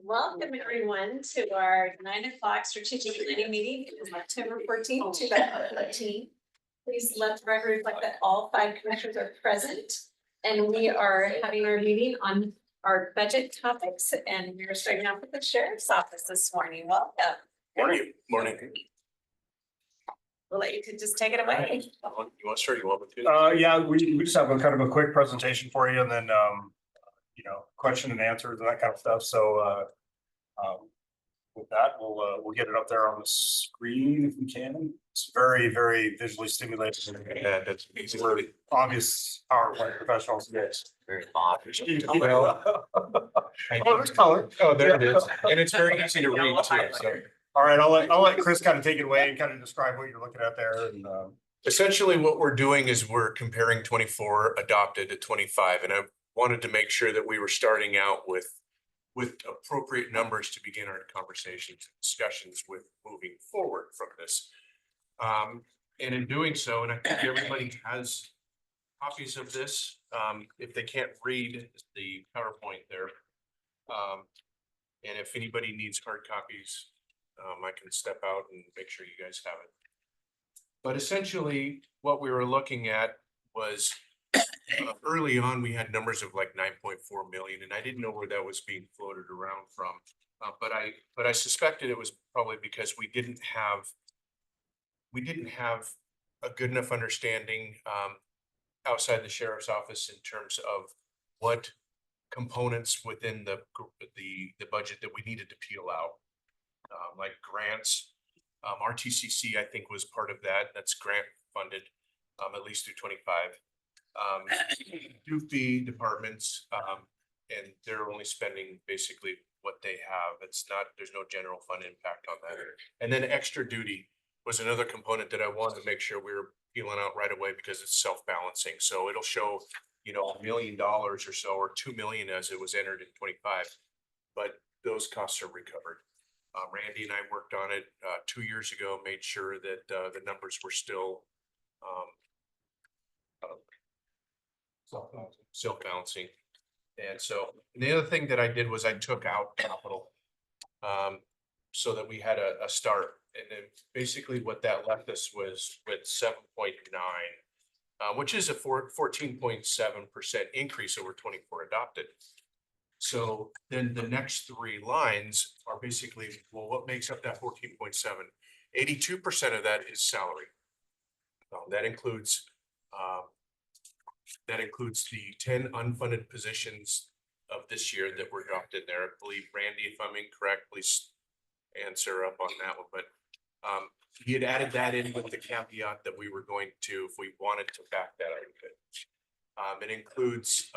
Welcome everyone to our 9 o'clock strategic planning meeting. It is October 14th, 2015. Please let the record reflect that all 5 commissioners are present and we are having our meeting on our budget topics, and we're starting off with the sheriff's office this morning. Welcome. Morning. Morning. We'll let you just take it away. You want to start? You want me to? Yeah, we just have a kind of a quick presentation for you, and then question and answers and that kind of stuff. So with that, we'll get it up there on the screen if we can. It's very, very visually stimulating. Yeah, that's easy. We're obvious PowerPoint professionals. Yes. Very obvious. Well, there's color. Oh, there it is. And it's very easy to read too. So. All right, I'll let Chris kind of take it away and kind of describe what you're looking at there. And essentially what we're doing is we're comparing 24 adopted to 25. And I wanted to make sure that we were starting out with appropriate numbers to begin our conversations and discussions with moving forward from this. And in doing so, and I think everybody has copies of this, if they can't read the PowerPoint there. And if anybody needs hard copies, I can step out and make sure you guys have it. But essentially what we were looking at was early on, we had numbers of like 9.4 million, and I didn't know where that was being floated around from. But I suspected it was probably because we didn't have a good enough understanding outside the sheriff's office in terms of what components within the budget that we needed to peel out, like grants. RTCC, I think, was part of that. That's grant funded, at least through 25. Do fee departments, and they're only spending basically what they have. There's no general fund impact on that. And then extra duty was another component that I wanted to make sure we were peeling out right away because it's self-balancing. So it'll show, $1 million or so, or 2 million as it was entered in 25, but those costs are recovered. Randy and I worked on it 2 years ago, made sure that the numbers were still self-balancing. And so the other thing that I did was I took out capital so that we had a start. And then basically what that left us was with 7.9, which is a 14.7% increase over 24 adopted. So then the next 3 lines are basically, well, what makes up that 14.7? 82% of that is salary. That includes the 10 unfunded positions of this year that were dropped in there. I believe, Randy, if I'm incorrect, please answer up on that one. But he had added that in with the caveat that we were going to, if we wanted to back that out. It includes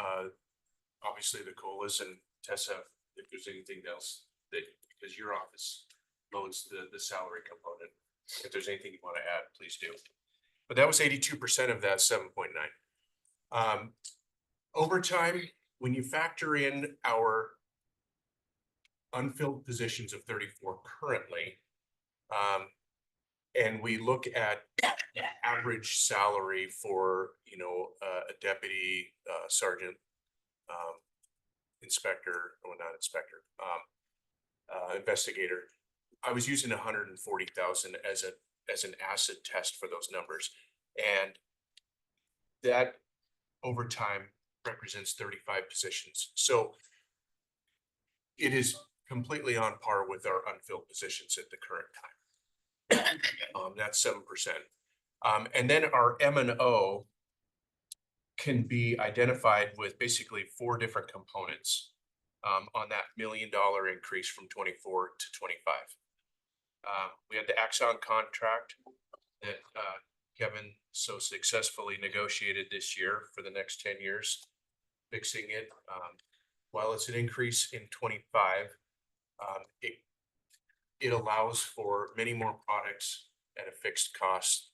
obviously the COLAs, and Tessa, if there's anything else that, because your office loads the salary component, if there's anything you want to add, please do. But that was 82% of that 7.9. Overtime, when you factor in our unfilled positions of 34 currently, and we look at average salary for a deputy sergeant, inspector, or not inspector, investigator, I was using 140,000 as an acid test for those numbers, and that overtime represents 35 positions. So it is completely on par with our unfilled positions at the current time. That's 7%. And then our M&O can be identified with basically 4 different components on that $1 million increase from 24 to 25. We had the Axon contract that Kevin so successfully negotiated this year for the next 10 years, fixing it. While it's an increase in 25, it allows for many more products at a fixed cost.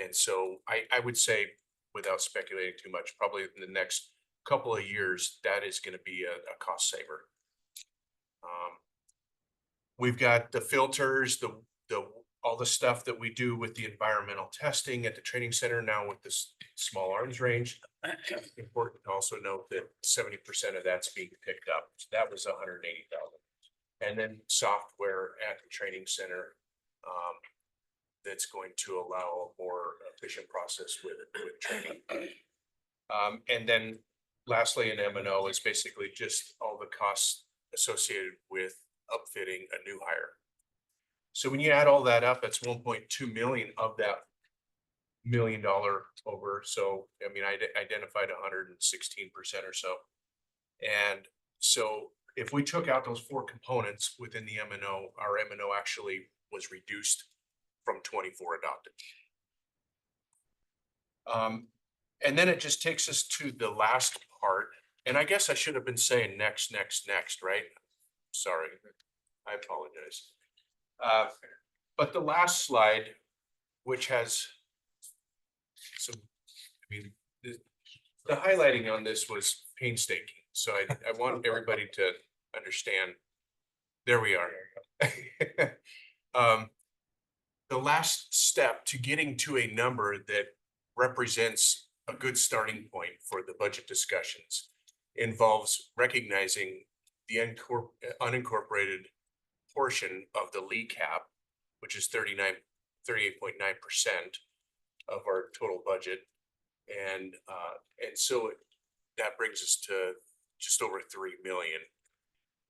And so I would say, without speculating too much, probably in the next couple of years, that is going to be a cost saver. We've got the filters, all the stuff that we do with the environmental testing at the training center now with this small arms range. Important to also note that 70% of that's being picked up. So that was $180,000. And then software at the training center that's going to allow a more efficient process with training. And then lastly, in M&O is basically just all the costs associated with upfitting a new hire. So when you add all that up, it's 1.2 million of that $1 million over. So, I mean, I identified 116% or so. And so if we took out those four components within the M&O, our M&O actually was reduced from 24 adopted. And then it just takes us to the last part. And I guess I should have been saying next, right? Sorry, I apologize. But the last slide, which has some, I mean, the highlighting on this was painstaking. So I want everybody to understand. There we are. The last step to getting to a number that represents a good starting point for the budget discussions involves recognizing the unincorporated portion of the Lee cap, which is 38.9% of our total budget. And so that brings us to just over 3 million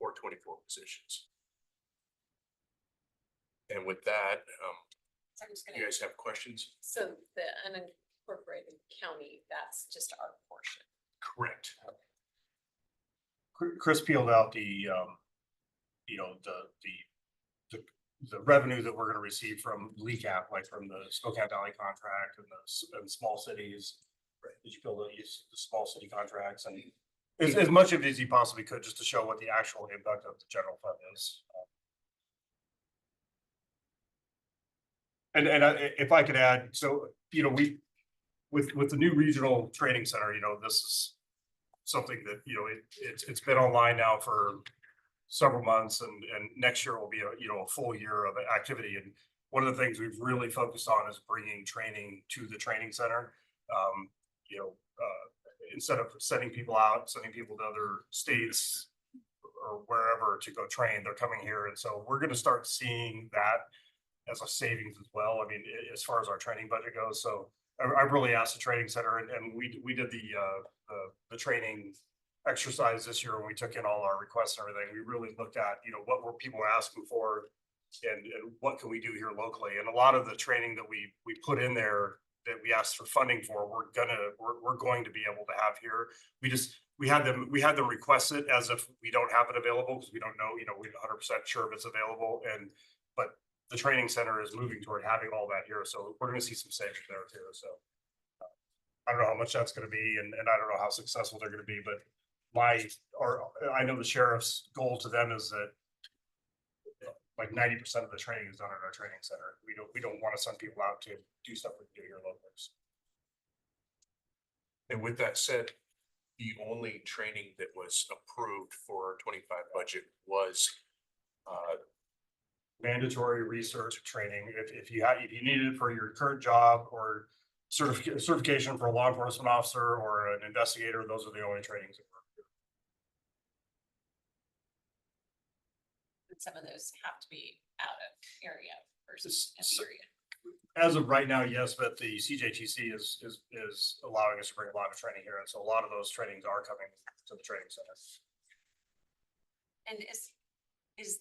or 24 positions. And with that, So I'm just you gonna, guys have questions? so the unincorporated county, that's just our portion. Correct. Chris peeled out the, you know, the revenue that we're gonna receive from LECAP, like from the Spokane Valley contract and small cities. Did you peel the small city contracts and as much of it as you possibly could, just to show what the actual impact of the general fund is. And if I could add, so, you know, with the new regional training center, you know, this is something that, you know, it's been online now for several months and next year will be a full year of activity. And one of the things we've really focused on is bringing training to the training center. You know, instead of sending people to other states or wherever to go train, they're coming here. And so we're going to start seeing that as a savings as well. I mean, as far as our training budget goes. So I really asked the training center and we did the training exercise this year when we took in all our requests and everything. We really looked at, you know, what were people asking for and what can we do here locally. And a lot of the training that we put in there that we asked for funding for, we're going to be able to have here. We had them request it as if we don't have it available because we don't know, you know, we're 100% sure if it's available. But the training center is moving toward having all that here. So we're going to see some savings there too. So I don't know how much that's going to be and I don't know how successful they're going to be, but I know the sheriff's goal to them is that like 90% of the training is done at our training center. We don't want to send people out to do stuff we can do here locally. And with that said, the only training that was approved for our 25 budget was mandatory research training. If you need it for your current job or certification for a law enforcement officer or an investigator, those are the only trainings that we're. Some of those have to be out of area versus in the area. As of right now, yes, but the CJTC is allowing us to bring a lot of training here. And so a lot of those trainings are coming to the training center. And is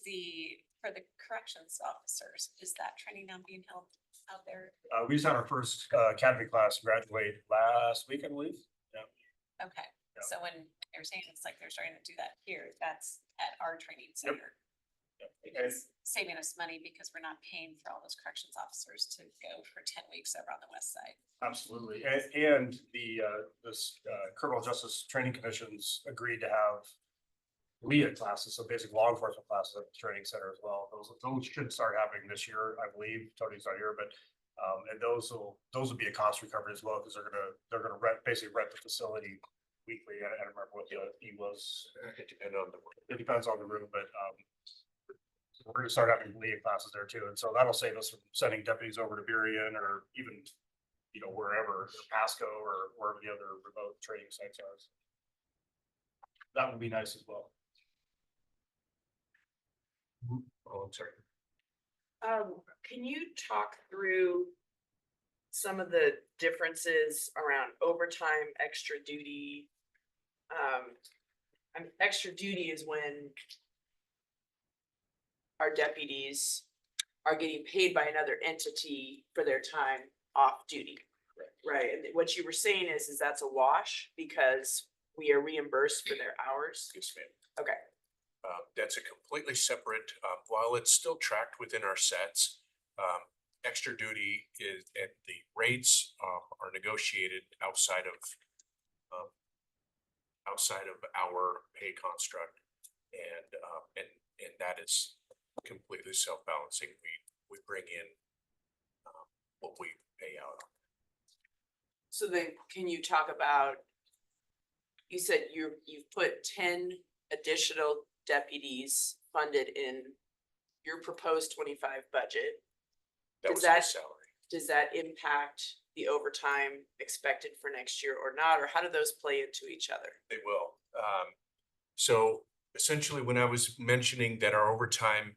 for the corrections officers, is that training now being held out there? We just had our first academy class graduate last week, I believe. Yeah. Okay, Yeah. so when they're saying it's like they're starting to do that here, that's at our training center. It's saving us money because we're not paying for all those corrections officers to go for 10 weeks over on the west side. Absolutely. And the criminal justice training commissions agreed to have LEA classes, so basic law enforcement classes at the training center as well. Those should start happening this year, I believe. Tony's not here, but and those will be a cost recovery as well because they're gonna basically rent the facility weekly. I don't remember what the fee was. it depends on the It depends on the room, but We're gonna start having lead classes there too, and so that'll save us from sending deputies over to Berrien or even, you know, wherever, Pasco or wherever the other remote training sites are. That would be nice as well. Oh, I'm sorry. Can you talk through some of the differences around overtime, extra duty? Extra duty is when our deputies are getting paid by another entity for their time off duty. Right, and what you were saying is that's a wash because we are reimbursed for their hours? Yes, ma'am. Okay. That's a completely separate, while it's still tracked within our sets. Extra duty is, and the rates are negotiated outside of our pay construct. And that is completely self-balancing. We bring in what we pay out. So then, can you talk about, you said you've put 10 additional deputies funded in your proposed 25 budget. That Does was my that- salary. Does that impact the overtime expected for next year or not, or how do those play into each other? They will. So essentially, when I was mentioning that our overtime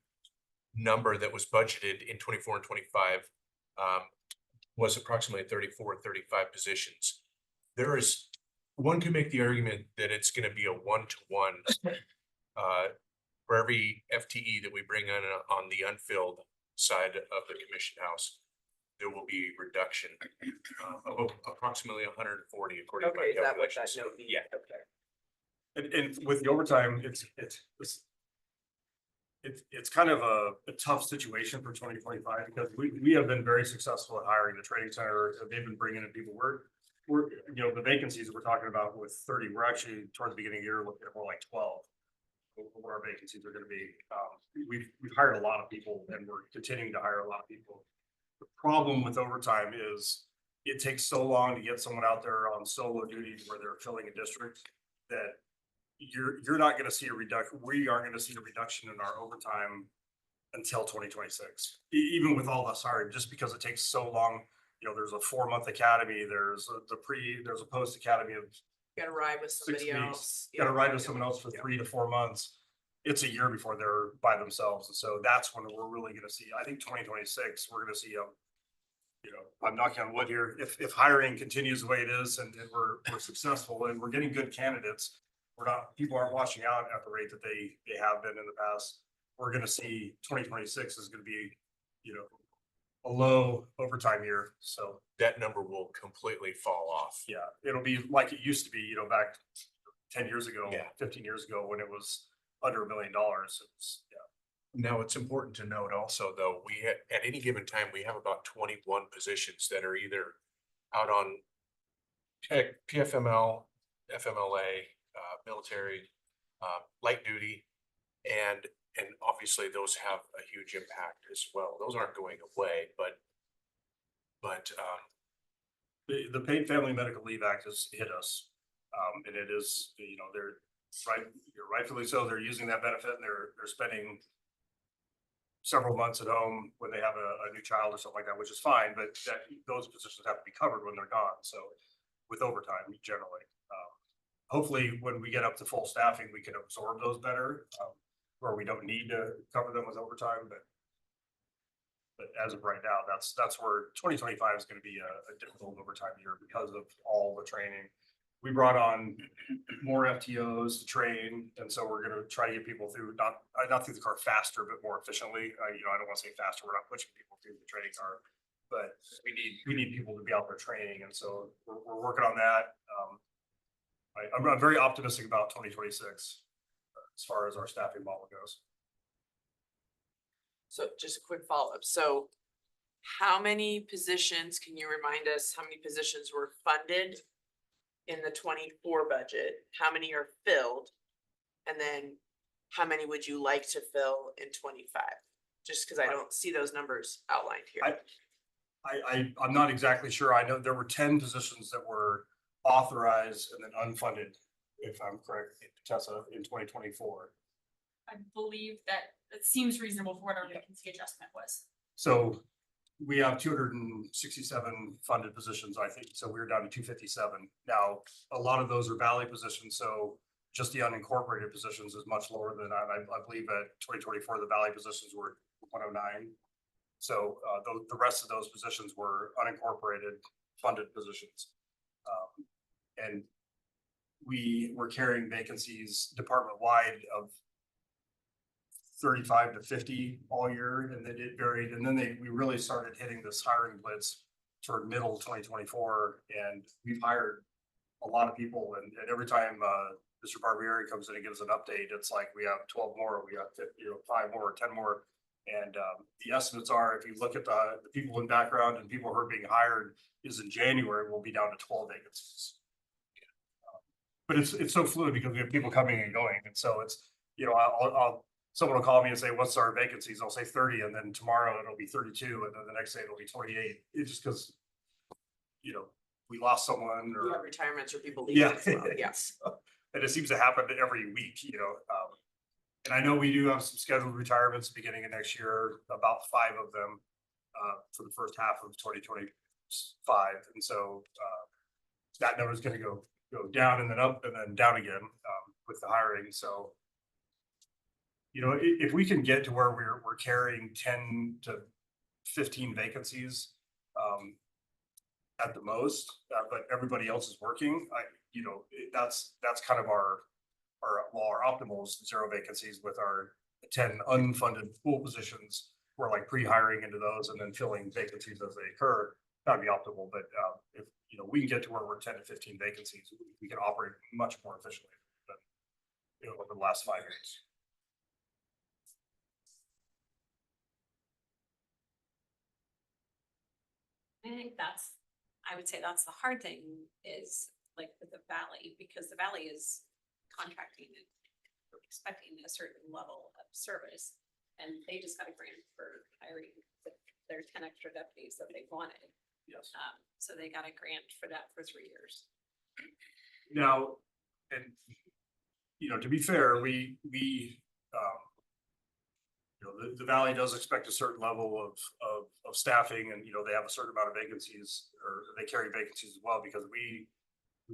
number that was budgeted in 24 and 25 was approximately 34, 35 positions. One could make the argument that it's going to be a 1-to-1 for every FTE that we bring on the unfilled side of the commission house. There will be a reduction of approximately 140 according to my Okay, is that what that calculations. note means? Yeah. Okay. And with the overtime, it's kind of a tough situation for 2025 because we have been very successful at hiring the training center. They've been bringing in people. We're, you know, the vacancies that we're talking about with 30, we're actually towards the beginning of the year looking at more like 12. What our vacancies are going to be. We've hired a lot of people and we're continuing to hire a lot of people. The problem with overtime is it takes so long to get someone out there on solo duty where they're filling a district that you're not going to see a reduction. We aren't going to see a reduction in our overtime until 2026, even with all this hiring, just because it takes so long. You know, there's a 4-month academy. There's a post academy of Gotta ride with 6 somebody weeks. else. Got to Yeah. ride with someone else for 3 to 4 months. It's a year before they're by themselves, and so that's when we're really going to see. I think 2026, we're going to see you know, I'm knocking on wood here. If hiring continues the way it is, and we're successful and we're getting good candidates, people aren't washing out at the rate that they have been in the past. We're going to see 2026 is going to be, you know, a low overtime year. So That number will completely fall off. yeah, it'll be like it used to be, you know, back 10 years ago, Yeah. 15 years ago when it was under $1 million. It's, yeah. Now, it's important to note also, though, at any given time, we have about 21 positions that are either out on PFML, FMLA, military, light duty, and obviously those have a huge impact as well. Those aren't going away, but The Paid Family Medical Leave Act has hit us. And it is, you know, rightfully so, they're using that benefit and they're spending several months at home when they have a new child or something like that, which is fine, but those positions have to be covered when they're gone. So with overtime generally, hopefully when we get up to full staffing, we can absorb those better, where we don't need to cover them with overtime, but as of right now, that's where 2025 is going to be a difficult overtime year because of all the training. We brought on more FTOs to train, and so we're going to try to get people through not through the car faster, but more efficiently. You know, I don't want to say faster. We're not pushing people through the training car, but we need people to be out there training, and so we're working on that. I'm very optimistic about 2026 as far as our staffing model goes. So just a quick follow-up. So how many positions, can you remind us how many positions were funded in the 24 budget? How many are filled? And then how many would you like to fill in 25? Just because I don't see those numbers outlined here. I'm not exactly sure. I know there were 10 positions that were authorized and then unfunded, if I'm correct, Tessa, in 2024. I believe that it seems reasonable for what our vacancy adjustment was. So we have 267 funded positions, I think. So we're down to 257. Now, a lot of those are valley positions, so just the unincorporated positions is much lower than I believe at 2024, the valley positions were 109. So the rest of those positions were unincorporated funded positions. And we were carrying vacancies department-wide of 35 to 50 all year, and then it varied, and then we really started hitting this hiring blitz toward middle 2024, and we've hired a lot of people, and every time Mr. Barbieri comes in and gives an update, it's like we have 12 more, we have 5 more, 10 more. And the estimates are, if you look at the people in background and people who are being hired, is in January, we'll be down to 12 vacancies. But it's so fluid because we have people coming and going, and so it's, I'll someone will call me and say, what's our vacancies? I'll say 30, and then tomorrow it'll be 32, and then the next day it'll be 28. It's just because, we lost someone We have or, retirements or people leaving yeah. as well, yes. And it seems to happen every week, and I know we do have some scheduled retirements beginning of next year, about 5 of them for the first half of 2025. And so that number is going to go down and then up and then down again with the hiring. So, if we can get to where we're carrying 10 to 15 vacancies at the most, but everybody else is working, that's kind of our optimal is 0 vacancies with our 10 unfunded pool positions. We're like pre-hiring into those and then filling vacancies as they occur. That'd be optimal, but if we can get to where we're 10 to 15 vacancies, we can operate much more efficiently than over the last 5 years. I think I would say that's the hard thing is like with the valley, because the valley is contracting and expecting a certain level of service. And they just got a grant for hiring their 10 extra deputies that they wanted. Yes. So they got a grant for that for 3 years. Now, and to be fair, the valley does expect a certain level of staffing, and they have a certain amount of vacancies, or they carry vacancies as well, because we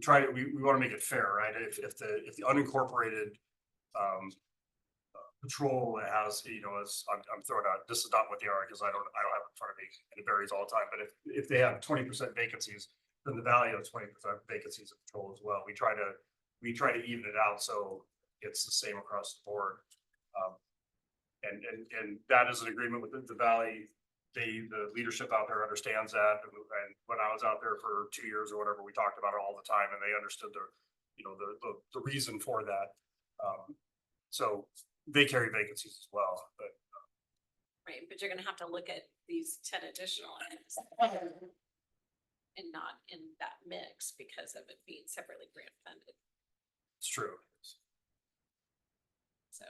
want to make it fair, right? If the unincorporated patrol has, as I'm throwing out, this is not what they are because I don't have it in front of me, and it varies all the time. But if they have 20% vacancies, then the valley has 20% vacancies of patrol as well. We try to even it out so it's the same across the board. And that is an agreement with the valley. The leadership out there understands that. And when I was out there for 2 years or whatever, we talked about it all the time, and they understood the reason for that. So they carry vacancies as well, but. Right, but you're gonna have to look at these 10 additional and not in that mix because of it being separately grant funded. It's true. So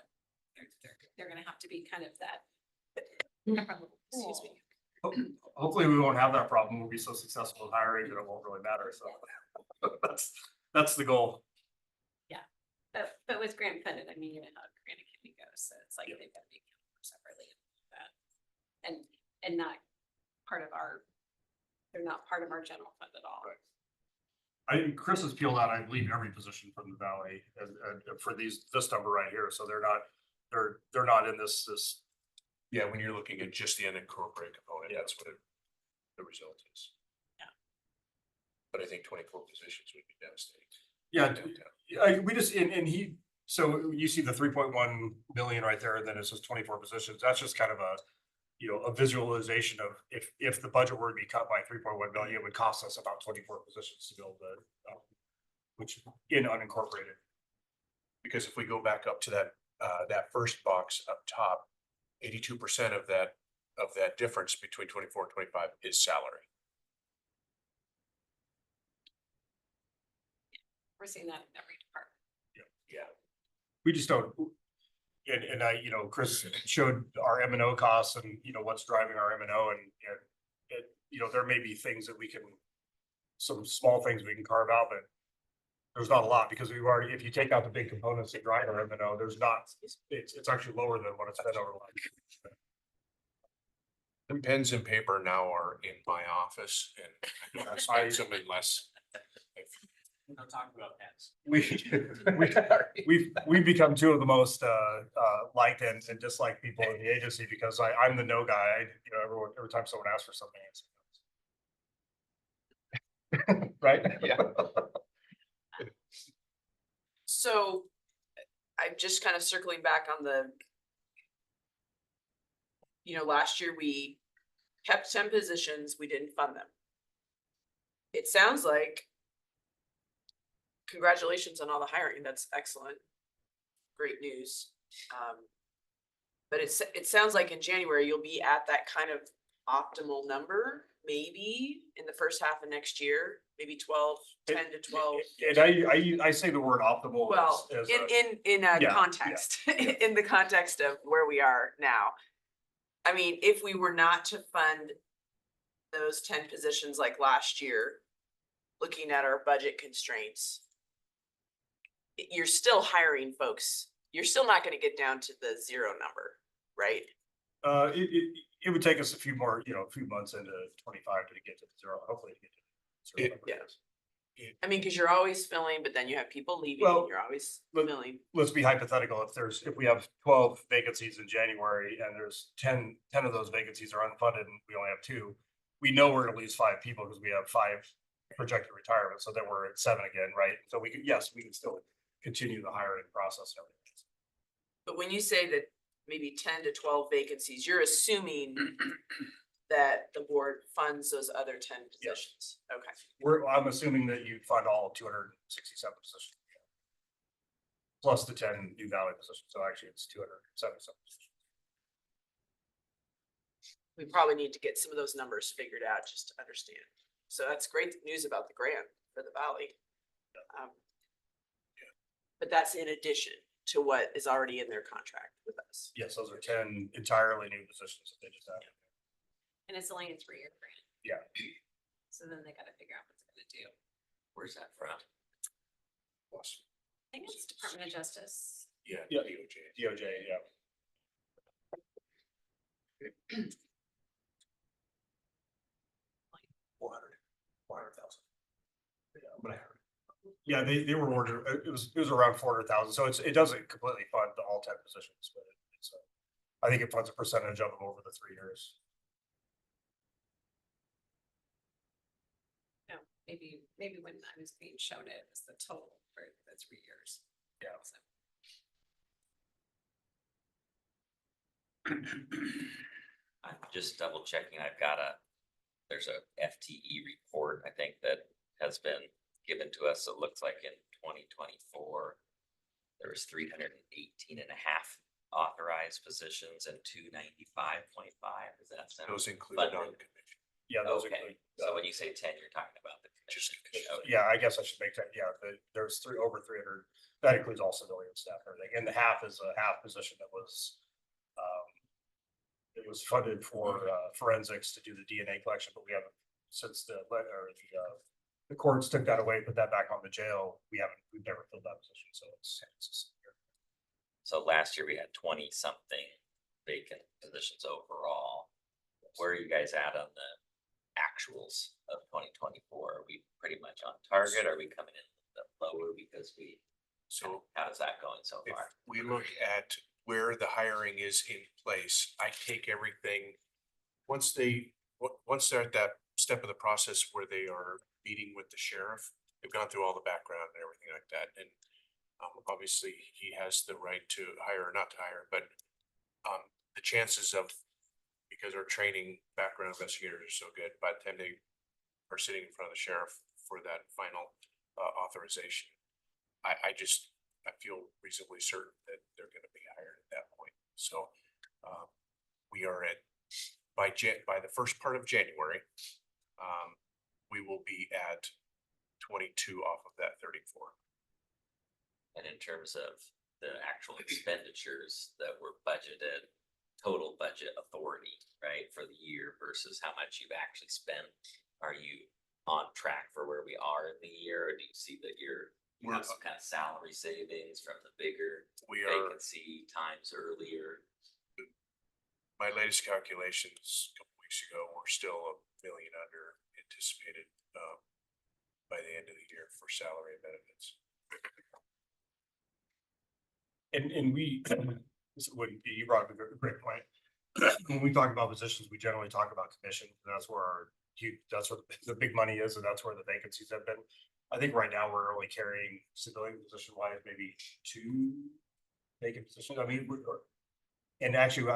they're gonna have to be kind of that. Excuse me. Hopefully we won't have that problem. We'll be so successful in hiring that it won't really matter. So that's the goal. But with grant funded, I mean, you know how grant academy goes, so it's like Yeah. they've got to be accounted for separately. And not part of they're not part of our general fund at all. Right. I think Chris has peeled out, I believe, every position from the valley for this number right here. So they're not in this. Yeah, when you're looking at just the unincorporated component, that's what the result is. Yeah. But I think 24 positions would be devastating. Yeah, Downtown. we just, so you see the 3.1 million right there, and then it says 24 positions. That's just kind of a visualization of if the budget were to be cut by 3.1 million, it would cost us about 24 positions to build which in unincorporated. Because if we go back up to that first box up top, 82% of that difference between 24 and 25 is salary. We're seeing that in every department. Yeah. We just don't, and I, Chris showed our M&O costs and, what's driving our M&O, and there may be things that some small things we can carve out, but there's not a lot because we've already, if you take out the big components of grinder M&O, there's not, it's actually lower than what it's been over the last. And pens and paper now are in my office and I don't spend some unless. Don't talk about pets. We've become two of the most liked and disliked people in the agency because I'm the no guy. Every time someone asks for something, it's right? Yeah. So I'm just kind of circling back on the, last year we kept 10 positions, we didn't fund them. It sounds like congratulations on all the hiring. That's excellent. Great news. But it sounds like in January, you'll be at that kind of optimal number, maybe in the first half of next year, maybe 10 to 12. And I say the word optimal. Well, as in a yeah, context, yeah. in the context of where we are now. I mean, if we were not to fund those 10 positions like last year, looking at our budget constraints, you're still hiring folks. You're still not gonna get down to the 0 number, right? It would take us a few more, a few months into 25 to get to zero, hopefully to get to zero. Yeah. I mean, cause you're always filling, but then you have people leaving, Well, you're always but- filling. Let's be hypothetical. If we have 12 vacancies in January and there's 10 of those vacancies are unfunded and we only have 2, we know we're gonna lose 5 people because we have 5 projected retirements. So then we're at 7 again, right? So we can still continue the hiring process and everything. But when you say that maybe 10 to 12 vacancies, you're assuming that the board funds those other 10 positions. Okay. I'm assuming that you fund all 267 positions. Plus the 10 new Valley positions. So actually it's 277 positions. We probably need to get some of those numbers figured out just to understand. So that's great news about the grant for the Valley. But that's in addition to what is already in their contract with us. Yes, those are 10 entirely new positions that they just added. And it's only a 3-year grant. Yeah. So then they gotta figure out what it's gonna do. Where's that from? Plus, I think it's Department of Justice. yeah. Yeah. DOJ. DOJ, yeah. Yeah, they were ordered, it was around 400,000, so it doesn't completely fund all 10 positions, but it's, I think it funds a percentage of them over the 3 years. No, maybe when I was being shown it was the total for the 3 years. Yeah. So, I'm just double checking. There's a FTE report, I think, that has been given to us. It looks like in 2024, there was 318 and a half authorized positions and 295.5. Does that sound? Those included funded? non-commissioned. Yeah, those Okay, include, so when you say 10, you're talking about the Just commission. commission. Okay. yeah, I guess I should make that, yeah, there's over 300, that includes all civilian staff and everything, and the half is a half position that was, it was funded for forensics to do the DNA collection, but we haven't, since the courts took that away, put that back on the jail, we've never filled that position, so it's So last year we had 20 something vacant positions overall. Where are you guys at on the actuals of 2024? Are we pretty much on target? Are we coming in lower because So how's that going so if far? we look at where the hiring is in place, I take everything. Once they're at that step of the process where they are meeting with the sheriff, they've gone through all the background and everything like that. And obviously he has the right to hire or not to hire, but the chances of, because our training background investigators are so good, by the time they are sitting in front of the sheriff for that final authorization, I feel reasonably certain that they're gonna be hired at that point. So we are by the first part of January, we will be at 22 off of that 34. And in terms of the actual expenditures that were budgeted, total budget authority, right, for the year versus how much you've actually spent, are you on track for where we are in the year, or do you see that you're You have some kind of salary savings from the bigger we are, vacancy times earlier. my latest calculations a couple weeks ago, we're still $1 million under anticipated, by the end of the year for salary and benefits. And we, this would be, you brought up a great point. When we talk about positions, we generally talk about commission, that's where that's where the big money is, and that's where the vacancies have been. I think right now we're only carrying civilian position wise, maybe 2 vacant positions. I mean, and actually,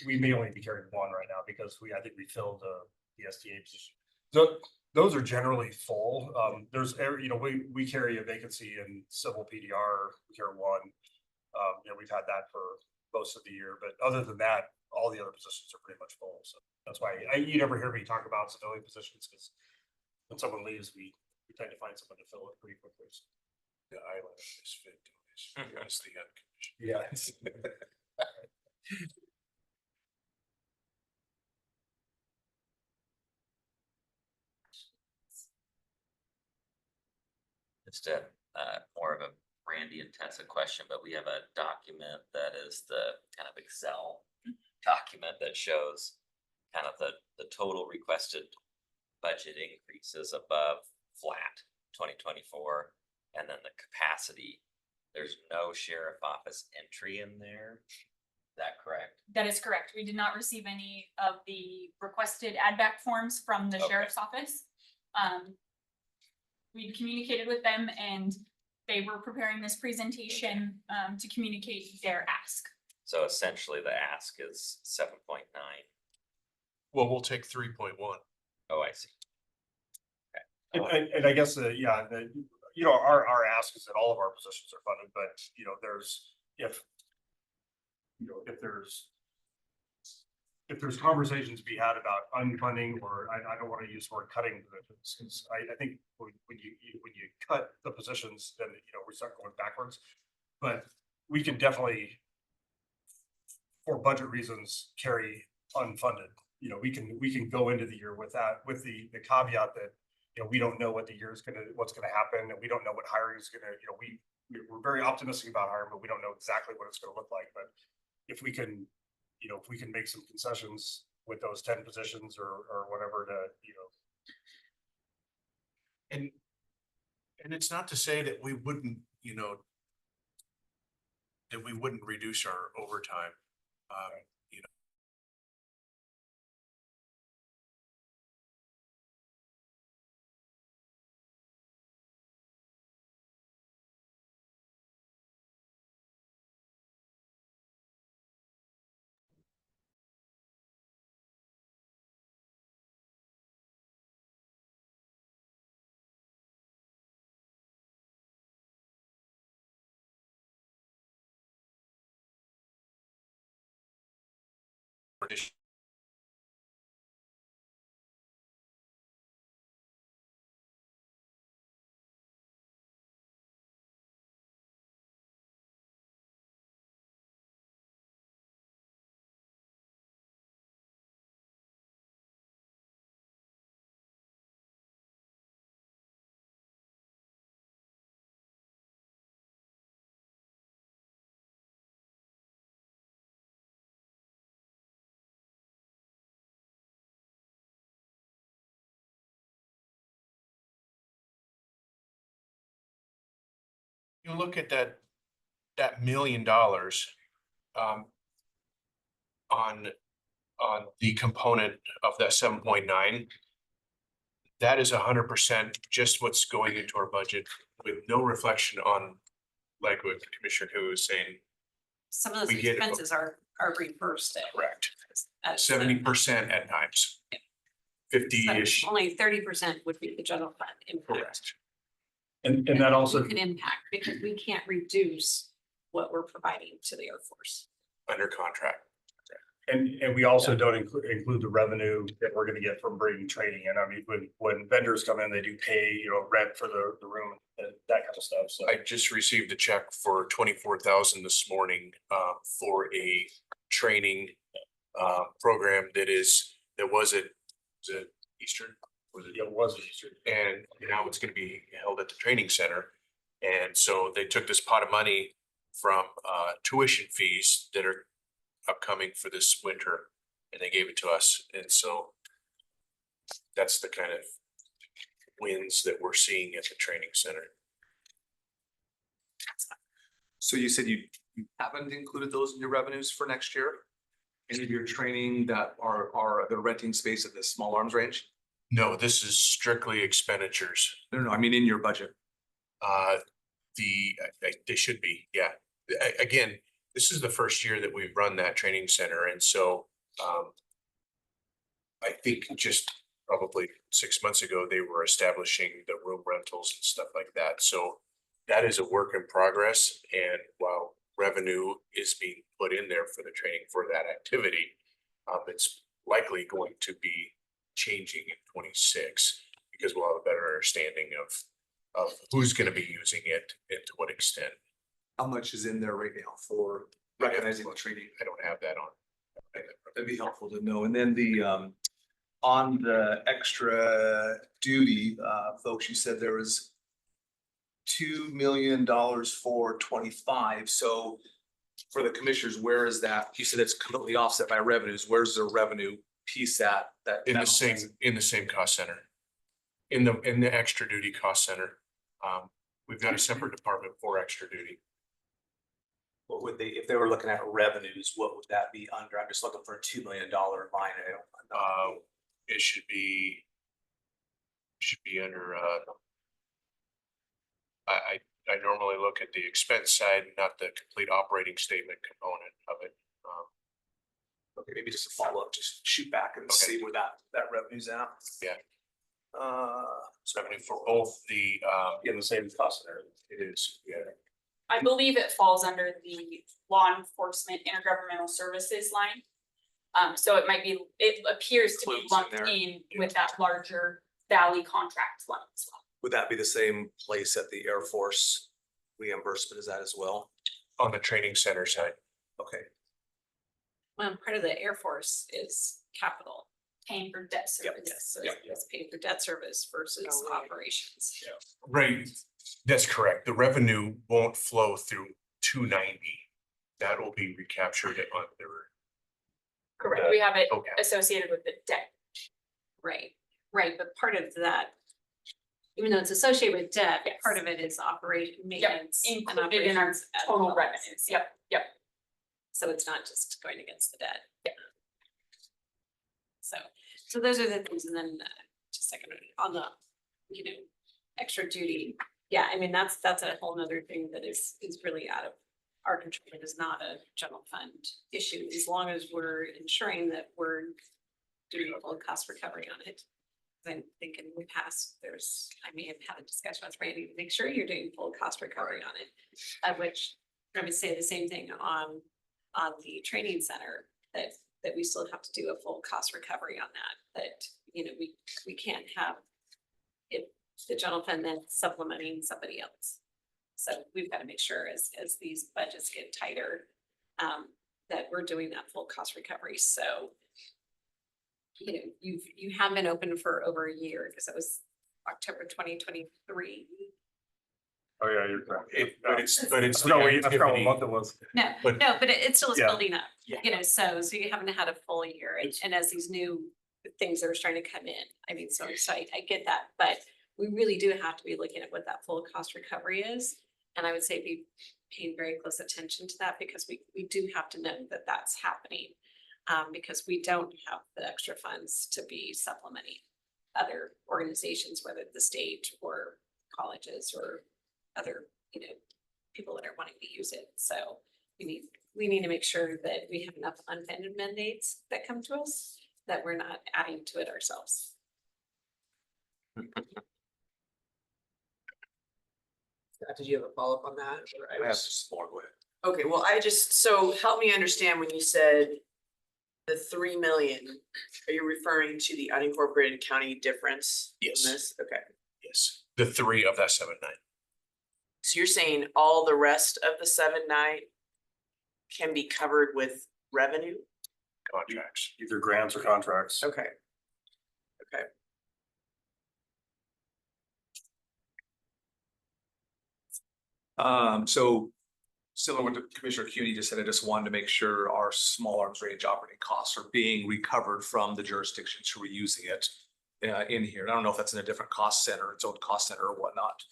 we may only be carrying 1 right now because I think we filled the STA position. So those are generally full. There's, we carry a vacancy in civil PDR, we carry 1. We've had that for most of the year, but other than that, all the other positions are pretty much full. So that's why you never hear me talk about civilian positions, because when someone leaves, we tend to find someone to fill it pretty quickly. So, The island is fit, is the unconditional. yeah. Just a more of a Randy intensive question, but we have a document that is the kind of Excel document that shows kind of the total requested budget increases above flat 2024, and then the capacity. There's no sheriff office entry in there. Is that correct? That is correct. We did not receive any of the requested add back forms from the Okay. sheriff's office. We communicated with them and they were preparing this presentation to communicate their ask. So essentially the ask is 7.9. Well, we'll take 3.1. Oh, I see. And I guess, our ask is that all of our positions are funded, but, if there's conversations to be had about unfunding, or I don't want to use the word cutting positions, because I think when you cut the positions, then, we start going backwards. But we can definitely, for budget reasons, carry unfunded. We can go into the year with that, with the caveat that, we don't know what the year is what's gonna happen, and we don't know what hiring is gonna, we're very optimistic about hiring, but we don't know exactly what it's gonna look like. But if we can, if we can make some concessions with those 10 positions or whatever to, And it's not to say that we wouldn't, that we wouldn't reduce our overtime. You look at that $1 million on the component of that 7.9. That is 100% just what's going into our budget, with no reflection on, like what Commissioner Hu was saying, Some of those We get it. expenses are reimbursed. correct, as, 70% at times. 50-ish, Only 30% would be the general fund impact. correct. and that also, We can impact because we can't reduce what we're providing to the Air Force. Under contract. and we also don't include the revenue that we're gonna get from bringing training in. I mean, when vendors come in, they do pay, rent for the room and that kind of stuff, so. I just received a check for 24,000 this morning for a training program that was it Eastern? Was it? It was Easter. And now it's gonna be held at the training center. And so they took this pot of money from tuition fees that are upcoming for this winter, and they gave it to us. And so that's the kind of wins that we're seeing at the training center. So you said you haven't included those in your revenues for next year? Any of your training that are the renting space at the small arms range? No, this is strictly expenditures. No, I mean in your budget. They should be, yeah. Again, this is the first year that we've run that training center, and so I think just probably 6 months ago, they were establishing the room rentals and stuff like that. So that is a work in progress, and while revenue is being put in there for the training for that activity, it's likely going to be changing in 26 because we'll have a better understanding of who's going to be using it and to what extent. How much is in there right now for recognizing the training? I don't have that on. That'd be helpful to know. And then on the extra duty, folks, you said there was $2 million for 25. So for the commissioners, where is that? You said it's completely offset by revenues. Where's the revenue piece at that? In the same cost center, in the extra duty cost center. We've got a separate department for extra duty. What would they, if they were looking at revenues, what would that be under? I'm just looking for a $2 million line item. It should be under, I normally look at the expense side, not the complete operating statement component of it. Okay, maybe just a follow-up, just shoot back and see where that revenue's at. Yeah. So Revenue for both the, In the same cost center. it is, yeah. I believe it falls under the law enforcement intergovernmental services line. So it might be, it appears to be Includes in lumped there. in with that larger Valley contract line as well. would that be the same place at the Air Force reimbursement? Is that as well? On the training center side. Okay, Well, part of the Air Force is capital. Paying for debt Yep. service. Yes, so Yep. it's paid for debt service versus Oh, right. operations. Right, that's correct. The revenue won't flow through 290. That will be recaptured on their. Correct, we have it Okay. associated with the debt. Right, right, but part of that, even though it's associated with debt, Yes. part of it is operation, maintenance. and Included in our operations as total well. revenues, yep. So it's not just going against the debt. So those are the things, and then just a second, on the, extra duty. Yeah, I mean, that's a whole nother thing that is really out of our control. It is not a general fund issue, as long as we're ensuring that we're doing a full cost recovery on it. I think in the past, I may have had a discussion with Randy to make sure you're doing full cost recovery on it. Of which I would say the same thing on the training center, that we still have to do a full cost recovery on that, we can't have it, the general fund then supplementing somebody else. So we've got to make sure as these budgets get tighter, that we're doing that full cost recovery. So you have been open for over a year, because it was October 2023. Oh, yeah, you're correct. But it's. I forgot what activity. month it was. No, But- but it still is Yeah. building up, Yeah. so you haven't had a full year, and as these new things are starting to come in, I mean, so I get that, but we really do have to be looking at what that full cost recovery is. And I would say be paying very close attention to that, because we do have to know that that's happening. Because we don't have the extra funds to be supplementing other organizations, whether the state or colleges or other, people that are wanting to use it. So we need to make sure that we have enough unfunded mandates that come to us, that we're not adding to it ourselves. Did you have a follow-up on that? Or I have some more, go ahead. Okay, well, so help me understand when you said the 3 million, are you referring to the unincorporated county difference? in Yes. this? Okay, Yes, the 3 of that 7.9. so you're saying all the rest of the 7.9 can be covered with revenue? contracts. Either grants or contracts. Okay. Okay. So similar to what Commissioner CUNY just said, I just wanted to make sure our small arms range operating costs are being recovered from the jurisdictions who are using it in here. I don't know if that's in a different cost center, its own cost center or whatnot.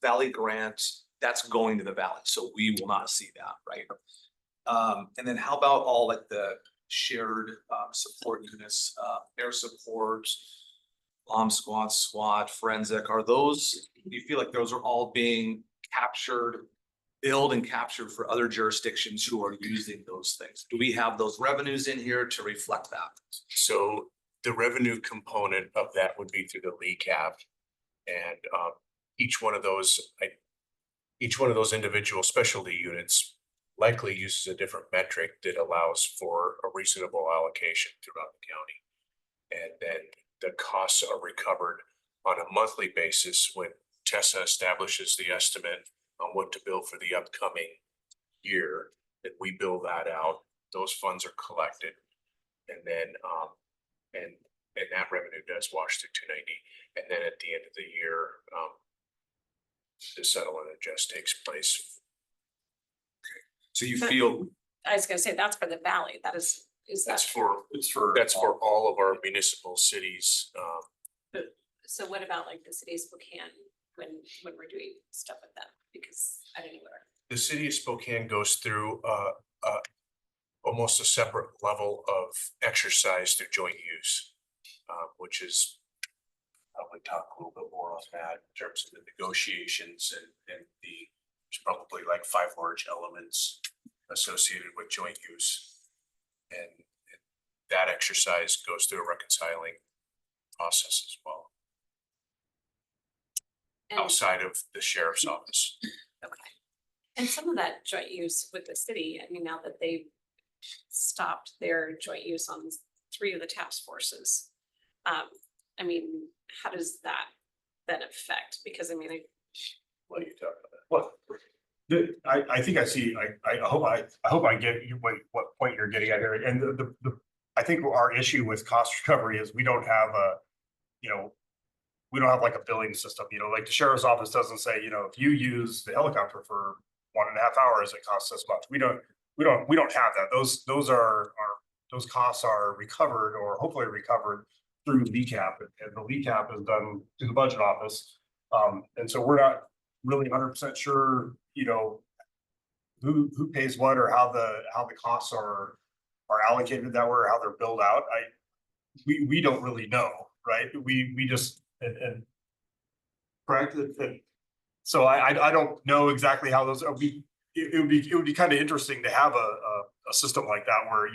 Valley grant, that's going to the valley, so we will not see that, right? And then how about all like the shared support units, air support, bomb squad, SWAT, forensic, are those, do you feel like those are all being captured, billed and captured for other jurisdictions who are using those things? Do we have those revenues in here to reflect that? So the revenue component of that would be through the LECAP. And each one of those individual specialty units likely uses a different metric that allows for a reasonable allocation throughout the county. And then the costs are recovered on a monthly basis when Tessa establishes the estimate on what to bill for the upcoming year. That we bill that out, those funds are collected. And then and that revenue does wash through 290. And then at the end of the year, the settle and adjust takes place. So you But- feel, I was gonna say, that's for the valley, is That's that, for all of our municipal cities. so what about like the city of Spokane when we're doing stuff with them? Because I don't know where. The city of Spokane goes through almost a separate level of exercise through joint use, which is probably talk a little bit more on that in terms of the negotiations and there's probably like 5 large elements associated with joint use. And that exercise goes through a reconciling process as well, And- outside of the sheriff's office. Okay. And some of that joint use with the city, I mean, now that they've stopped their joint use on 3 of the task forces. I mean, how does that then affect? Because I mean, What are you talking about? Well, I think I see, I hope I get you what point you're getting at here. And I think our issue with cost recovery is we don't have we don't have like a billing system, like the sheriff's office doesn't say, if you use the helicopter for 1.5 hours, it costs us much. We don't have that. Those costs are recovered or hopefully recovered through LECAP, and the LECAP is done through the budget office. And so we're not really 100% sure, who pays what or how the costs are allocated that way or how they're billed out. We don't really know, right? We just and correct. So I don't know exactly how those are. It would be kind of interesting to have a system like that where,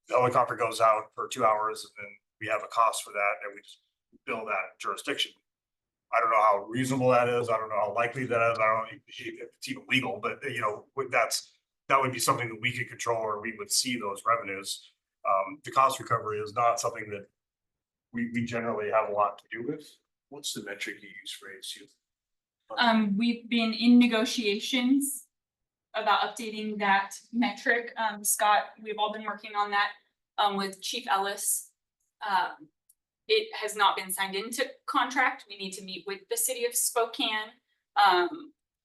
the helicopter goes out for 2 hours and then we have a cost for that and we just bill that jurisdiction. I don't know how reasonable that is. I don't know how likely that is. I don't know if it's even legal, but that would be something that we could control or we would see those revenues. The cost recovery is not something that we generally have a lot to do with. What's the metric you use for ASU? We've been in negotiations about updating that metric. Scott, we've all been working on that, with Chief Ellis. It has not been signed into contract. We need to meet with the city of Spokane.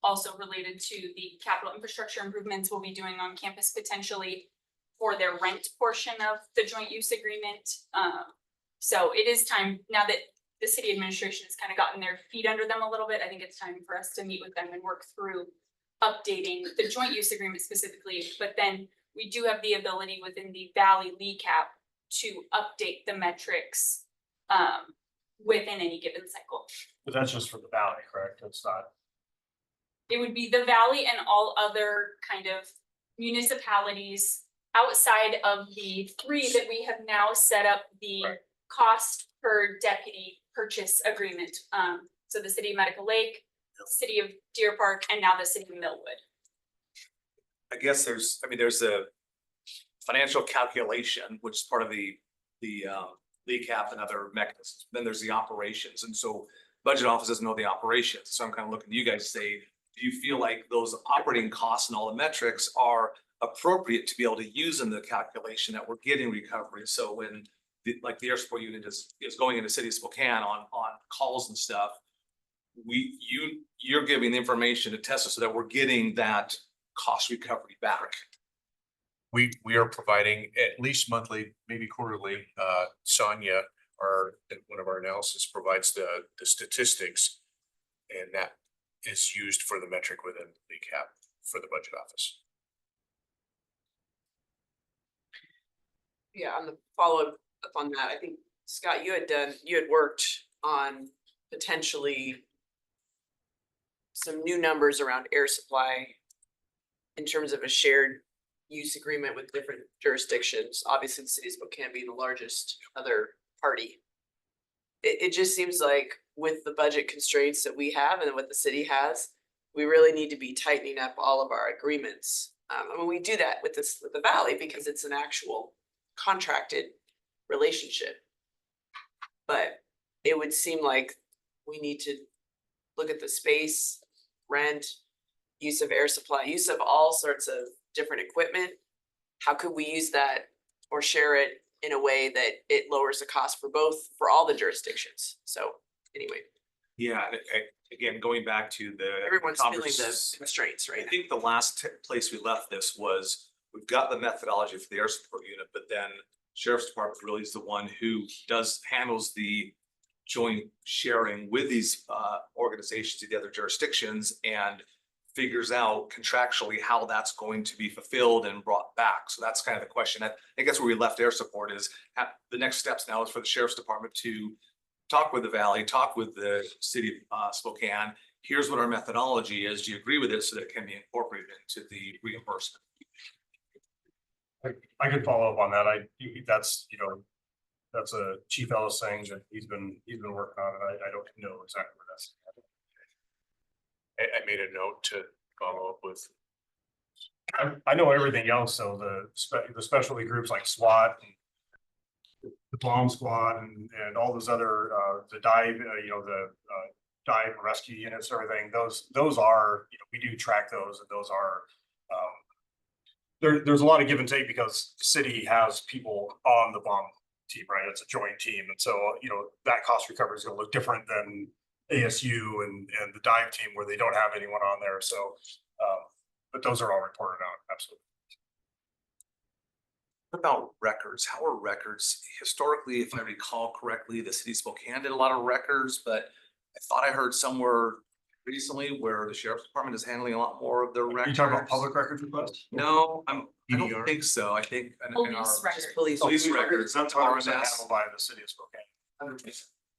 Also related to the capital infrastructure improvements we'll be doing on campus potentially for their rent portion of the joint use agreement. So it is time, now that the city administration has kind of gotten their feet under them a little bit, I think it's time for us to meet with them and work through updating the joint use agreement specifically, but then we do have the ability within the Valley LECAP to update the metrics within any given cycle. But that's just for the valley, correct? It's not. It would be the Valley and all other kind of municipalities outside of the 3 that we have now set up the Right. cost per deputy purchase agreement. So the city of Medical Lake, city of Deer Park, and now the city of Millwood. I guess there's a financial calculation, which is part of the LECAP and other mechanisms. Then there's the operations. And so budget office doesn't know the operations. So I'm kind of looking at you guys to say, do you feel like those operating costs and all the metrics are appropriate to be able to use in the calculation that we're getting recovery? So when the air support unit is going into city of Spokane on calls and stuff, you're giving the information to Tessa so that we're getting that cost recovery back. We are providing at least monthly, maybe quarterly. Sonia, one of our analysis provides the statistics. And that is used for the metric within the cap for the budget office. Yeah, on the follow-up on that, I think, Scott, you had worked on potentially some new numbers around air supply in terms of a shared use agreement with different jurisdictions. Obviously, the city of Spokane being the largest other party. It just seems like with the budget constraints that we have and what the city has, we really need to be tightening up all of our agreements. I mean, we do that with the valley because it's an actual contracted relationship. But it would seem like we need to look at the space, rent, use of air supply, use of all sorts of different equipment. How could we use that or share it in a way that it lowers the cost for all the jurisdictions? So anyway, Yeah, again, going back to the. everyone's feeling the constraints, right? I think the last place we left this was, we've got the methodology for the air support unit, but then Sheriff's Department really is the one who handles the joint sharing with these organizations, the other jurisdictions, and figures out contractually how that's going to be fulfilled and brought back. So that's kind of the question. I think that's where we left air support is the next steps now is for the Sheriff's Department to talk with the Valley, talk with the city of Spokane. Here's what our methodology is. Do you agree with it so that it can be incorporated into the reimbursement? I could follow up on that. That's a Chief Ellis thing that he's been working on, and I don't know exactly what that's. I made a note to follow up with. I know everything else, so the specialty groups like SWAT, and the bomb squad, and all those other the dive, dive and rescue units, everything. Those are, we do track those, and those are. There's a lot of give and take because the city has people on the bomb team, right? It's a joint team, and so that cost recovery is going to look different than ASU and the dive team where they don't have anyone on there. So, but those are all reported out. Absolutely. What about records? How are records historically, if I recall correctly, the city of Spokane did a lot of records, but I thought I heard somewhere recently where the Sheriff's Department is handling a lot more of their records. You talking about public records requests? No, I don't EDR? think so. I think. Police records. Police records. That's 100% handled by the city of Spokane.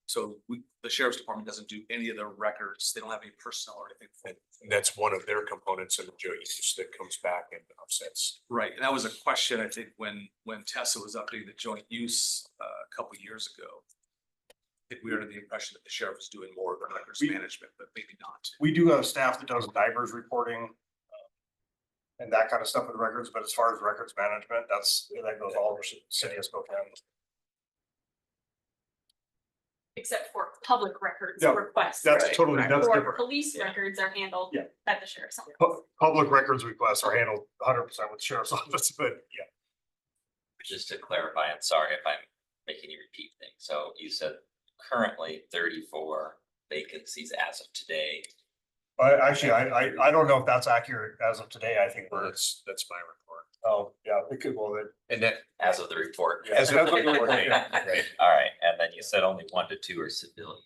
So the Sheriff's Department doesn't do any of the records. They don't have any personnel or anything. And that's one of their components in the joint use that comes back and offsets. Right, and that was a question, I think, when Tessa was updating the joint use a couple of years ago. I think we were under the impression that the sheriff was doing more of the records management, but maybe not. We do have staff that does divers reporting and that kind of stuff with records, but as far as records management, that goes all over the city of Spokane. Except for public records Yeah, requests. That's Right, totally, right. that's Or different. police records are handled Yeah. at the sheriff's office. Public records requests are handled 100% with the sheriff's office, but yeah. Just to clarify, I'm sorry if I'm making you repeat things. So you said currently 34 vacancies as of today. Actually, I don't know if that's accurate as of today. I think Well, we're, that's my report. oh, yeah, it could, well, And that, As of the report. Yeah. As of the report, Right. right. All right, and then you said only 1 to 2 are civilian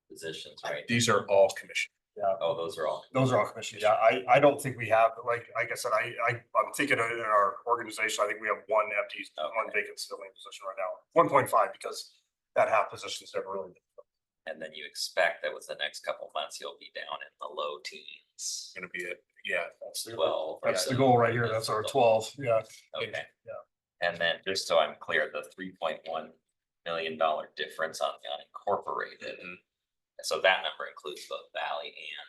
positions, right? These are all commissioned. Oh, those are all. those are all commissioned. Yeah, I don't think we have, like I said, I'm thinking in our organization, I think we have one empty, one vacant civilian position right now. 1.5 because that half position's never really. And then you expect that with the next couple of months, you'll be down in the low teens. Gonna be it. Yeah. That's the 12. That's the goal right here. That's our 12. Yeah. Okay. Yeah. And then just so I'm clear, the $3.1 million difference on the unincorporated. So that number includes both Valley and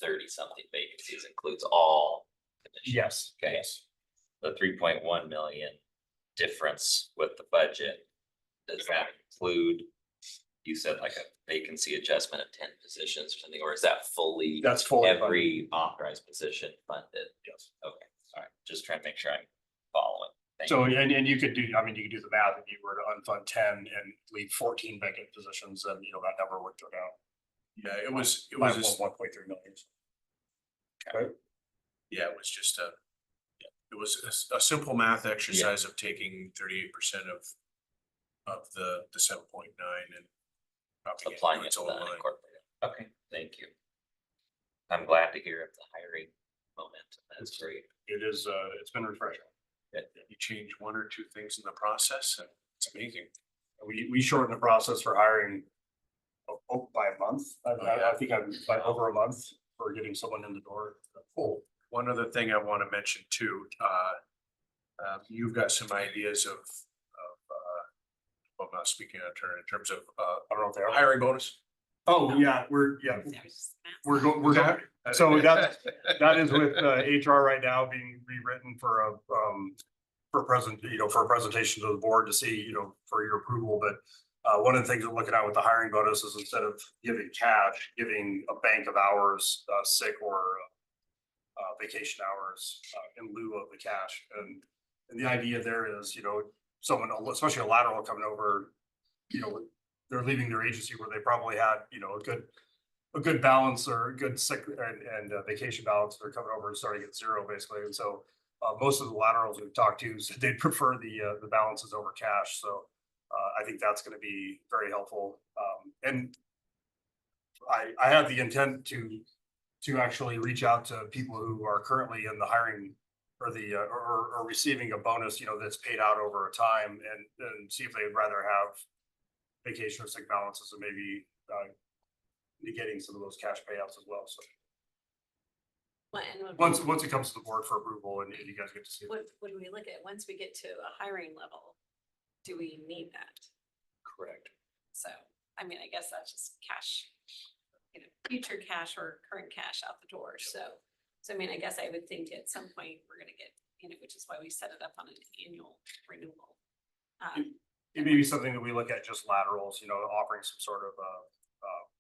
the 30-something vacancies, includes all commissions. Yes. Okay. Yes. The 3.1 million difference with the budget, does that include, you said like a vacancy adjustment of 10 positions or something, or is that fully? That's fully funded. Every authorized position funded? Yes. Okay, all right, just trying to make sure I'm following. Thank So, you. and you could do, I mean, you could do the math. If you were to unfund 10 and leave 14 vacant positions, then, that number would go down. Yeah, it was, By just, 1.3 million. Okay, yeah, it was just a, yeah, it was a simple math exercise of taking 38% of the 7.9 and dropping Applying into it its to own the line. unincorporated. Okay, thank you. I'm glad to hear of the hiring momentum. That's great. it is, it's been refreshing. You change one or two things in the process and it's amazing. We shortened the process for hiring by a month. I think I'm by over a month for getting someone in the door. Oh, one other thing I want to mention too, you've got some ideas of, I'm not speaking out of turn in terms of, I don't know if they are. hiring bonus. Oh, yeah, we're going, so that is with HR right now being rewritten for a presentation to the board to see, for your approval, but one of the things we're looking at with the hiring bonus is instead of giving cash, giving a bank of hours, sick or vacation hours in lieu of the cash. And the idea there is, someone, especially a lateral coming over, they're leaving their agency where they probably had, a good balance or a good sick and vacation balance. They're coming over and starting at zero basically. And so most of the laterals we've talked to said they'd prefer the balances over cash. So I think that's going to be very helpful. And I had the intent to actually reach out to people who are currently in the hiring or the or receiving a bonus, that's paid out over a time and see if they'd rather have vacation or sick balances and maybe negating some of those cash payouts as well. So once it comes to the board for approval and you guys get to see it. What would we look at, once we get to a hiring level, do we need that? Correct. So, I mean, I guess that's just cash, future cash or current cash out the door. So I mean, I guess I would think at some point we're gonna get, which is why we set it up on an annual renewal. It may be something that we look at just laterals, offering some sort of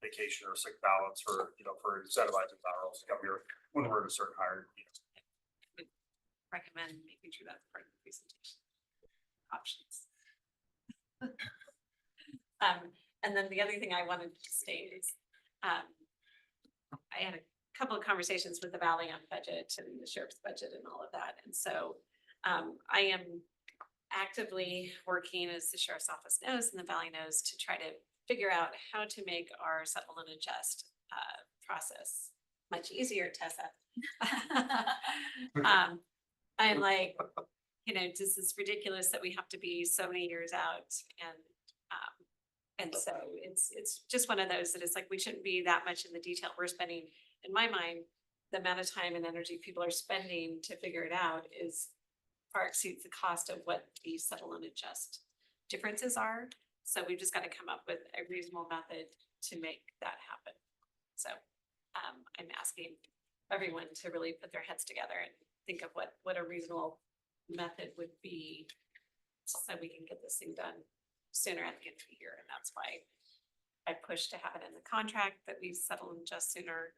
vacation or sick balance for, for incentivizing laterals to come here when we're at a certain higher. Would recommend making sure that's part of the presentation. Options. And then the other thing I wanted to state is, I had a couple of conversations with the Valley on budget and the sheriff's budget and all of that. And so I am actively working, as the sheriff's office knows and the Valley knows, to try to figure out how to make our settle and adjust process much easier, Tessa. I'm like, this is ridiculous that we have to be so many years out, and so it's just one of those that it's like we shouldn't be that much in the detail. We're spending, in my mind, the amount of time and energy people are spending to figure it out is far exceeds the cost of what the settle and adjust differences are. So we've just got to come up with a reasonable method to make that happen. So I'm asking everyone to really put their heads together and think of what a reasonable method would be so we can get this thing done sooner at the end of the year. And that's why I pushed to have it in the contract that we settle and adjust sooner.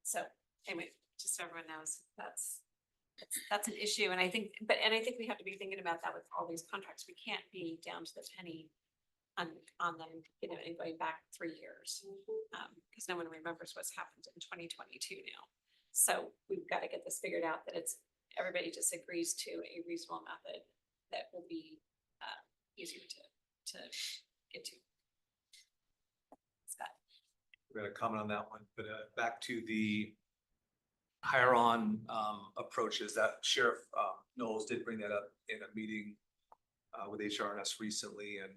So anyway, just so everyone knows, that's an issue. And I think we have to be thinking about that with all these contracts. We can't be down to the penny on them, and going back 3 years, because no one remembers what's happened in 2022 now. So we've got to get this figured out, that everybody just agrees to a reasonable method that will be easier to get to. Scott. We're gonna comment on that one, but back to the hire on approaches that Sheriff Knowles did bring that up in a meeting with HRNS recently and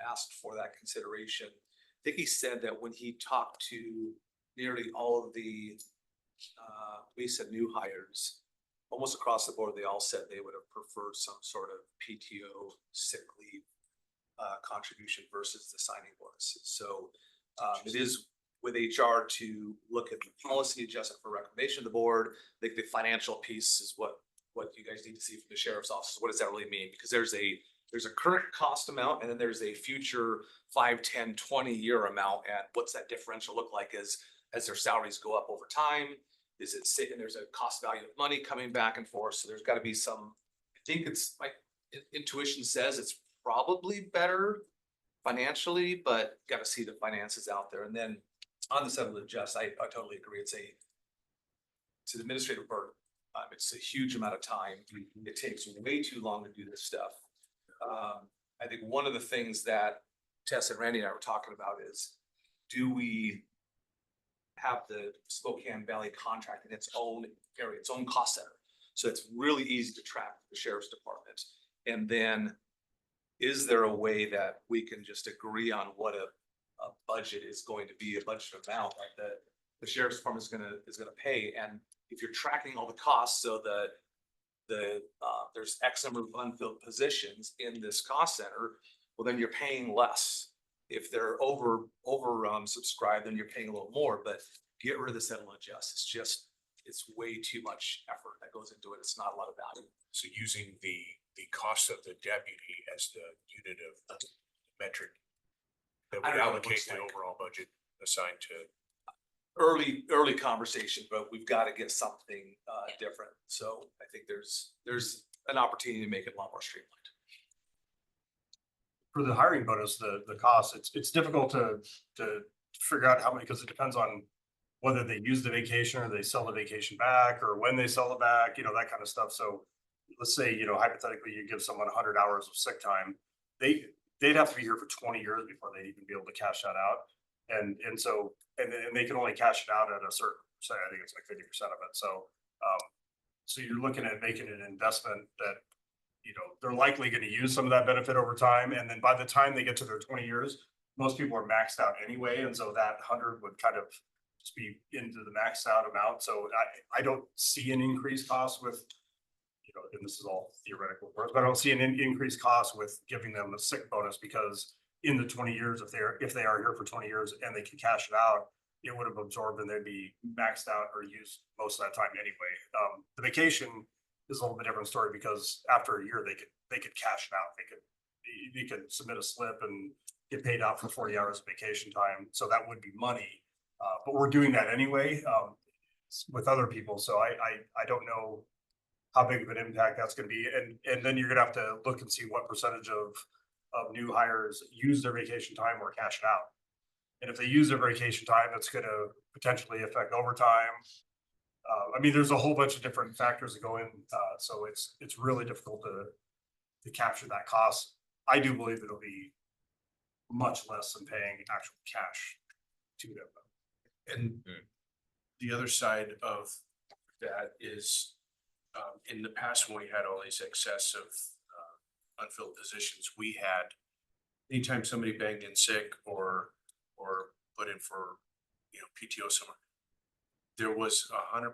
asked for that consideration. I think he said that when he talked to nearly all of the recent new hires, almost across the board, they all said they would have preferred some sort of PTO sick leave contribution versus the signing bonuses. So it is with HR to look at the policy adjustment for recommendation of the board. I think the financial piece is what you guys need to see from the sheriff's office. What does that really mean? Because there's a current cost amount and then there's a future 5, 10, 20 year amount. And what's that differential look like as their salaries go up over time? Is it sitting, there's a cost value of money coming back and forth. So there's got to be some, I think it's my intuition says it's probably better financially, but gotta see the finances out there. And then on the settle and adjust, I totally agree. It's an administrative burden. It's a huge amount of time. It takes way too long to do this stuff. I think one of the things that Tess and Randy and I were talking about is, do we have the Spokane Valley contract in its own area, its own cost center? So it's really easy to track the sheriff's department. And then is there a way that we can just agree on what a budget is going to be, a budget amount like the sheriff's department is gonna pay? And if you're tracking all the costs, so there's X number of unfilled positions in this cost center, well, then you're paying less. If they're subscribed, then you're paying a little more, but get rid of the settle and adjust. It's way too much effort that goes into it. It's not a lot of value. So using the cost of the deputy as the unit of metric that I would don't know what it allocate looks the like. overall budget assigned to. Early conversation, but we've got to get something different. So I think there's an opportunity to make it a lot more streamlined. For the hiring bonus, the cost, it's difficult to figure out how many, because it depends on whether they use the vacation or they sell the vacation back or when they sell it back, that kind of stuff. So let's say, hypothetically, you give someone 100 hours of sick time, they'd have to be here for 20 years before they'd even be able to cash that out. And they can only cash it out at a certain percent. I think it's like 50% of it. So you're looking at making an investment that, they're likely going to use some of that benefit over time. And then by the time they get to their 20 years, most people are maxed out anyway. And so that 100 would kind of just be into the maxed out amount. So I don't see an increased cost with, and this is all theoretical, but I don't see an increased cost with giving them a sick bonus, because in the 20 years, if they are here for 20 years and they can cash it out, it would have absorbed and they'd be maxed out or used most of that time anyway. The vacation is a little bit different story, because after a year they could cash it out. They could submit a slip and get paid out for 40 hours of vacation time. So that would be money. But we're doing that anyway with other people. So I don't know how big of an impact that's going to be. And then you're going to have to look and see what percentage of new hires use their vacation time or cash it out. And if they use their vacation time, it's going to potentially affect overtime. There's a whole bunch of different factors that go in. So it's really difficult to capture that cost. I do believe it'll be much less than paying actual cash to them. And the other side of that is, in the past, when we had all these excess of unfilled positions, we had, anytime somebody banged in sick or put in for, PTO somewhere, there was 100%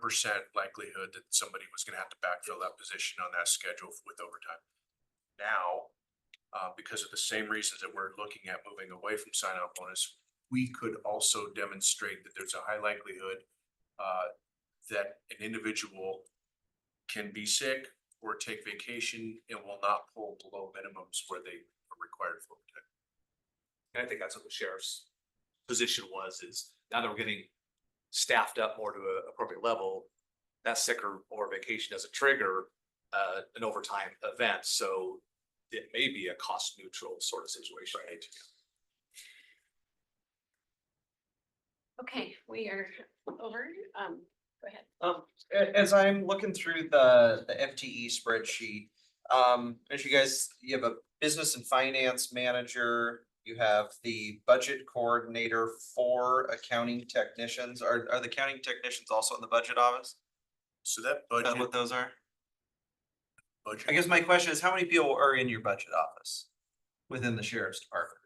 likelihood that somebody was gonna have to backfill that position on that schedule with overtime. Now, because of the same reasons that we're looking at moving away from sign-on bonus, we could also demonstrate that there's a high likelihood that an individual can be sick or take vacation and will not pull below minimums where they are required for overtime. And I think that's what the sheriff's position is now that we're getting staffed up more to an appropriate level, that sick or vacation doesn't trigger an overtime event. So it may be a cost neutral sort of situation. Right. Okay, we are over. Go ahead. As I'm looking through the FTE spreadsheet, as you have a business and finance manager, you have the budget coordinator, 4 accounting technicians. Are the accounting technicians also in the budget office? So that Is that budget. what those are? budget I guess my question is, how many people are in your budget office within the sheriff's department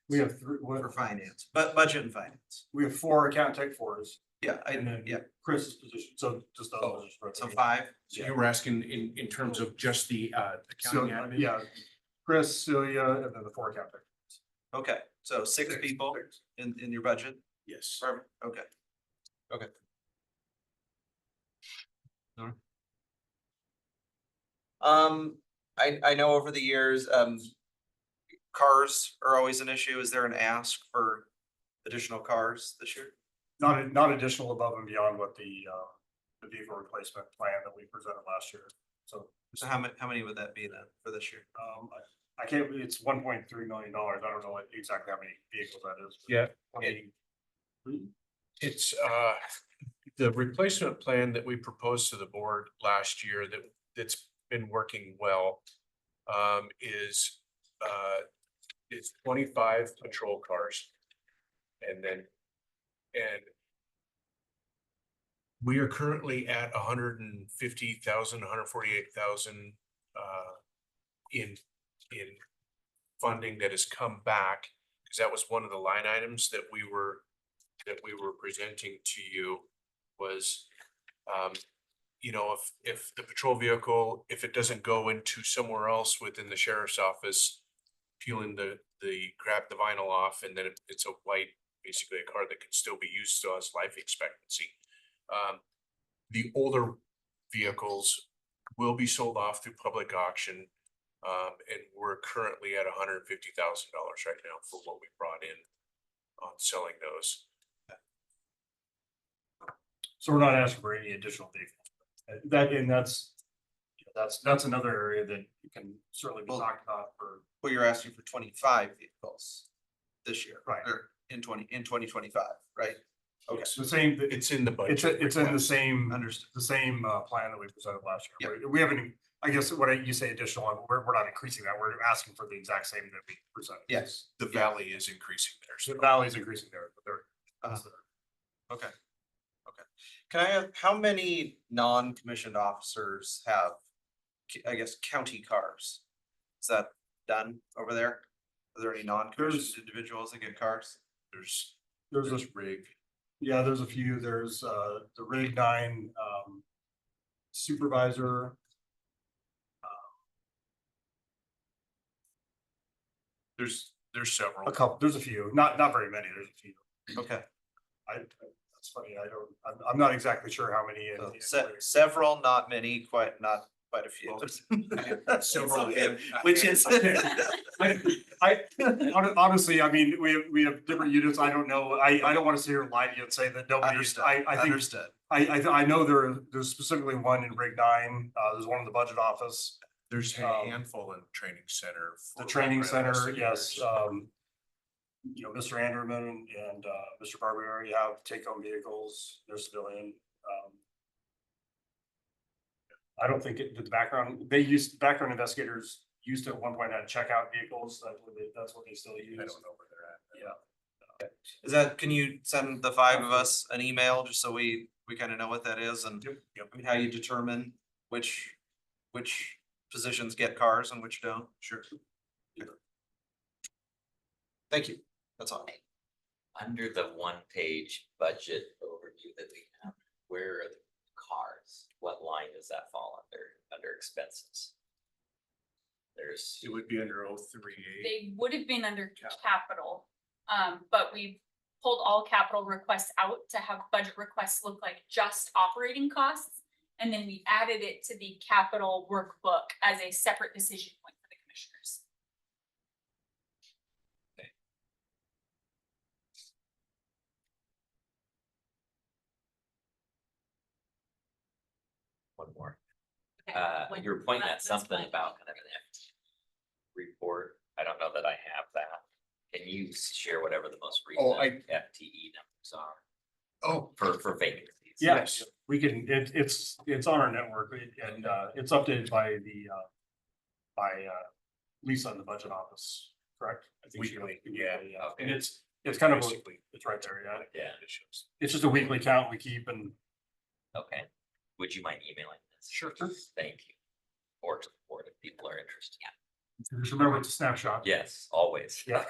We have for finance, but budget and finance? we have 4 account tech 4s. Yeah, And then yeah, Chris's position, so just those. Oh, are just so 5. So you were asking in terms of just the So, accounting admin? yeah, Chris, Celia, and then the 4 account tech. Okay, so 6 people in your budget? Yes. Perfect, okay. Okay. I know over the years, cars are always an issue. Is there an ask for additional cars this year? Not additional above and beyond what the vehicle replacement plan that we presented last year. So, So how many would that be then for this year? I can't, it's $1.3 million. I don't know what exactly how many vehicles that is. Yeah. 23? It's the replacement plan that we proposed to the board last year that's been working well. Is 25 patrol cars. And we are currently at 150,000, 148,000 in funding that has come back. Because that was one of the line items that we were presenting to you was, you know, if the patrol vehicle, if it doesn't go into somewhere else within the sheriff's office, peeling the grab the vinyl off, and then it's a white, basically a car that can still be used, still has life expectancy. The older vehicles will be sold off through public auction. And we're currently at $150,000 right now for what we brought in on selling those. So we're not asking for any additional vehicles. That's another area that you can certainly be talked about for. Well, you're asking for 25 vehicles this year. Right. Or in 2025, right? Okay. It's the same, It's in the budget. it's in the same, Understood. the same plan that we presented last year. Yep. We haven't, I guess what you say additional, we're not increasing that. We're asking for the exact same that we presented. Yes. The valley is increasing there. So So the valley's increasing there, but they're. Okay. Okay. Can I have, how many non-commissioned officers have, I guess, county cars? Is that done over there? Are there any non-commissioned There's- individuals that get cars? there's There's a, rig. yeah, there's a few. There's the Rig 9 supervisor. There's several. A couple, there's a few, not very many. There's a few. Okay. That's funny. I'm not exactly sure how many. Several, not many, not quite a few. Several. Which is. I honestly, I mean, we have different units. I don't know. I don't want to sit here and lie to you and say that nobody. Understood. I think Understood. I know there's specifically one in Rig 9. There's one in the budget office. There's a Um, handful in the training center. The for training background center, yes. investigators. You know, Mr. Anderman and Mr. Barbieri have take-home vehicles. They're civilian. I don't think the background, background investigators used to at one point had checkout vehicles. That's what they still use. I don't know where they're at. Yeah. Is that, can you send the 5 of us an email just so we kind of know what that is and Yep. I mean, how you determine which positions get cars and which don't? Sure. Thank you. That's all. Under the one-page budget overview that we have, where are the cars? What line does that fall under expenses? There's, It would be under 038. They would have been under capital, but we pulled all capital requests out to have budget requests look like just operating costs. And then we added it to the capital workbook as a separate decision point for the commissioners. one more. Okay, when- You were pointing at that's something fine. about kind of an FT report. I don't know that I have that. Can you share whatever the most Oh, recent FTE numbers are Oh, for vacancies? yes, we can, it's on our network and it's updated by Lisa in the budget office, correct? I think she- Weekly, yeah. And it's kind of, Basically, it's right there, yeah. Yeah. It's just a weekly count we keep and Okay. Would you mind emailing this? Sure. Thank you. Or to the board if people are interested. just remember it's a snapshot. Yes, always. Yeah.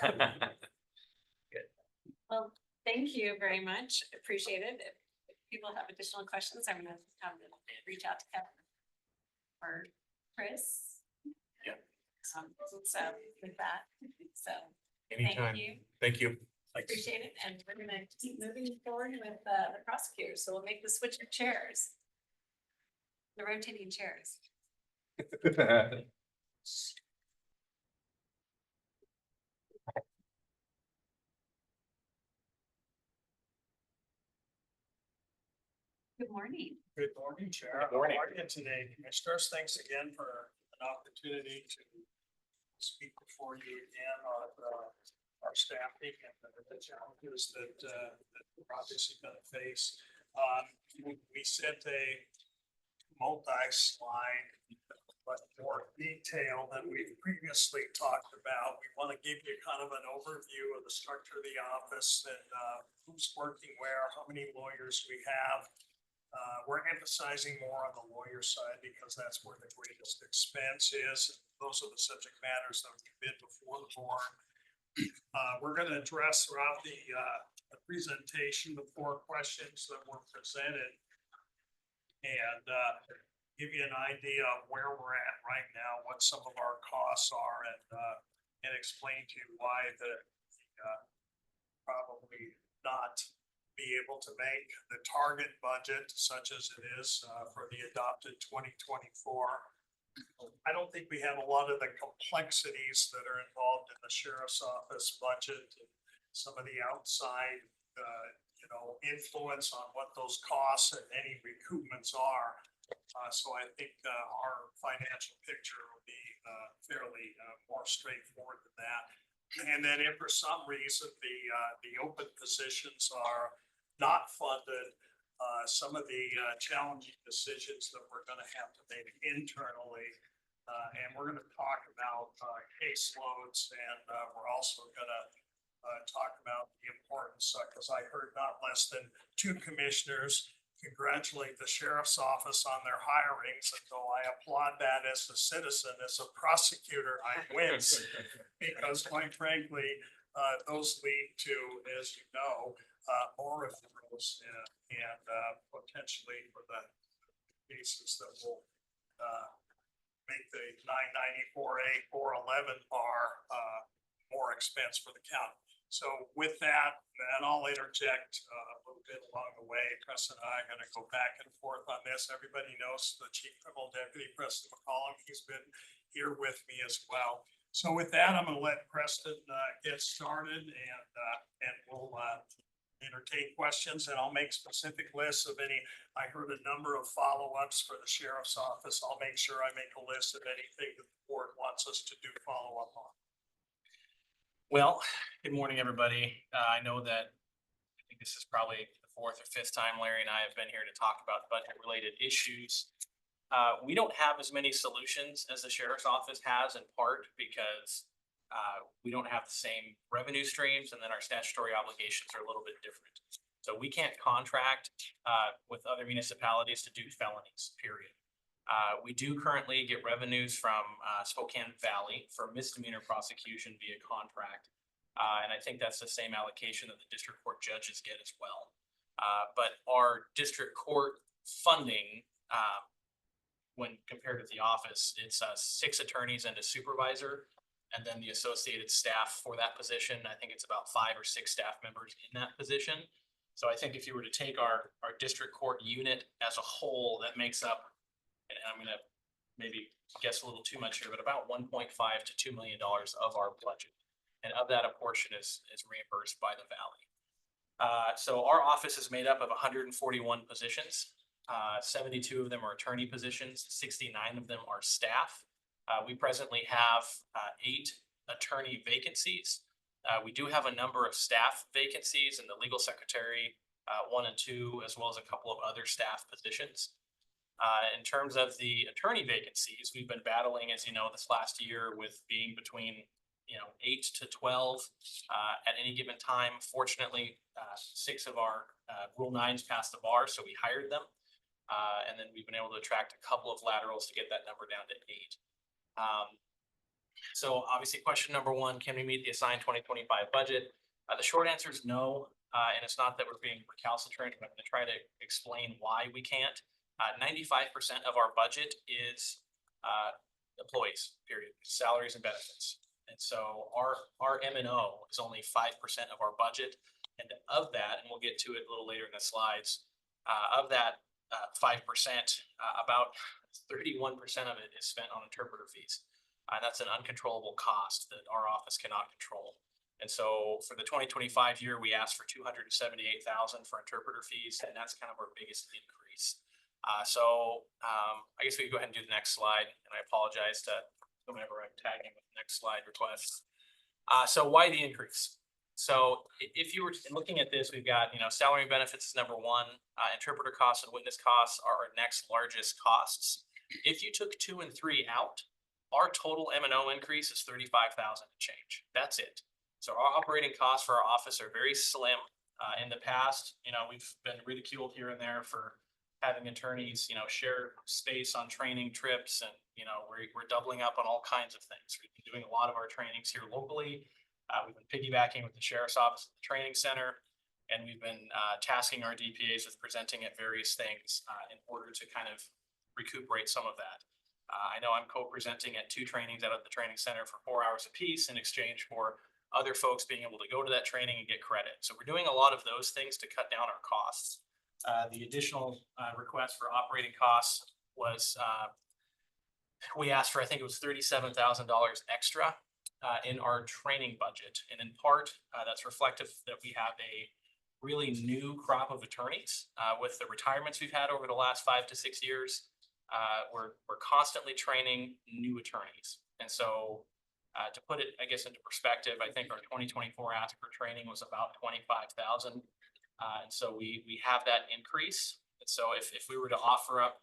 Well, thank you very much. Appreciate it. If people have additional questions, I'm gonna have them reach out to Kevin or Chris. Yeah. So with that, so Anytime. thank you. Thank you. Appreciate it. And we're gonna keep moving forward with the prosecutors. So we'll make the switch of chairs. The rotating chairs. Good morning. Good morning, Chair. Good morning. How are you today, Commissioners? Thanks again for an opportunity to speak before you again on our staffing and the challenges that we're obviously gonna face. We sent a multi-slide, but more detail than we've previously talked about. We want to give you kind of an overview of the structure of the office and who's working where, how many lawyers we have. We're emphasizing more on the lawyer side because that's where the greatest expense is. Those are the subject matters that we've been before the board. We're going to address throughout the presentation the 4 questions that were presented and give you an idea of where we're at right now, what some of our costs are, and explain to you why the probably not be able to make the target budget such as it is for the adopted 2024. I don't think we have a lot of the complexities that are involved in the sheriff's office budget, and some of the outside, influence on what those costs and any recoupments are. So I think our financial picture will be fairly more straightforward than that. And then if for some reason the open positions are not funded, some of the challenging decisions that we're going to have to make internally, and we're going to talk about caseloads, and we're also going to talk about the importance, because I heard not less than 2 commissioners congratulate the sheriff's office on their hirings, and though I applaud that as a citizen, as a prosecutor, I wince because quite frankly, those lead to, as you know, more referrals and potentially for the cases that will make the 994A 411 bar more expense for the county. So with that, and I'll interject a little bit along the way. Preston and I are going to go back and forth on this. Everybody knows the Chief Criminal Deputy, Preston McCollum. He's been here with me as well. So with that, I'm going to let Preston get started, and we'll entertain questions, and I'll make specific lists of any. I heard a number of follow-ups for the sheriff's office. I'll make sure I make a list of anything that the board wants us to do follow-up on. Well, good morning, everybody. I know that I think this is probably the 4th or 5th time Larry and I have been here to talk about budget-related issues. We don't have as many solutions as the sheriff's office has, in part because we don't have the same revenue streams, and then our statutory obligations are a little bit different. So we can't contract with other municipalities to do felonies, period. We do currently get revenues from Spokane Valley for misdemeanor prosecution via contract. And I think that's the same allocation that the district court judges get as well. But our district court funding, when compared to the office, it's 6 attorneys and a supervisor, and then the associated staff for that position. I think it's about 5 or 6 staff members in that position. So I think if you were to take our district court unit as a whole, that makes up, and I'm going to maybe guess a little too much here, but about $1.5 to $2 million of our budget. And of that, a portion is reimbursed by the Valley. So our office is made up of 141 positions. 72 of them are attorney positions. 69 of them are staff. We presently have 8 attorney vacancies. We do have a number of staff vacancies in the legal secretary, 1 and 2, as well as a couple of other staff positions. In terms of the attorney vacancies, we've been battling, as you know, this last year with being between 8 to 12 at any given time. Fortunately, 6 of our Rule 9s passed the bar, so we hired them. And then we've been able to attract a couple of laterals to get that number down to 8. So obviously question number 1, can we meet the assigned 2025 budget? The short answer is no. And it's not that we're being recalcitrant, but I'm going to try to explain why we can't. 95% of our budget is employees, period, salaries and benefits. And so our M&O is only 5% of our budget. And of that, and we'll get to it a little later in the slides, of that 5%, about 31% of it is spent on interpreter fees. That's an uncontrollable cost that our office cannot control. And so for the 2025 year, we asked for $278,000 for interpreter fees, and that's kind of our biggest increase. I guess we can go ahead and do the next slide, and I apologize to whomever I'm tagging with next slide requests. So why the increase? So if you were looking at this, we've got, salary and benefits is number one, interpreter costs and witness costs are our next largest costs. If you took 2 and 3 out, our total M&O increase is 35,000 and change. That's it. So our operating costs for our office are very slim. In the past, we've been ridiculed here and there for having attorneys, share space on training trips, and we're doubling up on all kinds of things. We've been doing a lot of our trainings here locally. We've been piggybacking with the sheriff's office at the training center, and we've been tasking our DPAs with presenting at various things in order to kind of recuperate some of that. I know I'm co-presenting at 2 trainings out of the training center for 4 hours apiece in exchange for other folks being able to go to that training and get credit. So we're doing a lot of those things to cut down our costs. The additional request for operating costs was, we asked for, I think it was $37,000 extra in our training budget. And in part, that's reflective that we have a really new crop of attorneys with the retirements we've had over the last 5 to 6 years. We're constantly training new attorneys. And so to put it, I guess, into perspective, I think our 2024 ask for training was about 25,000. And so we have that increase. And so if we were to offer up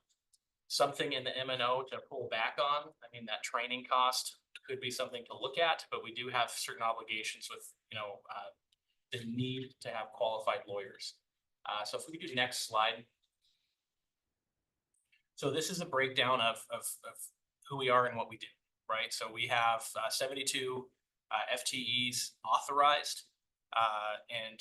something in the M&O to pull back on, I mean, that training cost could be something to look at, but we do have certain obligations with, the need to have qualified lawyers. So if we could do next slide. So this is a breakdown of who we are and what we do, right? So we have 72 FTEs authorized, and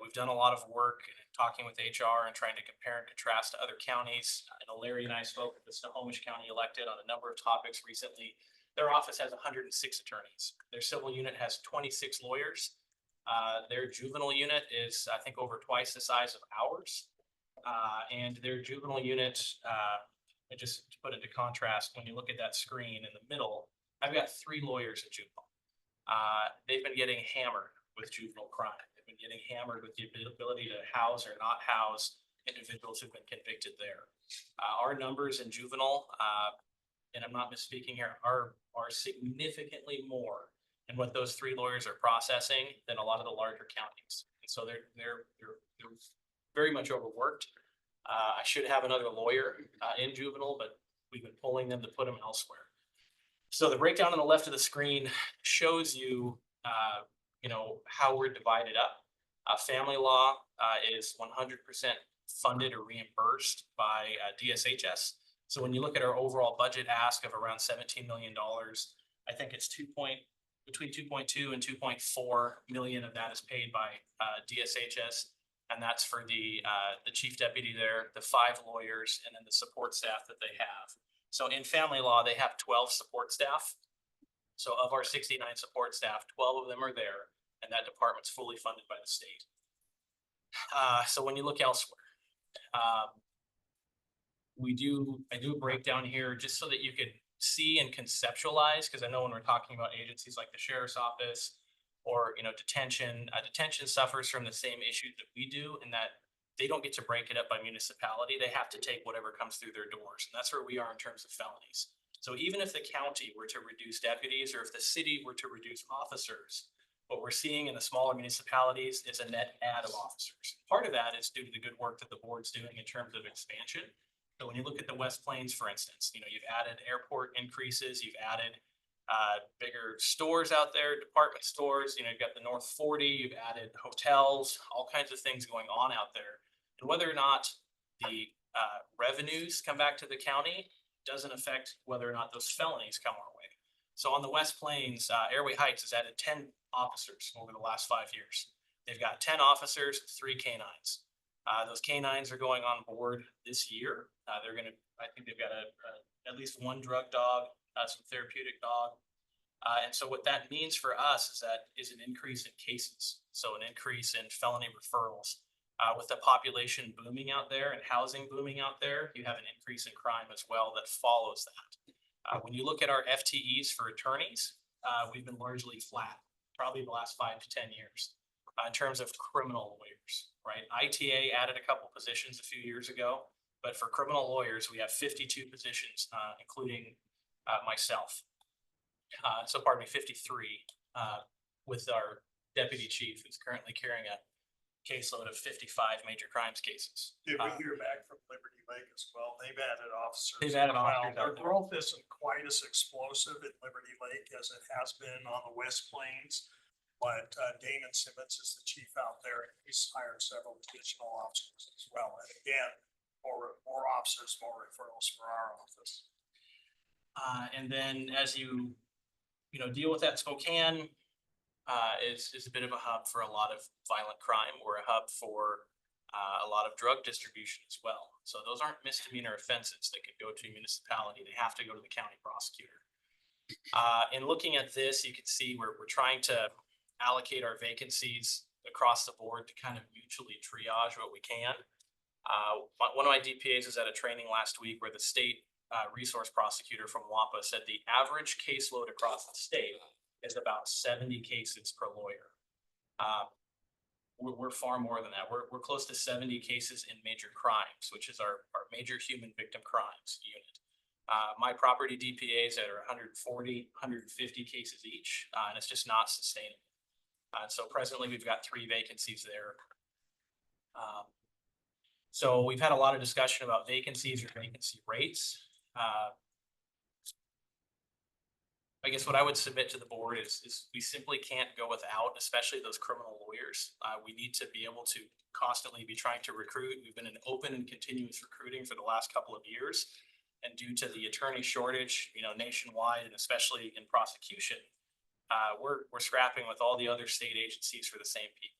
we've done a lot of work talking with HR and trying to compare and contrast to other counties. I know Larry and I spoke with the Snohomish County elected on a number of topics recently. Their office has 106 attorneys. Their civil unit has 26 lawyers. Their juvenile unit is, I think, over twice the size of ours. And their juvenile unit, just to put into contrast, when you look at that screen in the middle, I've got 3 lawyers in juvenile. They've been getting hammered with juvenile crime. They've been getting hammered with the ability to house or not house individuals who've been convicted there. Our numbers in juvenile, and I'm not misspeaking here, are significantly more in what those 3 lawyers are processing than a lot of the larger counties. And so they're very much overworked. I should have another lawyer in juvenile, but we've been pulling them to put them elsewhere. So the breakdown on the left of the screen shows you, how we're divided up. Family law is 100% funded or reimbursed by DSHS. So when you look at our overall budget ask of around $17 million, I think it's between 2.2 and 2.4 million of that is paid by DSHS. And that's for the chief deputy there, the 5 lawyers, and then the support staff that they have. So in family law, they have 12 support staff. So of our 69 support staff, 12 of them are there, and that department's fully funded by the state. So when you look elsewhere, I do a breakdown here just so that you could see and conceptualize, because I know when we're talking about agencies like the sheriff's office or detention suffers from the same issues that we do, in that they don't get to break it up by municipality. They have to take whatever comes through their doors, and that's where we are in terms of felonies. So even if the county were to reduce deputies, or if the city were to reduce officers, what we're seeing in the smaller municipalities is a net add of officers. Part of that is due to the good work that the board's doing in terms of expansion. So when you look at the West Plains, for instance, you've added airport increases, you've added bigger stores out there, department stores, you've got the North 40, you've added hotels, all kinds of things going on out there. And whether or not the revenues come back to the county doesn't affect whether or not those felonies come our way. So on the West Plains, Airway Heights has added 10 officers over the last 5 years. They've got 10 officers, 3 canines. Those canines are going on board this year. I think they've got at least 1 drug dog, some therapeutic dog. And so what that means for us is an increase in cases. So an increase in felony referrals. With the population booming out there and housing booming out there, you have an increase in crime as well that follows that. When you look at our FTEs for attorneys, we've been largely flat, probably the last 5 to 10 years. In terms of criminal lawyers, right? ITA added a couple positions a few years ago, but for criminal lawyers, we have 52 positions, including myself. so pardon me, 53, with our deputy chief who's currently carrying a caseload of 55 major crimes cases. Did we hear back from Liberty Lake as well? They've added officers. They've added as well. officers out Their there. growth isn't quite as explosive at Liberty Lake as it has been on the West Plains. But Damon Simmons is the chief out there, and he's hired several additional officers as well. And again, more officers, more referrals for our office. And then as you deal with that, Spokane is a bit of a hub for a lot of violent crime. We're a hub for a lot of drug distribution as well. So those aren't misdemeanor offenses that could go to a municipality. They have to go to the county prosecutor. In looking at this, you can see we're trying to allocate our vacancies across the board to kind of mutually triage what we can. One of my DPAs was at a training last week where the state resource prosecutor from WAPA said the average caseload across the state is about 70 cases per lawyer. We're far more than that. We're close to 70 cases in major crimes, which is our major human victim crimes unit. My property DPAs that are 140, 150 cases each, and it's just not sustainable. So presently we've got 3 vacancies there. So we've had a lot of discussion about vacancies or vacancy rates. I guess what I would submit to the board is we simply can't go without, especially those criminal lawyers. We need to be able to constantly be trying to recruit. We've been in open and continuous recruiting for the last couple of years. And due to the attorney shortage, nationwide and especially in prosecution, we're scrapping with all the other state agencies for the same people.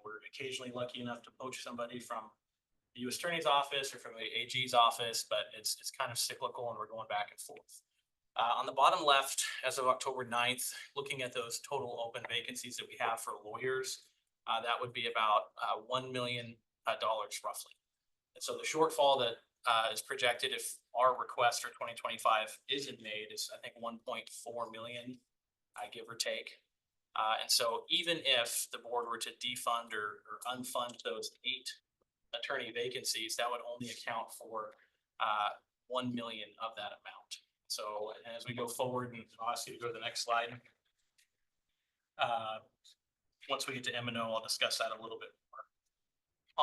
We're occasionally lucky enough to poach somebody from the U.S. Attorney's Office or from the AG's office, but it's kind of cyclical and we're going back and forth. On the bottom left, as of October 9th, looking at those total open vacancies that we have for lawyers, that would be about $1 million roughly. And so the shortfall that is projected if our request for 2025 isn't made is, I think, 1.4 million, give or take. And so even if the board were to defund or unfund those 8 attorney vacancies, that would only account for 1 million of that amount. So as we go forward, and I'll ask you to go to the next slide. Once we get to M&O, I'll discuss that a little bit more.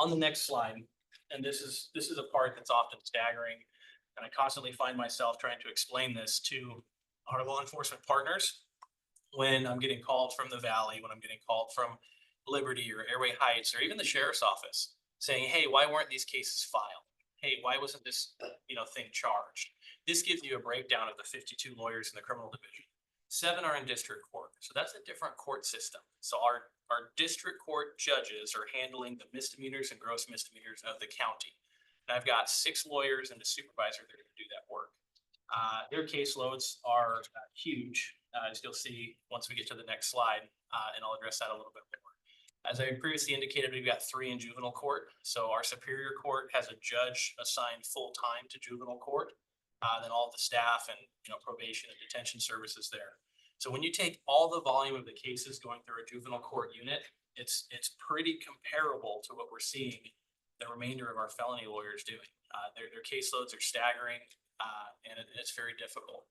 On the next slide, and this is a part that's often staggering, and I constantly find myself trying to explain this to our law enforcement partners when I'm getting called from the Valley, when I'm getting called from Liberty or Airway Heights, or even the sheriff's office, saying, hey, why weren't these cases filed? Hey, why wasn't this thing charged? This gives you a breakdown of the 52 lawyers in the criminal division. 7 are in district court, so that's a different court system. So our district court judges are handling the misdemeanors and gross misdemeanors of the county. And I've got 6 lawyers and a supervisor that are going to do that work. Their caseloads are huge, as you'll see once we get to the next slide, and I'll address that a little bit more. As I previously indicated, we've got 3 in juvenile court. So our superior court has a judge assigned full-time to juvenile court, then all of the staff and probation and detention services there. So when you take all the volume of the cases going through a juvenile court unit, it's pretty comparable to what we're seeing the remainder of our felony lawyers doing. Their caseloads are staggering, and it's very difficult.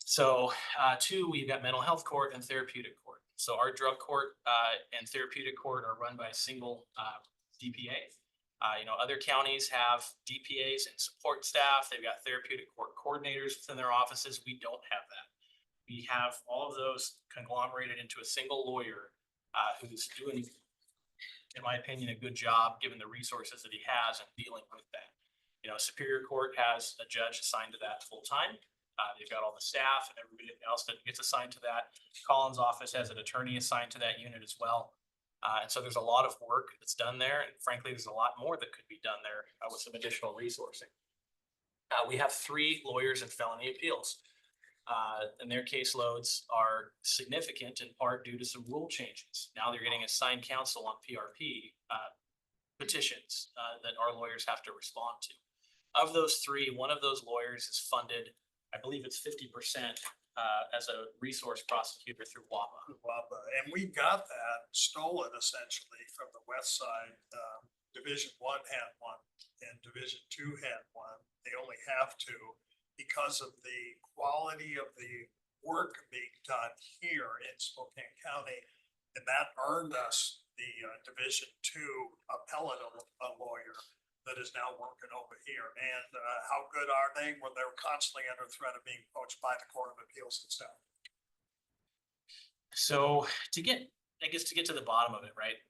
So 2, we've got mental health court and therapeutic court. So our drug court and therapeutic court are run by a single DPA. Other counties have DPAs and support staff. They've got therapeutic court coordinators within their offices. We don't have that. We have all of those conglomerated into a single lawyer who's doing, in my opinion, a good job given the resources that he has in dealing with that. Superior Court has a judge assigned to that full time. They've got all the staff and everybody else that gets assigned to that. Collins' office has an attorney assigned to that unit as well. And so there's a lot of work that's done there. And frankly, there's a lot more that could be done there with some additional resourcing. We have 3 lawyers in felony appeals. And their caseloads are significant in part due to some rule changes. Now they're getting assigned counsel on PRP petitions that our lawyers have to respond to. Of those 3, one of those lawyers is funded, I believe it's 50% as a resource prosecutor through WAPA. And we got that stolen essentially from the west side. Division 1 had one and Division 2 had one. They only have 2 because of the quality of the work being done here in Spokane County. And that earned us the Division II appellate lawyer that is now working over here. And how good are they? Well, they're constantly under threat of being poached by the Court of Appeals itself. So to get to the bottom of it, right?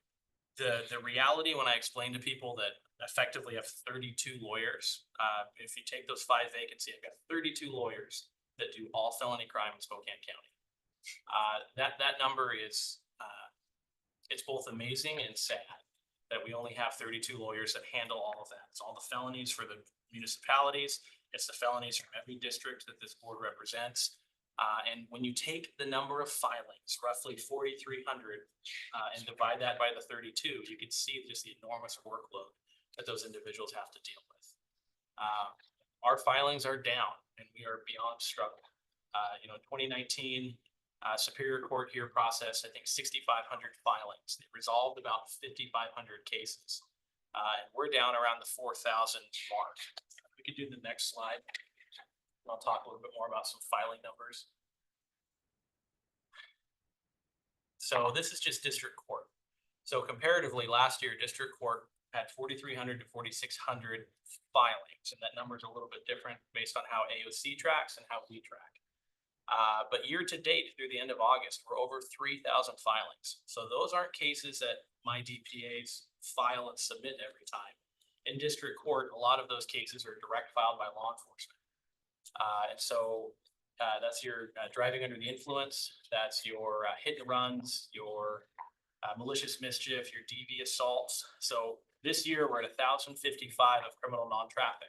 The reality when I explain to people that effectively have 32 lawyers, if you take those 5 vacancies, I've got 32 lawyers that do all felony crime in Spokane County. That number is, it's both amazing and sad that we only have 32 lawyers that handle all of that. It's all the felonies for the municipalities. It's the felonies from every district that this board represents. And when you take the number of filings, roughly 4,300, and divide that by the 32, you can see just the enormous workload that those individuals have to deal with. Our filings are down and we are beyond struggle. In 2019, Superior Court here processed, I think, 6,500 filings. They resolved about 5,500 cases. And we're down around the 4,000 mark. We could do the next slide. I'll talk a little bit more about some filing numbers. So this is just district court. So comparatively, last year, district court had 4,300 to 4,600 filings, and that number is a little bit different based on how AOC tracks and how we track. But year to date, through the end of August, we're over 3,000 filings. So those aren't cases that my DPAs file and submit every time. In district court, a lot of those cases are direct filed by law enforcement. And so that's your driving under the influence, that's your hit and runs, your malicious mischief, your DV assaults. So this year we're at 1,055 of criminal non-traffic.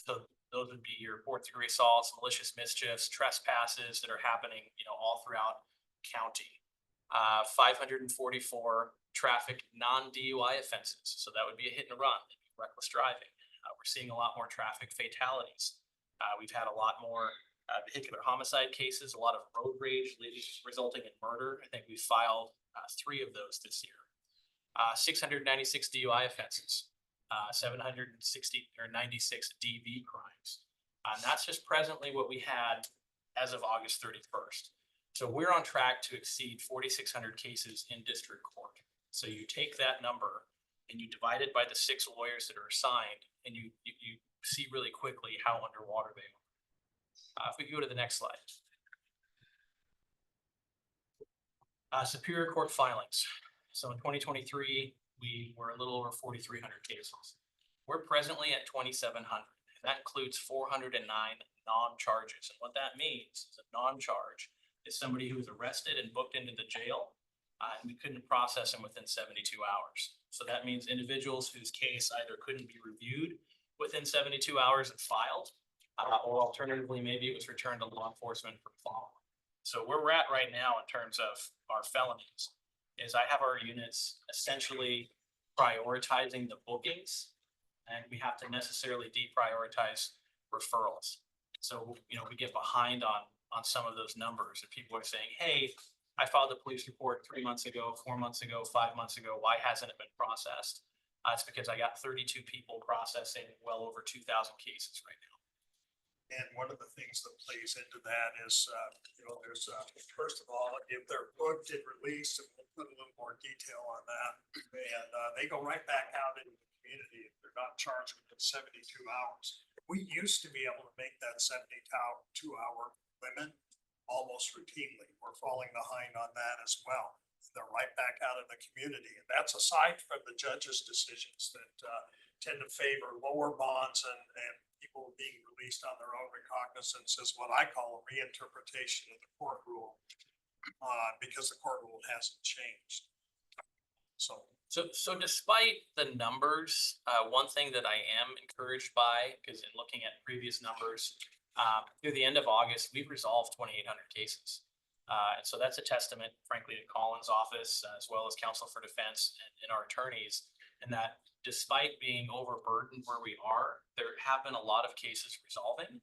So those would be your fourth degree assaults, malicious mischiefs, trespasses that are happening, all throughout county. 544 traffic non-DUI offenses. So that would be a hit and run, reckless driving. We're seeing a lot more traffic fatalities. We've had a lot more vehicular homicide cases, a lot of road rage resulting in murder. I think we filed 3 of those this year. 696 DUI offenses, 760 or 96 DV crimes. And that's just presently what we had as of August 31st. So we're on track to exceed 4,600 cases in district court. So you take that number and you divide it by the 6 lawyers that are assigned, and you see really quickly how underwater they are. If we go to the next slide. Superior Court filings. So in 2023, we were a little over 4,300 cases. We're presently at 2,700. That includes 409 non-charges. And what that means is a non-charge is somebody who was arrested and booked into the jail, and we couldn't process them within 72 hours. So that means individuals whose case either couldn't be reviewed within 72 hours and filed, or alternatively, maybe it was returned to law enforcement for follow-up. So where we're at right now in terms of our felonies is I have our units essentially prioritizing the bookings, and we have to necessarily deprioritize referrals. So, we get behind on some of those numbers, and people are saying, hey, I filed a police report 3 months ago, 4 months ago, 5 months ago. Why hasn't it been processed? It's because I got 32 people processing well over 2,000 cases right now. And one of the things that plays into that is, there's, first of all, if they're booked and released, and we'll put a little more detail on that, and they go right back out into the community if they're not charged within 72 hours. We used to be able to make that 72-hour limit almost routinely. We're falling behind on that as well. They're right back out in the community. And that's aside from the judge's decisions that tend to favor lower bonds and people being released on their own recognizance is what I call a reinterpretation of the court rule, because the court rule hasn't changed. So despite the numbers, one thing that I am encouraged by, because in looking at previous numbers, through the end of August, we've resolved 2,800 cases. And so that's a testament, frankly, to Colin's office, as well as Counsel for Defense and our attorneys, and that despite being overburdened where we are, there have been a lot of cases resolving.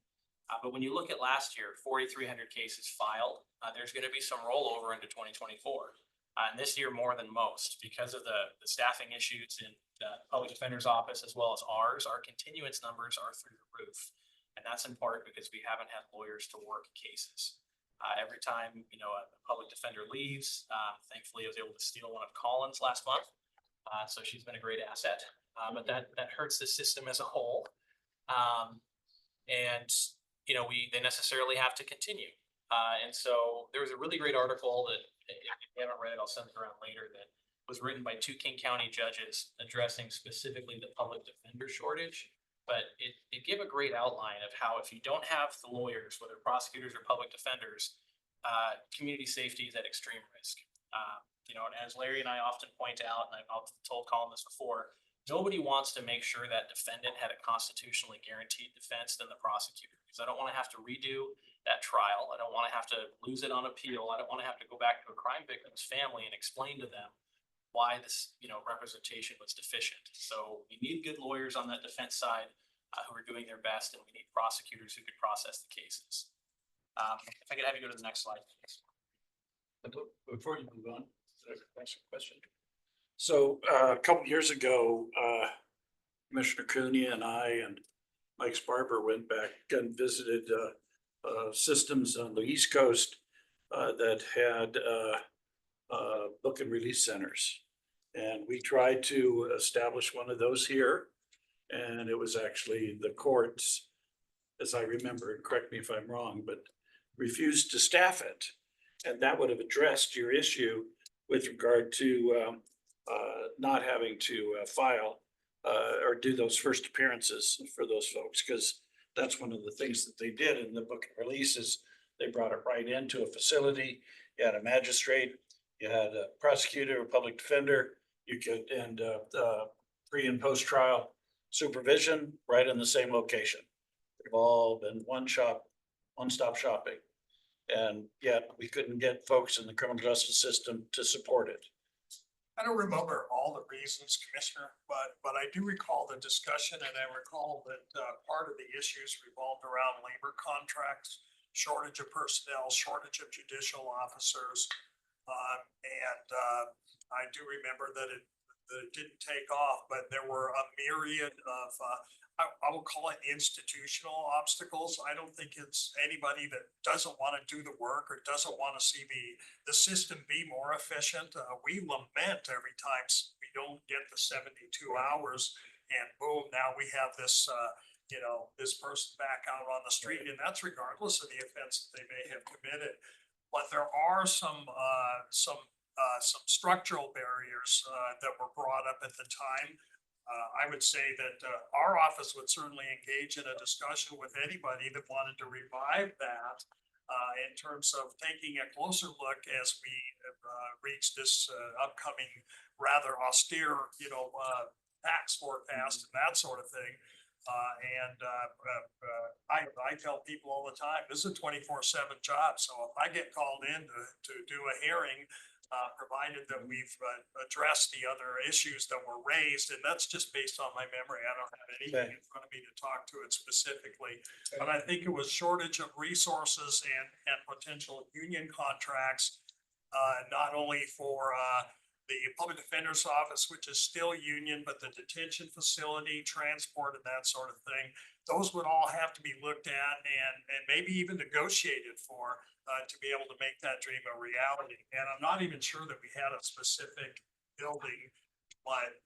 But when you look at last year, 4,300 cases filed, there's going to be some rollover into 2024. And this year more than most, because of the staffing issues in the public defender's office as well as ours, our continuance numbers are through the roof. And that's in part because we haven't had lawyers to work cases. Every time, you know, a public defender leaves, thankfully I was able to steal one of Colin's last month. So she's been a great asset, but that hurts the system as a whole. And, you know, they necessarily have to continue. And so there was a really great article that, if you haven't read it, I'll send it around later, that was written by 2 King County judges addressing specifically the public defender shortage. But it gave a great outline of how if you don't have the lawyers, whether prosecutors or public defenders, community safety is at extreme risk. You know, and as Larry and I often point out, and I've told Colin this before, nobody wants to make sure that defendant had a constitutionally guaranteed defense than the prosecutor, because I don't want to have to redo that trial. I don't want to have to lose it on appeal. I don't want to have to go back to a crime victim's family and explain to them why this, you know, representation was deficient. So we need good lawyers on that defense side who are doing their best, and we need prosecutors who could process the cases. If I could have you go to the next slide, please. Before you move on, ask a question. So a couple of years ago, Commissioner Cooney and I and Mike Sparber went back and visited systems on the East Coast that had book and release centers. And we tried to establish one of those here. And it was actually the courts, as I remember, and correct me if I'm wrong, but refused to staff it. And that would have addressed your issue with regard to not having to file or do those first appearances for those folks, because that's one of the things that they did in the book and releases. They brought it right into a facility. You had a magistrate, you had a prosecutor, a public defender, you could, and pre and post trial supervision right in the same location. They've all been one-stop shopping. And yet we couldn't get folks in the criminal justice system to support it. I don't remember all the reasons, Commissioner, but I do recall the discussion, and I recall that part of the issues revolved around labor contracts, shortage of personnel, shortage of judicial officers. I do remember that it didn't take off, but there were a myriad of, I will call it institutional obstacles. I don't think it's anybody that doesn't want to do the work or doesn't want to see the system be more efficient. We lament every time we don't get the 72 hours, and boom, now we have this, you know, this person back out on the street, and that's regardless of the offense that they may have committed. But there are some structural barriers that were brought up at the time. I would say that our office would certainly engage in a discussion with anybody that wanted to revive that in terms of taking a closer look as we reach this upcoming rather austere, you know, tax forecast and that sort of thing. I tell people all the time, this is a 24/7 job. So if I get called in to do a hearing, provided that we've addressed the other issues that were raised, and that's just based on my memory. I don't have anything in front of me to talk to it specifically, but I think it was shortage of resources and potential union contracts, not only for the public defender's office, which is still union, but the detention facility, transport, and that sort of thing. Those would all have to be looked at and maybe even negotiated for to be able to make that dream a reality. And I'm not even sure that we had a specific building, but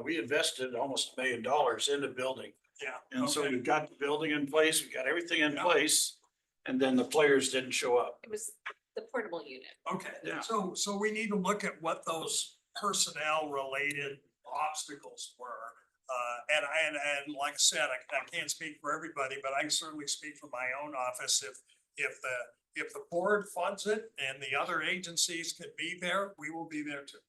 We invested almost $1 million in the building. yeah. And so okay. we've got the building in place, we've got everything in Yeah. place, and then the players didn't show up. It was the portable unit. Okay, Yeah. so we need to look at what those personnel related obstacles were. And like I said, I can't speak for everybody, but I can certainly speak for my own office. If the board funds it and the other agencies can be there, we will be there too.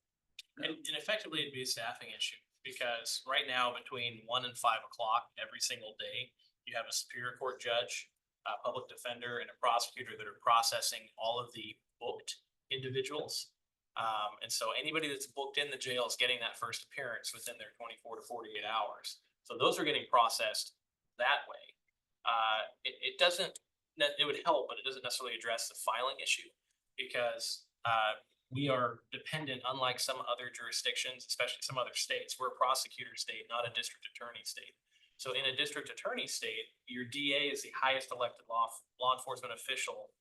And effectively, it'd be a staffing issue, because right now between 1 and 5 o'clock every single day, you have a Superior Court judge, a public defender, and a prosecutor that are processing all of the booked individuals. And so anybody that's booked in the jail is getting that first appearance within their 24 to 48 hours. So those are getting processed that way. It doesn't, it would help, but it doesn't necessarily address the filing issue, because we are dependent, unlike some other jurisdictions, especially some other states. We're a prosecutor state, not a district attorney state. So in a district attorney state, your DA is the highest elected law enforcement official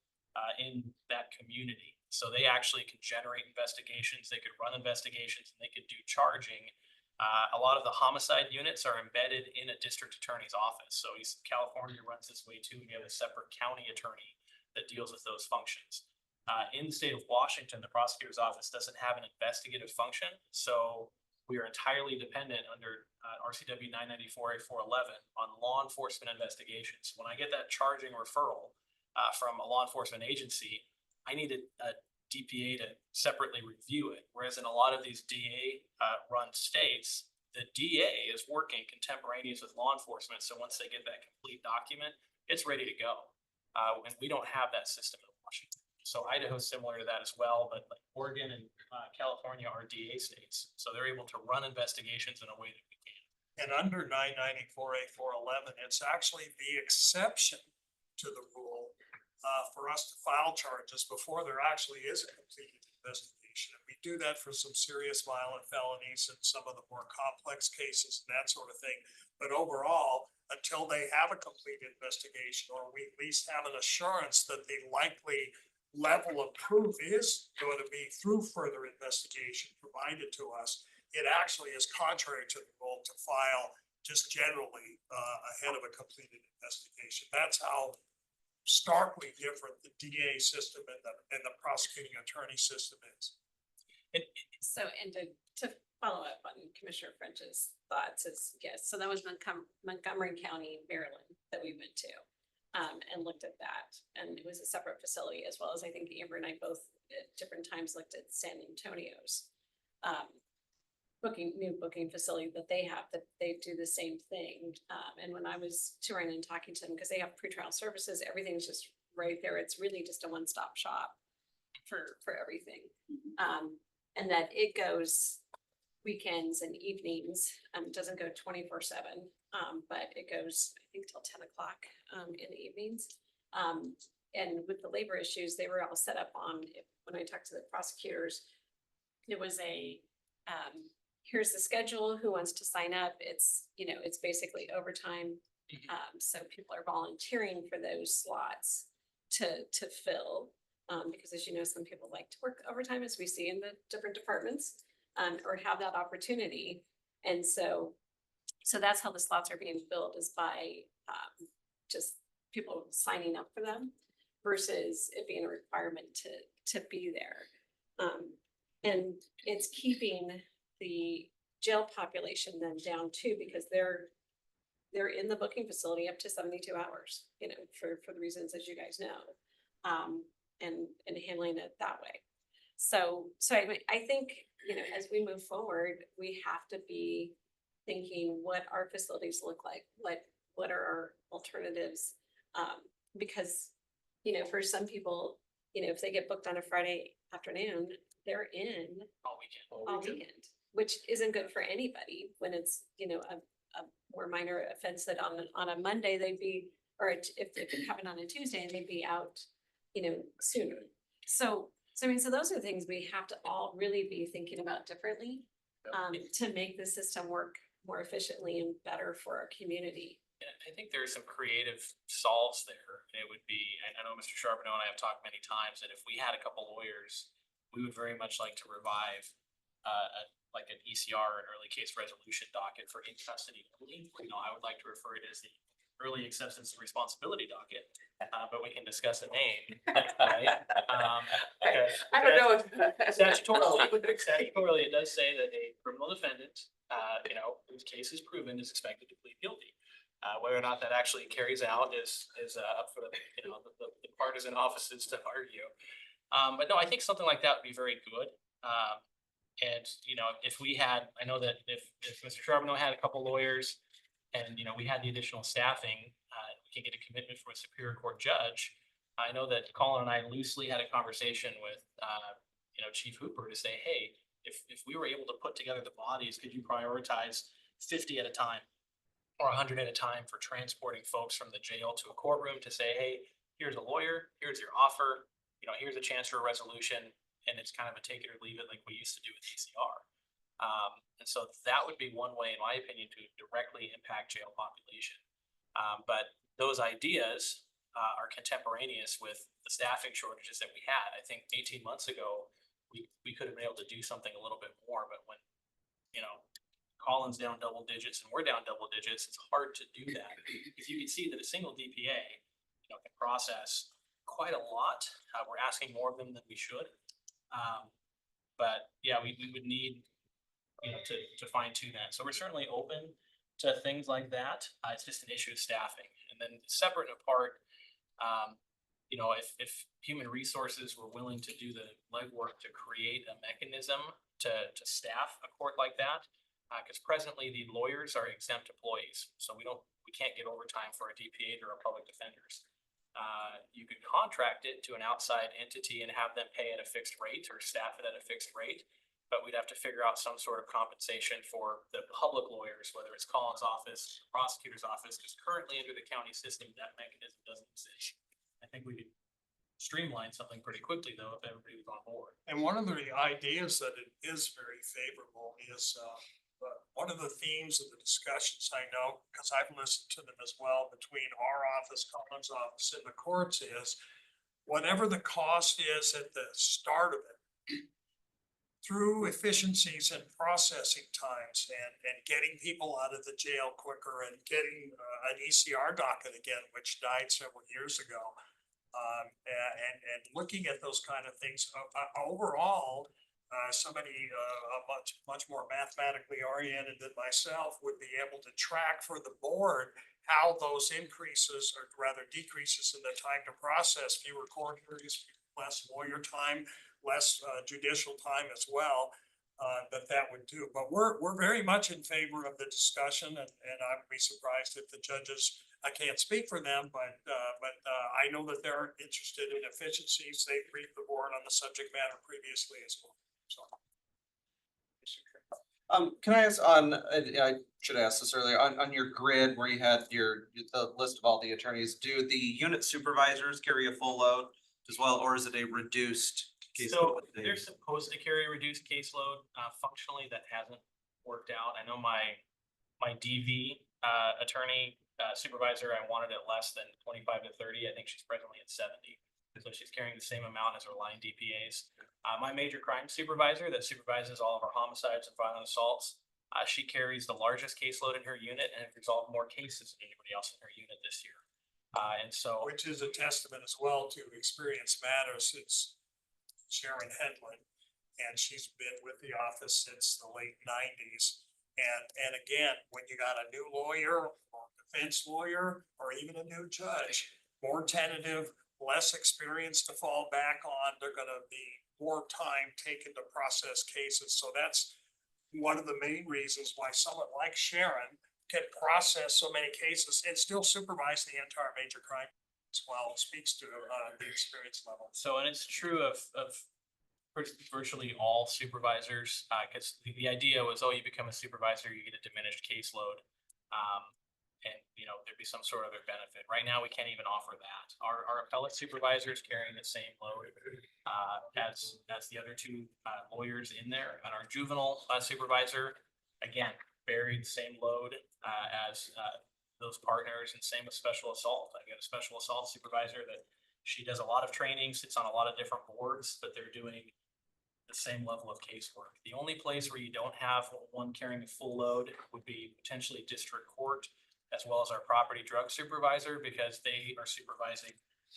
in that community. So they actually can generate investigations, they could run investigations, and they could do charging. A lot of the homicide units are embedded in a district attorney's office. So California runs this way too. We have a separate county attorney that deals with those functions. In the state of Washington, the prosecutor's office doesn't have an investigative function. So we are entirely dependent under RCW 994A411 on law enforcement investigations. When I get that charging referral from a law enforcement agency, I need a DPA to separately review it. Whereas in a lot of these DA run states, the DA is working contemporaneous with law enforcement. So once they get that complete document, it's ready to go. And we don't have that system in Washington. So Idaho is similar to that as well, but like Oregon and California are DA states. So they're able to run investigations in a way that we can. And under 994A411, it's actually the exception to the rule for us to file charges before there actually is a completed investigation. And we do that for some serious violent felonies and some of the more complex cases and that sort of thing. But overall, until they have a complete investigation, or we at least have an assurance that the likely level of proof is going to be through further investigation provided to us, it actually is contrary to the rule to file just generally ahead of a completed investigation. That's how starkly different the DA system and the prosecuting attorney system is. So, and to follow up on Commissioner French's thoughts is, yes, so that was Montgomery County, Maryland that we went to. And looked at that, and it was a separate facility, as well as I think Amber and I both at different times looked at San Antonio's new booking facility that they have, that they do the same thing. And when I was touring and talking to them, because they have pretrial services, everything's just right there. It's really just a one-stop shop for everything. And that it goes weekends and evenings, doesn't go 24/7, but it goes, I think, till 10 o'clock in the evenings. And with the labor issues, they were all set up on, when I talked to the prosecutors, it was here's the schedule, who wants to sign up? It's, it's basically overtime. So people are volunteering for those slots to fill, because as you know, some people like to work overtime, as we see in the different departments, or have that opportunity. And so that's how the slots are being filled, is by just people signing up for them versus it being a requirement to be there. And it's keeping the jail population then down too, because they're in the booking facility up to 72 hours, for the reasons, as you guys know, and handling it that way. So I think, as we move forward, we have to be thinking what our facilities look like, what are our alternatives? Because, for some people, if they get booked on a Friday afternoon, they're in all weekend, which isn't good for anybody when it's, a more minor offense that on a Monday they'd be, or if it happened on a Tuesday, they'd be out, sooner. So those are things we have to all really be thinking about differently, to make the system work more efficiently and better for our community. I think there are some creative solves there. It would be, I know Mr. Charbonneau and I have talked many times that if we had a couple lawyers, we would very much like to revive like an ECR, an early case resolution docket for in custody only. I would like to refer it as the early acceptance of responsibility docket, but we can discuss a name. Right? I don't know if. Statutorily, it does say that a criminal defendant, whose case is proven, is expected to plead guilty. Whether or not that actually carries out is up for the partisan offices to argue. But no, I think something like that would be very good. And if we had, I know that if Mr. Charbonneau had a couple lawyers, and we had the additional staffing, we can get a commitment from a Superior Court judge. I know that Colin and I loosely had a conversation with Chief Hooper to say, hey, if we were able to put together the bodies, could you prioritize 50 at a time or 100 at a time for transporting folks from the jail to a courtroom to say, hey, here's a lawyer, here's your offer, here's a chance for a resolution, and it's kind of a take it or leave it like we used to do with ECR. And so that would be one way, in my opinion, to directly impact jail population. But those ideas are contemporaneous with the staffing shortages that we had. I think 18 months ago, we could have been able to do something a little bit more, but when, you know, Colin's down double digits and we're down double digits, it's hard to do that. Because you can see that a single DPA, you know, can process quite a lot. We're asking more of them than we should. But yeah, we would need, you know, to fine tune that. So we're certainly open to things like that. It's just an issue of staffing. And then separate and apart, you know, if human resources were willing to do the legwork to create a mechanism to staff a court like that, because presently the lawyers are exempt employees, so we can't get overtime for a DPA or a public defenders. You could contract it to an outside entity and have them pay at a fixed rate or staff it at a fixed rate, but we'd have to figure out some sort of compensation for the public lawyers, whether it's Colin's office, prosecutor's office, because currently under the county system, that mechanism doesn't exist. I think we could streamline something pretty quickly though, if everybody was on board. And one of the ideas that it is very favorable is, one of the themes of the discussions I know, because I've listened to them as well, between our office, Colin's office and the courts is, whatever the cost is at the start of it, through efficiencies and processing times and getting people out of the jail quicker and getting an ECR docket again, which died several years ago. And looking at those kind of things, overall, somebody much more mathematically oriented than myself would be able to track for the board how those increases or rather decreases in the time to process, fewer court hearings, less lawyer time, less judicial time as well, that would do. But we're very much in favor of the discussion, and I would be surprised if the judges, I can't speak for them, but I know that they're interested in efficiencies. They briefed the board on the subject matter previously as well. So. Can I ask I should ask this earlier, on your grid where you had the list of all the attorneys, do the unit supervisors carry a full load as well, or is it a reduced caseload? So they're supposed to carry a reduced caseload. Functionally, that hasn't worked out. I know my DV attorney supervisor, I wanted it less than 25 to 30. I think she's presently at 70. So she's carrying the same amount as her line DPAs. My major crime supervisor that supervises all of our homicides and violent assaults, she carries the largest caseload in her unit and has resolved more cases than anybody else in her unit this year. And so, which is a testament as well to Experience Matters. It's Sharon Headland, and she's been with the office since the late 90s. And again, when you got a new lawyer or defense lawyer or even a new judge, more tentative, less experience to fall back on, they're gonna be more time taken to process cases. So that's one of the main reasons why someone like Sharon can process so many cases and still supervise the entire major crime as well. It speaks to the experience level. so, and it's true of virtually all supervisors, because the idea was, oh, you become a supervisor, you get a diminished caseload. And you know, there'd be some sort of other benefit. Right now, we can't even offer that. Our appellate supervisors carrying the same load as the other two lawyers in there, and our juvenile supervisor, again, buried the same load as those partners, and same with special assault. I've got a special assault supervisor that she does a lot of training, sits on a lot of different boards, but they're doing the same level of casework. The only place where you don't have one carrying a full load would be potentially district court, as well as our property drug supervisor, because they are supervising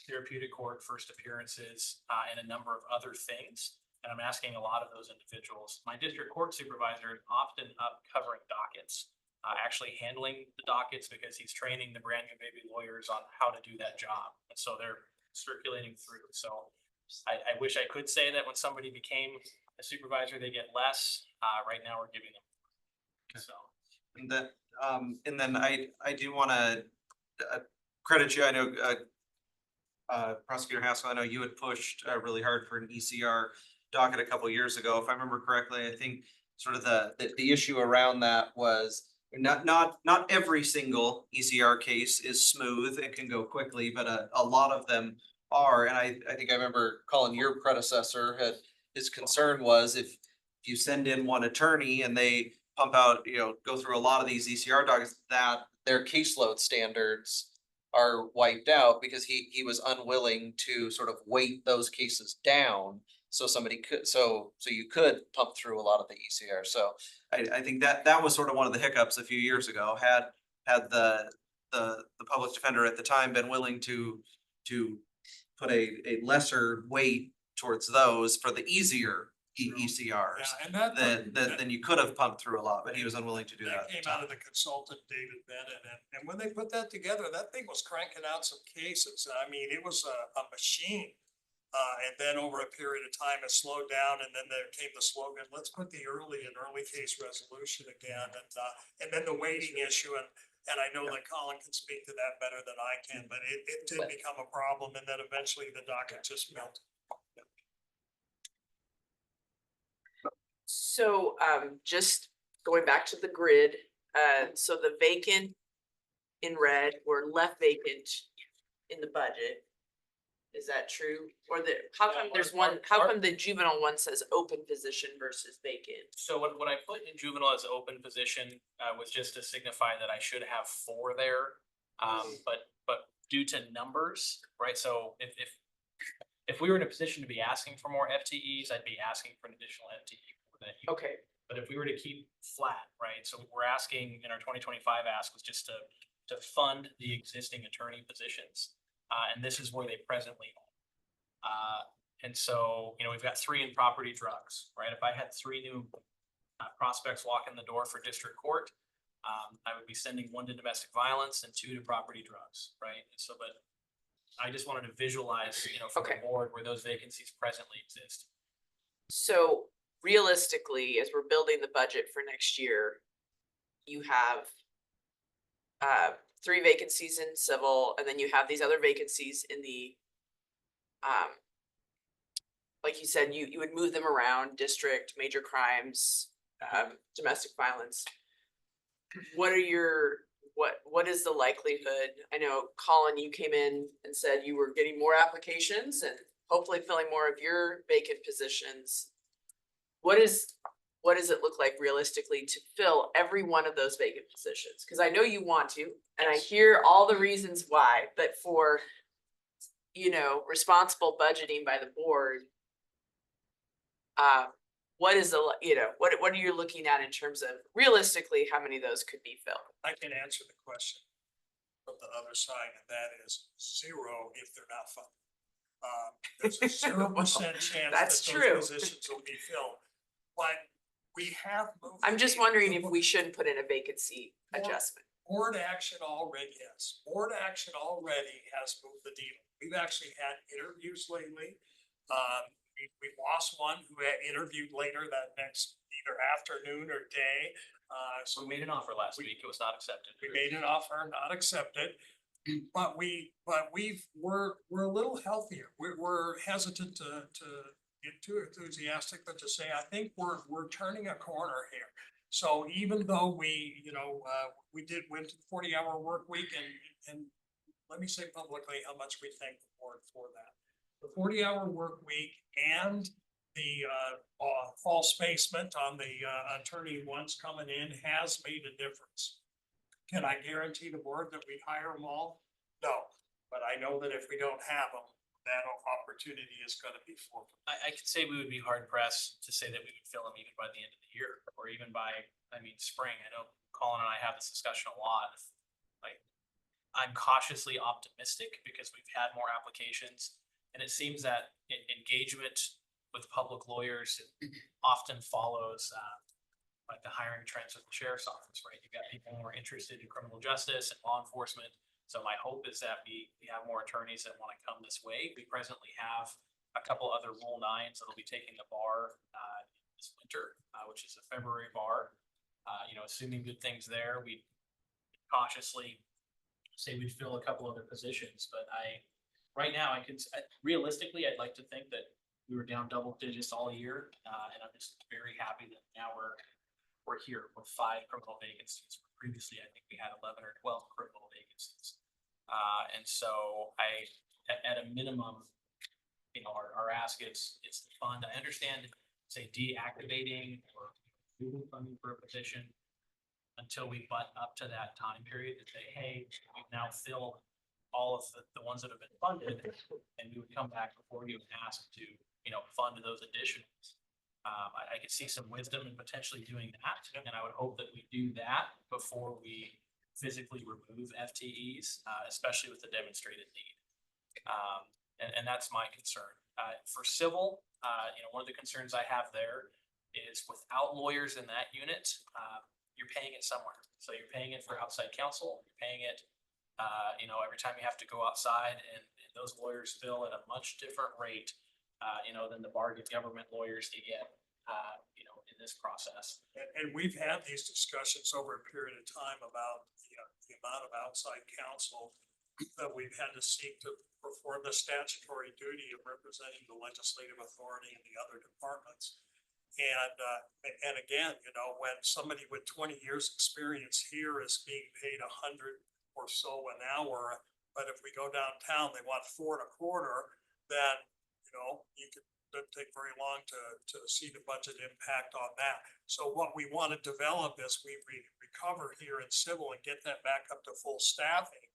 therapeutic court, first appearances, and a number of other things. And I'm asking a lot of those individuals. My district court supervisor is often up covering dockets, actually handling the dockets, because he's training the brand new baby lawyers on how to do that job. And so they're circulating through. So I wish I could say that when somebody became a supervisor, they get less. Right now we're giving them more. So. And then I do want to credit you. I know Prosecutor Haskell, I know you had pushed really hard for an ECR docket a couple years ago. If I remember correctly, I think sort of the issue around that was not every single ECR case is smooth and can go quickly, but a lot of them are. And I think I remember calling your predecessor, his concern was if you send in one attorney and they pump out, go through a lot of these ECR dockets, that their caseload standards are wiped out because he was unwilling to sort of weight those cases down. So somebody could, so you could pump through a lot of the ECR. So I think that was sort of one of the hiccups a few years ago. Had the public defender at the time been willing to put a lesser weight towards those for the easier ECRs, Yeah, and that. then you could have pumped through a lot, but he was unwilling to do that. That came out of the consultant, David Bennett, and when they put that together, that thing was cranking out some cases. I mean, it was a machine. And then over a period of time, it slowed down, and then there came the slogan, let's put the early case resolution again, and then the waiting issue, and I know that Colin can speak to that better than I can, but it did become a problem, and then eventually the docket just melted. So, just going back to the grid, so the vacant in red were left vacant in the budget. Is that true? Or how come there's one, how come the juvenile one says open position versus vacant? So what I put in juvenile as open position was just to signify that I should have 4 there. But due to numbers, right? So if we were in a position to be asking for more FTEs, I'd be asking for an additional FTE. Okay. But if we were to keep flat, right? So we're asking in our 2025 ask was just to fund the existing attorney positions. And this is where they presently are. And so, we've got 3 in property drugs, right? If I had 3 new prospects walk in the door for district court, I would be sending 1 to domestic violence and 2 to property drugs, right? And so, but I just wanted to visualize, from the board where those vacancies presently exist. So realistically, as we're building the budget for next year, you have 3 vacancies in civil, and then you have these other vacancies in the, like you said, you would move them around, district, major crimes, domestic violence. What is the likelihood? I know, Colin, you came in and said you were getting more applications and hopefully filling more of your vacant positions. What does it look like realistically to fill every one of those vacant positions? Because I know you want to, and I hear all the reasons why, but for, responsible budgeting by the board, what is what are you looking at in terms of realistically how many of those could be filled? I can answer the question from the other side, and that is 0 if they're not funded. There's a 0% chance That's that true. those positions will be filled. But we have moved. I'm just wondering if we should put in a vacancy adjustment. Board action already has moved the needle. We've actually had interviews lately. We lost one who had interviewed later that next either afternoon or day. So we made an offer last week. It was not accepted. We made an offer, not accepted. But we're a little healthier. We're hesitant to get too enthusiastic, but to say, I think we're turning a corner here. So even though we went to the 40-hour work week, and let me say publicly how much we thank the board for that. The 40-hour work week and the false basement on the attorney ones coming in has made a difference. Can I guarantee the board that we hire them all? No, but I know that if we don't have them, that opportunity is going to be forfeited. I could say we would be hard pressed to say that we would fill them even by the end of the year, or even by, spring. I know Colin and I have this discussion a lot. Like, I'm cautiously optimistic because we've had more applications, and it seems that engagement with public lawyers often follows like the hiring trends of the sheriff's office, right? You've got people more interested in criminal justice and law enforcement. So my hope is that we have more attorneys that want to come this way. We presently have a couple other Rule 9s that'll be taking the bar this winter, which is a February bar. Assuming good things there, we cautiously say we'd fill a couple other positions. But right now, realistically, I'd like to think that we were down double digits all year, and I'm just very happy that now we're here with 5 criminal vacancies. Previously, I think we had 11 or 12 criminal vacancies. And so at a minimum, our ask is to fund. I understand say deactivating or moving funding for a position until we butt up to that time period and say, hey, we've now filled all of the ones that have been funded, and we would come back before you and ask to, fund those additionals. I could see some wisdom in potentially doing that, and I would hope that we do that before we physically remove FTEs, especially with the demonstrated need. And that's my concern. For civil, one of the concerns I have there is without lawyers in that unit, you're paying it somewhere. So you're paying it for outside counsel, you're paying it, every time you have to go outside, and those lawyers bill at a much different rate, than the bargain government lawyers you get, in this process. And we've had these discussions over a period of time about the amount of outside counsel that we've had to seek to perform the statutory duty of representing the legislative authority in the other departments. And again, when somebody with 20 years experience here is being paid $100 or so an hour, but if we go downtown, they want $4 1/4, then, doesn't take very long to see the budget impact on that. So what we want to develop as we recover here in civil and get that back up to full staffing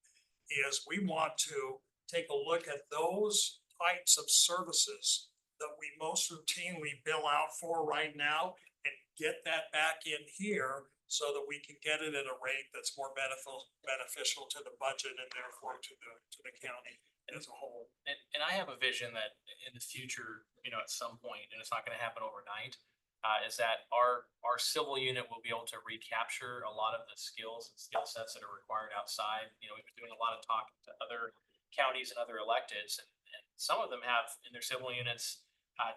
is we want to take a look at those types of services that we most routinely bill out for right now and get that back in here so that we can get it at a rate that's more beneficial to the budget and therefore to the county as a whole. And I have a vision that in the future, at some point, and it's not gonna happen overnight, is that our civil unit will be able to recapture a lot of the skills and skill sets that are required outside. We've been doing a lot of talking to other counties and other electeds, and some of them have in their civil units,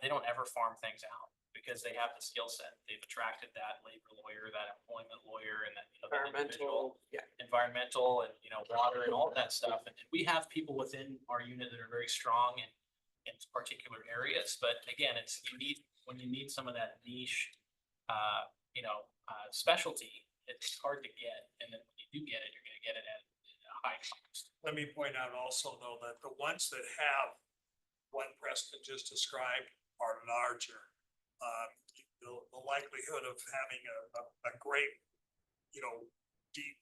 they don't ever farm things out because they have the skill set. They've attracted that labor lawyer, that employment lawyer, and that, that individual. Environmental and, water and all of that stuff. And we have people within our unit that are very strong in particular areas, but again, when you need some of that niche, specialty, it's hard to get. And then when you do get it, you're gonna get it at a high cost. Let me point out also though, that the ones that have what Preston just described are larger. The likelihood of having a great, deep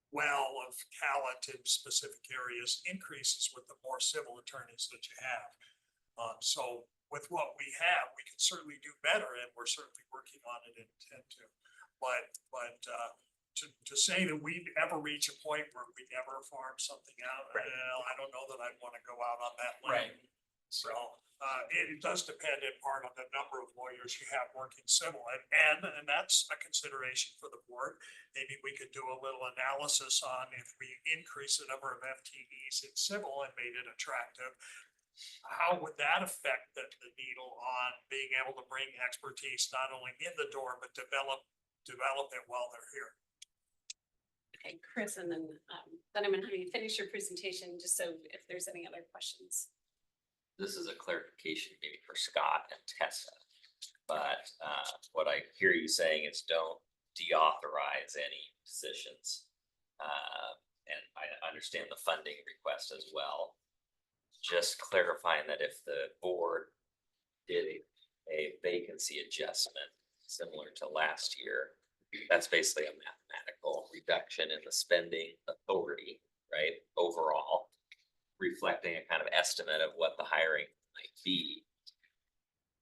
well of talent in specific areas increases with the more civil attorneys that you have. So with what we have, we can certainly do better, and we're certainly working on it and intend to. But to say that we'd ever reach a point where we never farm something out, well, I don't know that I'd want to go out on that limb. So it does depend in part on the number of lawyers you have working civil, and that's a consideration for the board. Maybe we could do a little analysis on if we increase the number of FTEs in civil and made it attractive, how would that affect the needle on being able to bring expertise not only in the door, but develop it while they're here? Okay, Chris, and then I'm gonna have you finish your presentation, just so if there's any other questions. This is a clarification maybe for Scott and Tessa. But what I hear you saying is don't deauthorize any positions. And I understand the funding request as well. Just clarifying that if the board did a vacancy adjustment similar to last year, that's basically a mathematical reduction in the spending authority, right? Overall, reflecting a kind of estimate of what the hiring might be.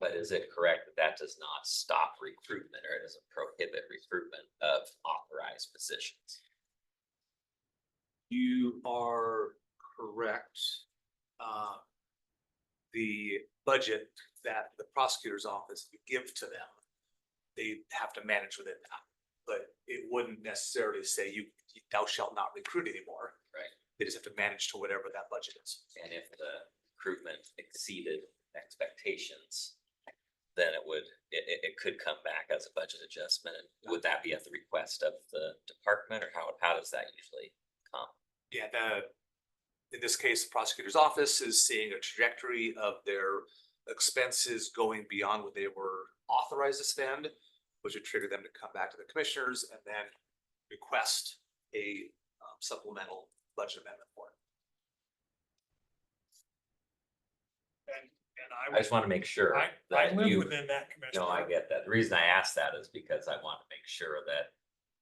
But is it correct that that does not stop recruitment, or it doesn't prohibit recruitment of authorized positions? You are correct. The budget that the prosecutor's office would give to them, they have to manage within that. But it wouldn't necessarily say thou shalt not recruit anymore. Right. They just have to manage to whatever that budget is. And if the recruitment exceeded expectations, then it could come back as a budget adjustment. And would that be at the request of the department, or how does that usually come? Yeah, in this case, the prosecutor's office is seeing a trajectory of their expenses going beyond what they were authorized to spend, which would trigger them to come back to the commissioners and then request a supplemental budget amendment for it. And I just want to make sure I that live you, within that commission. no, I get that. The reason I asked that is because I want to make sure that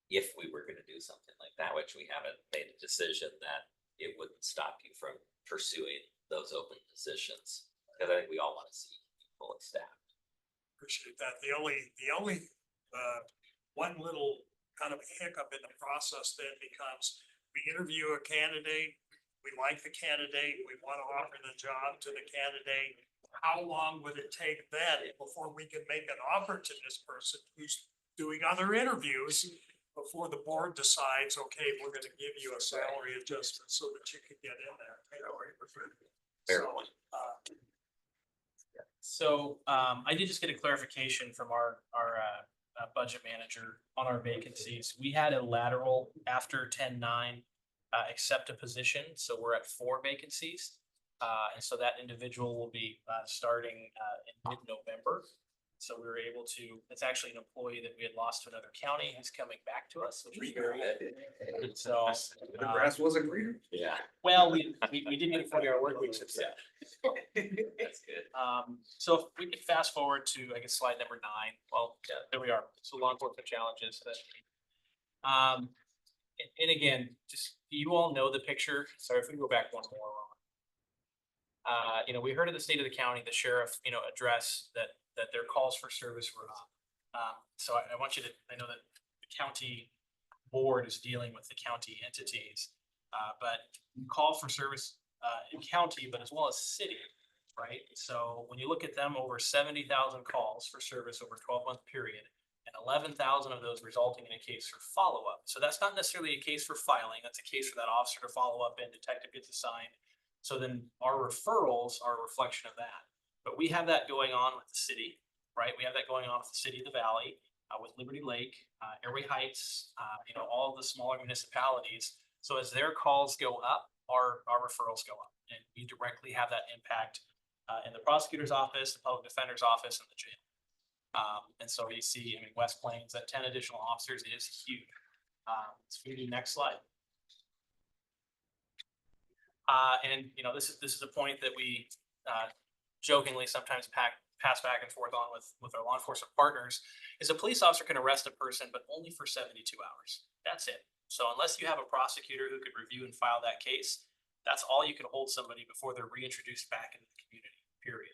if we were gonna do something like that, which we haven't made a decision, that it wouldn't stop you from pursuing those open positions. Because I think we all want to see people staffed. Appreciate that. The only, one little kind of hiccup in the process then becomes, we interview a candidate, we like the candidate, we want to offer the job to the candidate. How long would it take then before we can make an offer to this person who's doing other interviews? Before the board decides, okay, we're gonna give you a salary adjustment so that you can get in there. Fair So, point. So, I did just get a clarification from our budget manager on our vacancies. We had a lateral after 10-9 accept a position, so we're at 4 vacancies. And so that individual will be starting in mid-November. So we were able to, it's actually an employee that we had lost to another county who's coming back to us, which was very good. So, The grass wasn't greener. Yeah. well, we did get a 40-hour work week since then. That's good. So if we could fast forward to, I guess, slide number 9. Well, yeah, there we are. So law enforcement challenges that. And again, just, you all know the picture. Sorry if we go back one more. We heard of the state of the county, the sheriff, address that their calls for service were up. So I want you to, I know that the county board is dealing with the county entities, but call for service in county, but as well as city, right? So when you look at them, over 70,000 calls for service over a 12-month period, and 11,000 of those resulting in a case for follow-up. So that's not necessarily a case for filing, that's a case for that officer to follow up and detective gets assigned. So then our referrals are a reflection of that. But we have that going on with the city, right? We have that going on with the city of the Valley, with Liberty Lake, Airway Heights, all of the smaller municipalities. So as their calls go up, our referrals go up. And we directly have that impact in the prosecutor's office, the public defender's office, and the jail. And so you see, West Plains, that 10 additional officers is huge. Let's do the next slide. And this is a point that we jokingly sometimes pass back and forth on with our law enforcement partners, is a police officer can arrest a person, but only for 72 hours. That's it. So unless you have a prosecutor who could review and file that case, that's all you can hold somebody before they're reintroduced back into the community, period.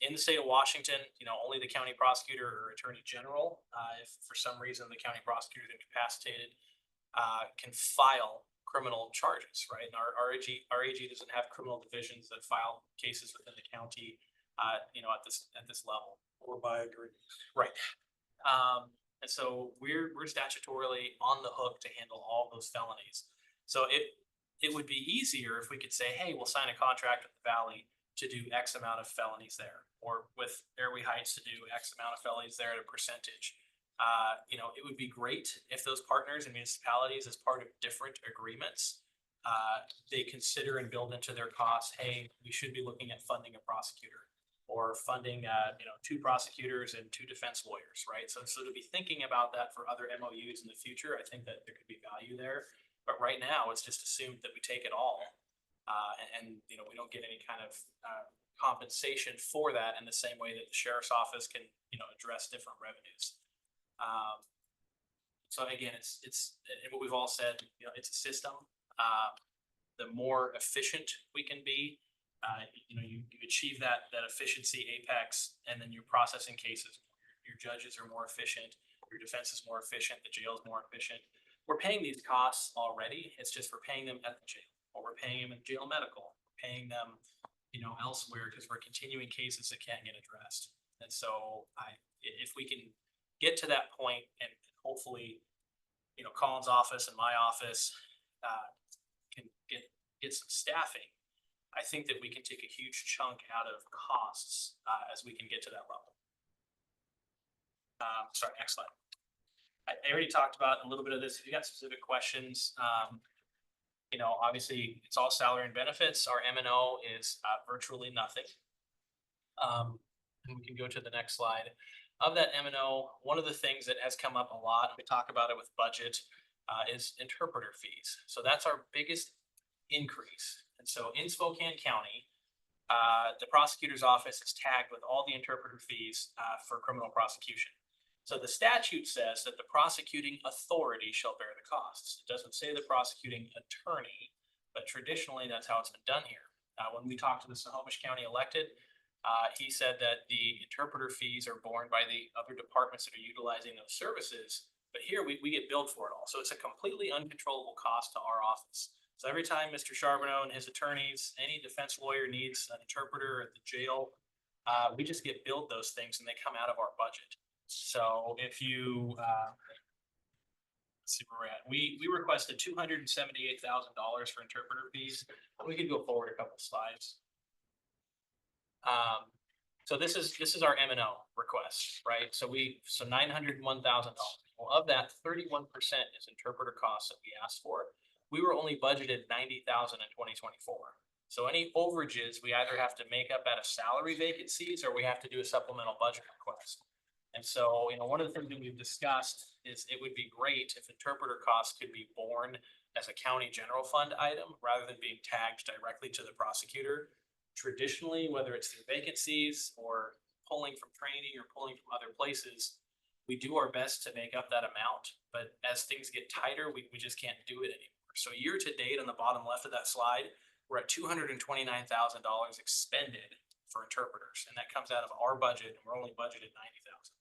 In the state of Washington, only the county prosecutor or attorney general, if for some reason the county prosecutor is incapacitated, can file criminal charges, right? And our AG doesn't have criminal divisions that file cases within the county, at this level. Or by agreement. Right. And so we're statutorily on the hook to handle all those felonies. So it would be easier if we could say, hey, we'll sign a contract with the Valley to do X amount of felonies there, or with Airway Heights to do X amount of felonies there at a percentage. It would be great if those partners and municipalities, as part of different agreements, they consider and build into their costs, hey, we should be looking at funding a prosecutor, or funding 2 prosecutors and 2 defense lawyers, right? So to be thinking about that for other MOUs in the future, I think that there could be value there. But right now, it's just assumed that we take it all, and we don't get any kind of compensation for that in the same way that the sheriff's office can address different revenues. So again, it's what we've all said. It's a system. The more efficient we can be, you achieve that efficiency apex, and then you're processing cases. Your judges are more efficient. Your defense is more efficient. The jail is more efficient. We're paying these costs already. It's just we're paying them at the jail, or we're paying them in jail medical, we're paying them, elsewhere, because we're continuing cases that can't get addressed. And so if we can get to that point, and hopefully, Colin's office and my office can get some staffing, I think that we can take a huge chunk out of costs as we can get to that level. Sorry, next slide. I already talked about a little bit of this. If you got specific questions, obviously it's all salary and benefits. Our M&O is virtually nothing. And we can go to the next slide. Of that M&O, one of the things that has come up a lot, and we talk about it with budget, is interpreter fees. So that's our biggest increase. And so in Spokane County, the prosecutor's office is tagged with all the interpreter fees for criminal prosecution. So the statute says that the prosecuting authority shall bear the costs. It doesn't say the prosecuting attorney, but traditionally that's how it's been done here. When we talked to the Snohomish County elected, he said that the interpreter fees are borne by the other departments that are utilizing those services. But here we get billed for it all. So it's a completely uncontrollable cost to our office. So every time Mr. Charbonneau and his attorneys, any defense lawyer needs an interpreter at the jail, we just get billed those things and they come out of our budget. So if you, let's see where we're at. We requested $278,000 for interpreter fees. We could go forward a couple slides. So this is our M&O request, right? So $901,000. Well, of that, 31% is interpreter costs that we asked for. We were only budgeted $90,000 in 2024. So any overages, we either have to make up out of salary vacancies or we have to do a supplemental budget request. And so, one of the things that we've discussed is it would be great if interpreter costs could be borne as a county general fund item rather than being tagged directly to the prosecutor. Traditionally, whether it's through vacancies or pulling from training or pulling from other places, we do our best to make up that amount. But as things get tighter, we just can't do it anymore. So year to date on the bottom left of that slide, we're at $229,000 expended for interpreters. And that comes out of our budget and we're only budgeted $90,000.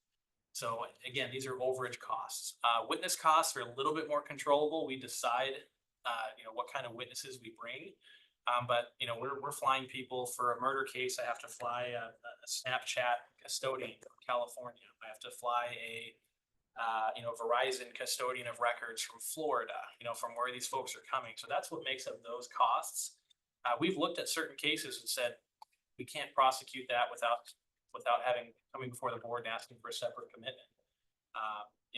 So again, these are overage costs. Witness costs are a little bit more controllable. We decide, what kind of witnesses we bring. But we're flying people for a murder case. I have to fly a Snapchat custodian from California. I have to fly a Verizon custodian of records from Florida, from where these folks are coming. So that's what makes up those costs. We've looked at certain cases and said, we can't prosecute that without coming before the board and asking for a separate commitment.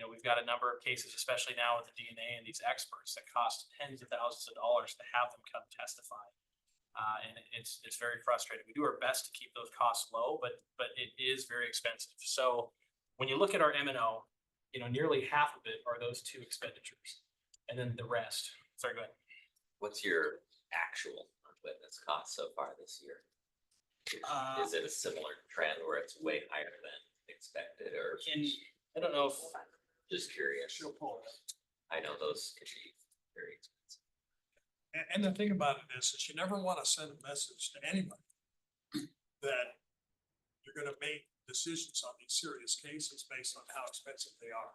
We've got a number of cases, especially now with the DNA and these experts, that cost tens of thousands of dollars to have them come testify. And it's very frustrating. We do our best to keep those costs low, but it is very expensive. So when you look at our M&O, nearly half of it are those two expenditures. And then the rest, sorry, go ahead. What's your actual witness cost so far this year? Is it a similar trend where it's way higher than expected, or I don't know if, just curious? I know those can be very expensive. And the thing about it is you never want to send a message to anybody that you're gonna make decisions on these serious cases based on how expensive they are.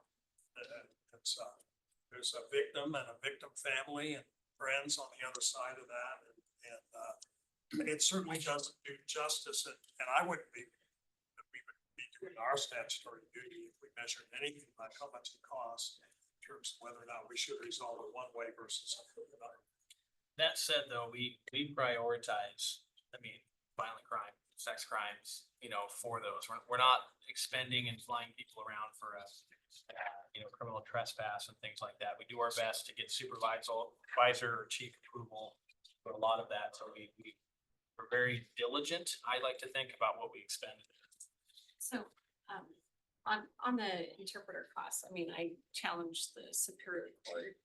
There's a victim and a victim family and friends on the other side of that, and it certainly doesn't do justice, and I wouldn't be, we would be doing our statutory duty if we measured anything like how much it costs in terms of whether or not we should resolve it one way versus another. that said though, we prioritize, violent crime, sex crimes, for those. We're not expending and flying people around for criminal trespass and things like that. We do our best to get supervisor or chief approval for a lot of that. So we're very diligent, I like to think, about what we expend. So, on the interpreter costs, I challenge the Superior Court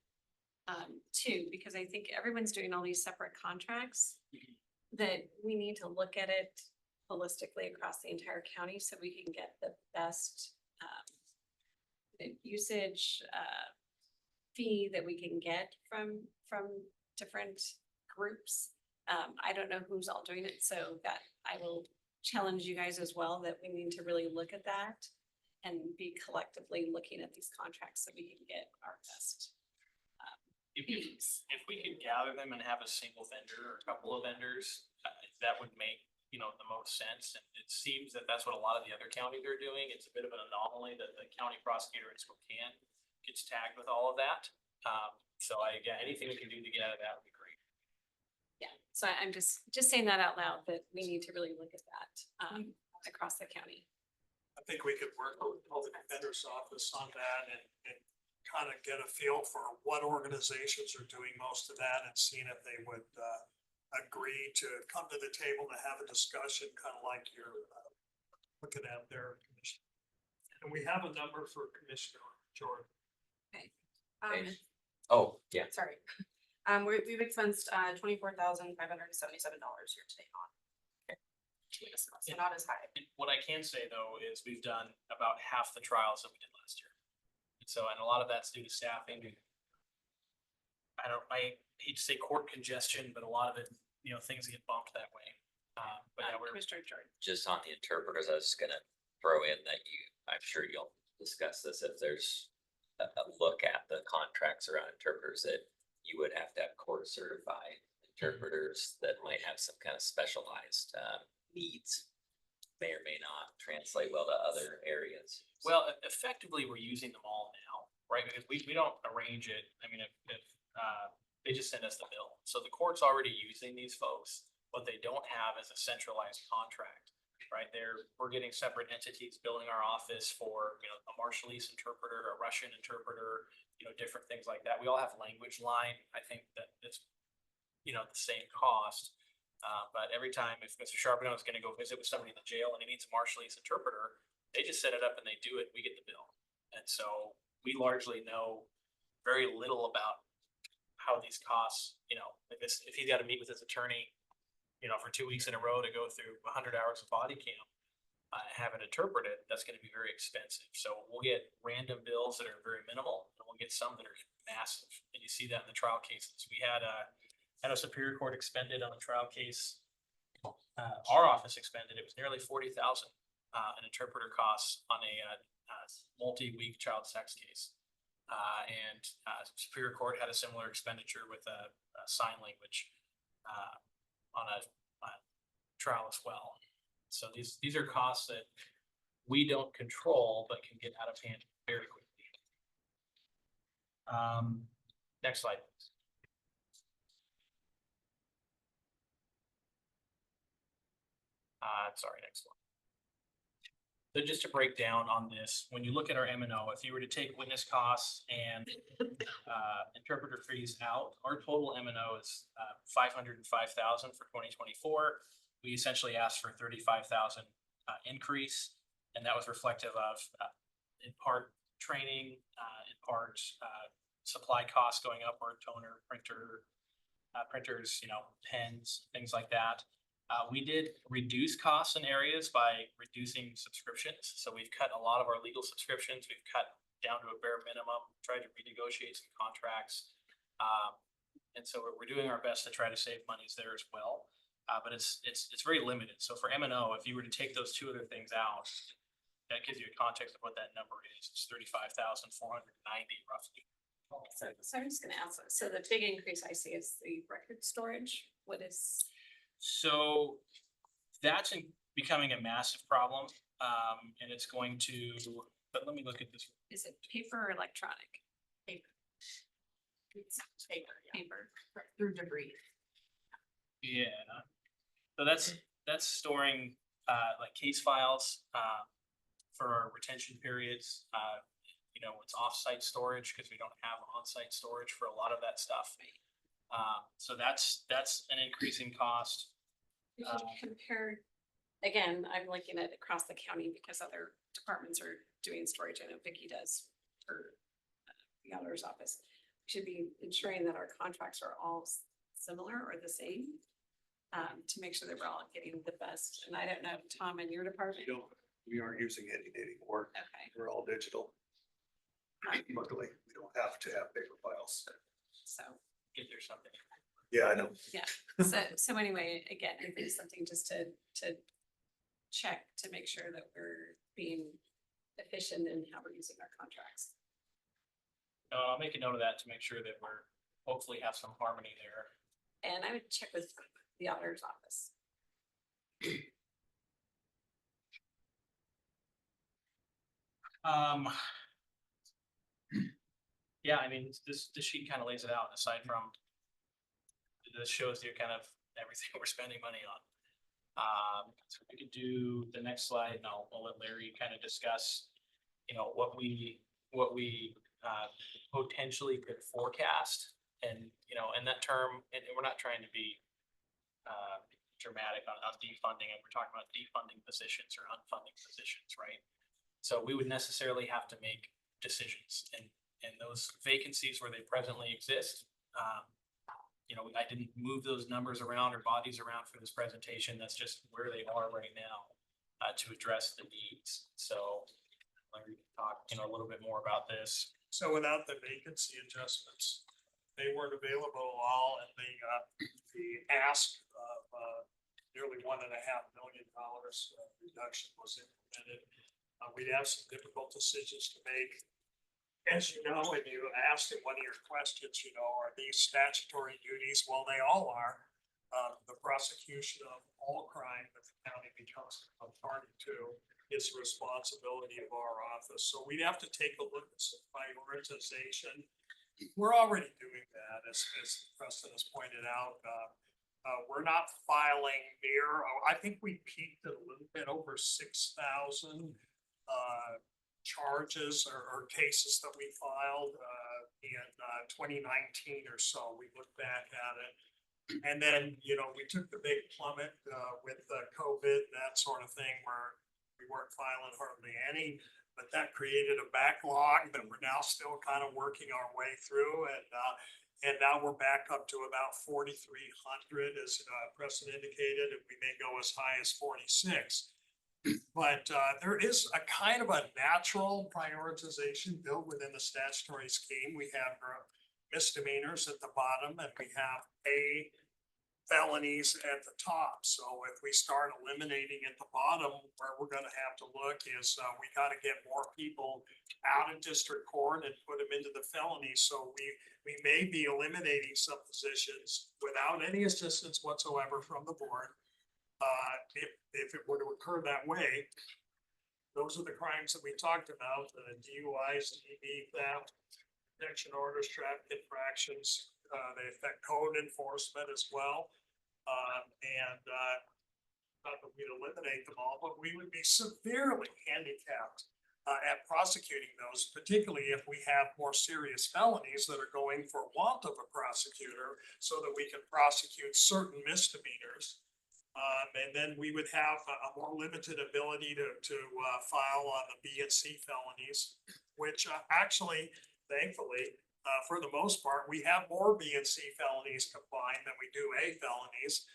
too, because I think everyone's doing all these separate contracts, that we need to look at it holistically across the entire county so we can get the best usage fee that we can get from different groups. I don't know who's all doing it, so that I will challenge you guys as well, that we need to really look at that and be collectively looking at these contracts so we can get our best fees. If we could gather them and have a single vendor or a couple of vendors, that would make, the most sense. And it seems that that's what a lot of the other counties are doing. It's a bit of an anomaly that the county prosecutor in Spokane gets tagged with all of that. So anything we can do to get out of that would be great. Yeah, so I'm just saying that out loud, that we need to really look at that across the county. I think we could work with the public defender's office on that and kind of get a feel for what organizations are doing most of that and seeing if they would agree to come to the table to have a discussion, kind of like you're looking at their commission. And we have a number for Commissioner Jordan. Okay. Oh, yeah. Sorry. We've expensed $24,577 year to date on So not as high. And what I can say though is we've done about half the trials that we did last year. And so, and a lot of that's due to staffing. I hate to say court congestion, but a lot of it, things get bumped that way. But yeah, we're. Commissioner Jordan. Just on the interpreters, I was just gonna throw in that I'm sure you'll discuss this, if there's a look at the contracts around interpreters, that you would have to have court certified interpreters that might have some kind of specialized needs. May or may not translate well to other areas. Well, effectively, we're using them all now, right? Because we don't arrange it. I mean, if they just send us the bill. So the court's already using these folks. What they don't have is a centralized contract, right? We're getting separate entities billing our office for, a Marshallese interpreter, a Russian interpreter, different things like that. We all have language line. I think that it's, the same cost. But every time if Mr. Charbonneau is gonna go visit with somebody in the jail and he needs a Marshallese interpreter, they just set it up and they do it, we get the bill. And so we largely know very little about how these costs, if he's gotta meet with his attorney, for 2 weeks in a row to go through 100 hours of body cam, have it interpreted, that's gonna be very expensive. So we'll get random bills that are very minimal, and we'll get some that are massive. And you see that in the trial cases. We had a Superior Court expended on a trial case. Our office expended, it was nearly 40,000 in interpreter costs on a multi-week child sex case. And Superior Court had a similar expenditure with a sign language on a trial as well. So these are costs that we don't control, but can get out of hand very quickly. Next slide, please. Sorry, next one. So just to break down on this, when you look at our M&O, if you were to take witness costs and interpreter fees out, our total M&O is $505,000 for 2024. We essentially asked for 35,000 increase, and that was reflective of in part training, in part supply costs going upward, toner, printer, printers, pens, things like that. We did reduce costs in areas by reducing subscriptions. So we've cut a lot of our legal subscriptions. We've cut down to a bare minimum, tried to renegotiate some contracts. And so we're doing our best to try to save monies there as well. But it's very limited. So for M&O, if you were to take those two other things out, that gives you a context of what that number is. It's 35,490 roughly. So I'm just gonna ask, so the big increase I see is the record storage. What is? So that's becoming a massive problem. And it's going to, but let me look at this. Is it paper or electronic? Paper. It's paper, paper. Through debris. Yeah. So that's storing like case files for our retention periods. It's off-site storage because we don't have on-site storage for a lot of that stuff. So that's an increasing cost. If you compare, again, I'm looking at across the county because other departments are doing storage. I know Vicky does for the auditor's office. We should be ensuring that our contracts are all similar or the same to make sure that we're all getting the best. And I don't know, Tom, in your department. We aren't using any anymore. Okay. We're all digital. Luckily, we don't have to have paper files. So, If there's something. Yeah, I know. yeah. So anyway, again, I think something just to check to make sure that we're being efficient in how we're using our contracts. I'll make a note of that to make sure that we're hopefully have some harmony there. And I would check with the auditor's office. Yeah, I mean, this sheet kind of lays it out aside from, this shows you kind of everything we're spending money on. So we could do the next slide and I'll let Larry kind of discuss, what we potentially could forecast and, in that term, and we're not trying to be dramatic on defunding, and we're talking about defunding positions or unfunding positions, right? So we would necessarily have to make decisions and those vacancies where they presently exist. I didn't move those numbers around or bodies around for this presentation. That's just where they are right now, to address the needs. So Larry can talk, a little bit more about this. So without the vacancy adjustments, they weren't available at all, and the ask of nearly $1.5 million reduction was implemented. We'd have some difficult decisions to make. As you know, and you asked in one of your questions, are these statutory duties? Well, they all are. The prosecution of all crime that the county becomes a party to is the responsibility of our office. So we'd have to take a look at some prioritization. We're already doing that, as Preston has pointed out. We're not filing near, I think we peaked at a little bit over 6,000 charges or cases that we filed in 2019 or so. We looked back at it. And then, we took the big plummet with COVID, that sort of thing, where we weren't filing hardly any, but that created a backlog that we're now still kind of working our way through. And now we're back up to about 4,300, as Preston indicated, and we may go as high as 46. But there is a kind of a natural prioritization built within the statutory scheme. We have misdemeanors at the bottom, and we have felonies at the top. So if we start eliminating at the bottom, where we're going to have to look is we got to get more people out of district court and put them into the felonies. So we may be eliminating some positions without any assistance whatsoever from the board. If it were to occur that way, those are the crimes that we talked about: DUIs, DV, theft, protection orders, traffic infractions. They affect code enforcement as well. Not that we'd eliminate them all, but we would be severely handicapped at prosecuting those, particularly if we have more serious felonies that are going for want of a prosecutor, so that we can prosecute certain misdemeanors. And then we would have a more limited ability to file on the B and C felonies, which actually, thankfully, for the most part, we have more B and C felonies combined than we do A felonies.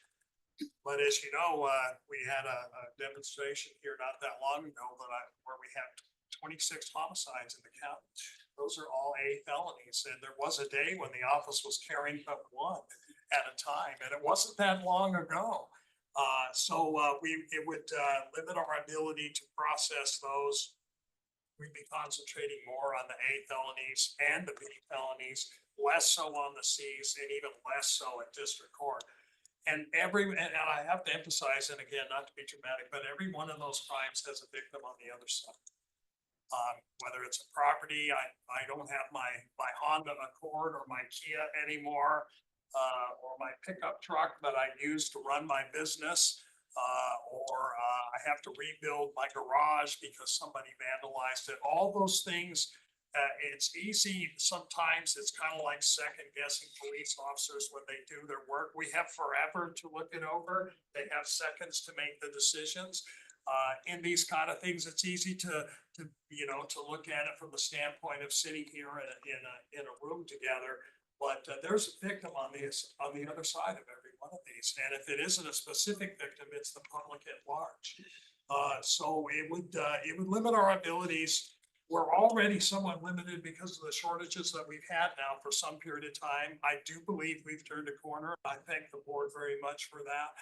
But as you know, we had a demonstration here not that long ago where we had 26 homicides in the county. Those are all A felonies. And there was a day when the office was carrying up one at a time, and it wasn't that long ago. It would limit our ability to process those. We'd be concentrating more on the A felonies and the B felonies, less so on the Cs, and even less so at district court. And I have to emphasize, and again, not to be dramatic, but every one of those crimes has a victim on the other side. Whether it's a property, I don't have my Honda Accord or my Kia anymore. Or my pickup truck that I use to run my business, or I have to rebuild my garage because somebody vandalized it. All those things, it's easy. Sometimes it's kind of like second guessing police officers when they do their work. We have forever to look it over. They have seconds to make the decisions. In these kind of things, it's easy to look at it from the standpoint of sitting here in a room together. But there's a victim on the other side of every one of these. And if it isn't a specific victim, it's the public at large. So it would limit our abilities. We're already somewhat limited because of the shortages that we've had now for some period of time. I do believe we've turned a corner. I thank the board very much for that.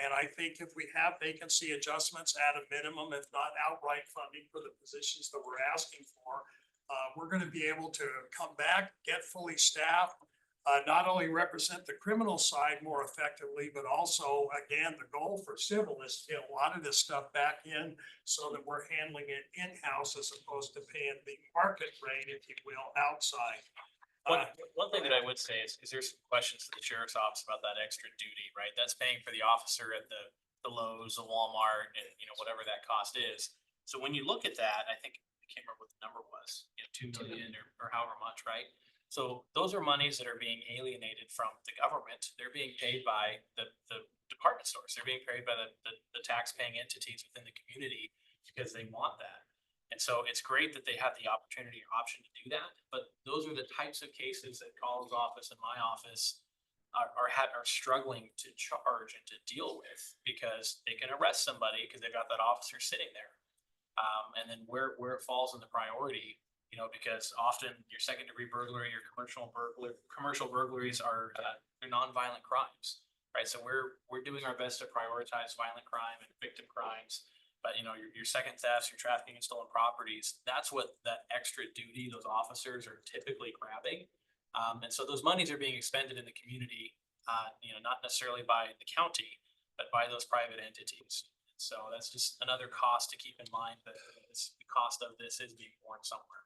And I think if we have vacancy adjustments at a minimum, if not outright funding for the positions that we're asking for, we're going to be able to come back, get fully staffed, not only represent the criminal side more effectively, but also, again, the goal for civil is to get a lot of this stuff back in so that we're handling it in-house as opposed to paying the market rate, if you will, outside. One thing that I would say is there's some questions to the sheriff's office about that extra duty, right? That's paying for the officer at the Lowe's, the Walmart, and whatever that cost is. So when you look at that, I think, I can't remember what the number was, 2 million or however much, right? So those are monies that are being alienated from the government. They're being paid by the department stores. They're being paid by the tax paying entities within the community because they want that. And so it's great that they have the opportunity or option to do that, but those are the types of cases that Colin's office and my office are struggling to charge and to deal with, because they can arrest somebody because they've got that officer sitting there. And then where it falls in the priority, you know, because often your second degree burglary, your commercial burglaries are, they're nonviolent crimes, right? So we're doing our best to prioritize violent crime and victim crimes. But, you know, your second thefts, your trafficking and stolen properties, that's what that extra duty those officers are typically grabbing. And so those monies are being expended in the community, you know, not necessarily by the county, but by those private entities. So that's just another cost to keep in mind, that the cost of this is being borne somewhere.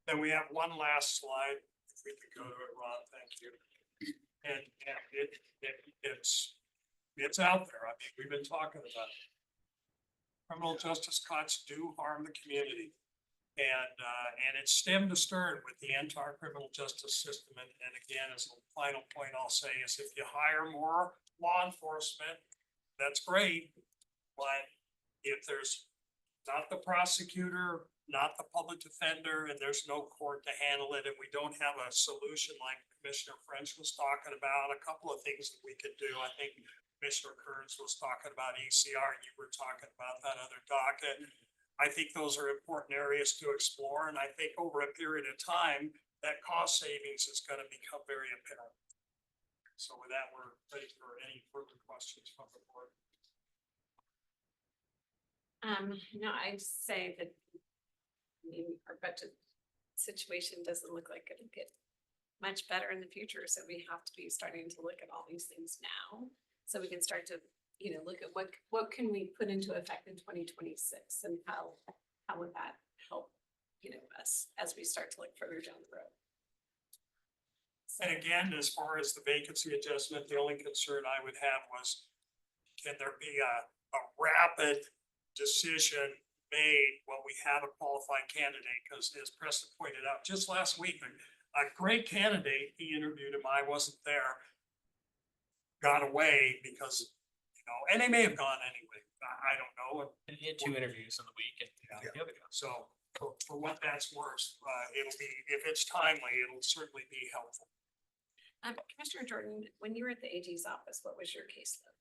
Then we have one last slide, if we could go to it, Ron, thank you. And it's out there, I mean, we've been talking about it. Criminal justice cuts do harm the community. And it's stem to stern with the entire criminal justice system. And again, as a final point I'll say is, if you hire more law enforcement, that's great. But if there's not the prosecutor, not the public defender, and there's no court to handle it, and we don't have a solution like Commissioner French was talking about, a couple of things that we could do. I think Commissioner Kearns was talking about ECR, and you were talking about that other docket. I think those are important areas to explore, and I think over a period of time, that cost savings is gonna become very apparent. So with that, we're ready for any further questions from the board. No, I'd say that, I mean, our budget situation doesn't look like it'll get much better in the future, so we have to be starting to look at all these things now. So we can start to, you know, look at what can we put into effect in 2026, and how would that help, you know, us as we start to look further down the road. And again, as far as the vacancy adjustment, the only concern I would have was, can there be a rapid decision made when we have a qualified candidate? Because as Preston pointed out, just last week, a great candidate, he interviewed him, I wasn't there, got away because, you know, and they may have gone anyway, I don't know. And he had 2 interviews in the week, and Yeah. the other guy. So for what that's worth, it'll be, if it's timely, it'll certainly be helpful. Commissioner Jordan, when you were at the AG's office, what was your caseload?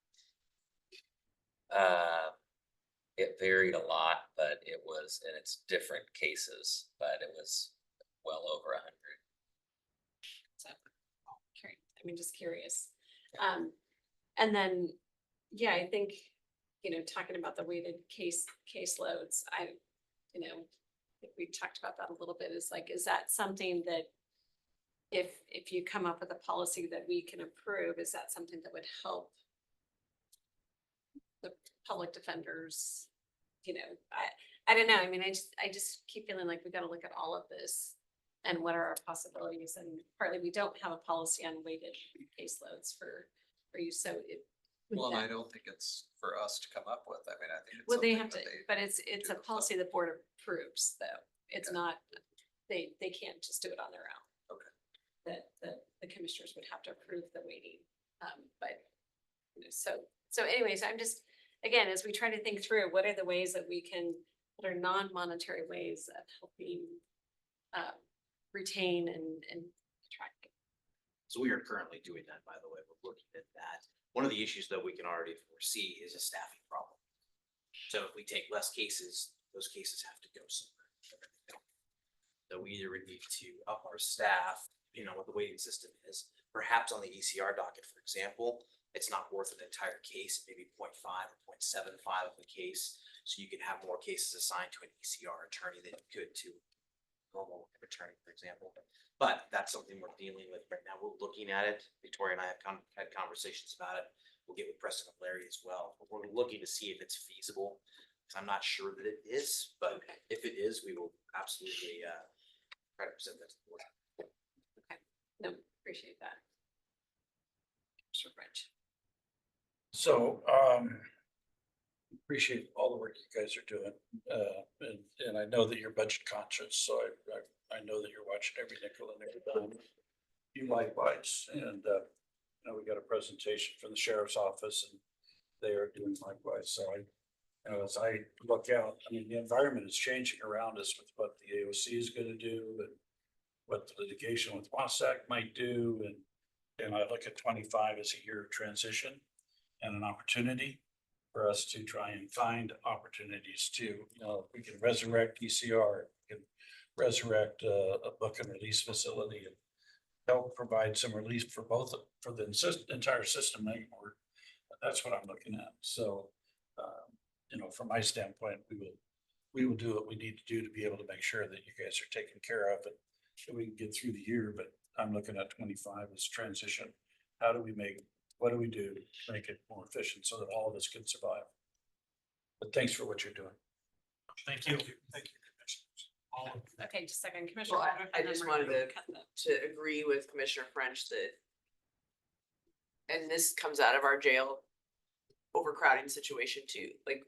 It varied a lot, but it was, and it's different cases, but it was well over 100. So, just curious. And then, yeah, I think, you know, talking about the weighted caseloads, you know, I think we talked about that a little bit, is like, is that something that if you come up with a policy that we can approve, is that something that would help the public defenders? You know, I don't know. I mean, I just keep feeling like we got to look at all of this and what are our possibilities. And partly we don't have a policy on weighted caseloads for you. So it. Well, and I don't think it's for us to come up with. I mean, I think it's. Well, they something have to, that but it's do a policy the board approves, though. It's Okay. not, they can't just do it on their own. Okay. That the commissioners would have to approve the weighting. But, you know, so anyways, I'm just, again, as we try to think through, what are the ways that we can, what are non-monetary ways of helping retain and attract. So we are currently doing that, by the way, we're looking at that. One of the issues that we can already foresee is a staffing problem. So if we take less cases, those cases have to go somewhere. So we either would need to up our staff, you know, what the weighting system is, perhaps on the ECR docket, for example, it's not worth an entire case, maybe 0.5 or 0.75 of the case. So you can have more cases assigned to an ECR attorney than you could to normal attorney, for example. But that's something we're dealing with right now. We're looking at it. Victoria and I have had conversations about it. We'll get with Preston and Larry as well. But we're looking to see if it's feasible. Because I'm not sure that it is, but if it is, we will absolutely try to present that to the board. Okay, no, appreciate that. Mr. French. So, appreciate all the work you guys are doing. And I know that you're budget conscious, so I know that you're watching every nickel and every dime. You likewise, and, you know, we got a presentation from the sheriff's office and they are doing likewise. So you know, as I look out, I mean, the environment is changing around us with what the AOC is gonna do and what the litigation with Wasatch might do. And And I look at 25 as a year of transition and an opportunity for us to try and find opportunities to, you know, if we can resurrect ECR, we can resurrect a book and release facility and help provide some relief for both, for the entire system anymore. That's what I'm looking at. So, you know, from my standpoint, we will do what we need to do to be able to make sure that you guys are taken care of and so we can get through the year. But I'm looking at 25 as transition. How do we make, what do we do to make it more efficient so that all of us can survive? But thanks for what you're doing. Thank you. Thank you, commissioners. All of you. Okay, just a second, Commissioner. Well, Warner, I and then just we're gonna wanted cut the- to agree with Commissioner French that, and this comes out of our jail overcrowding situation too, like,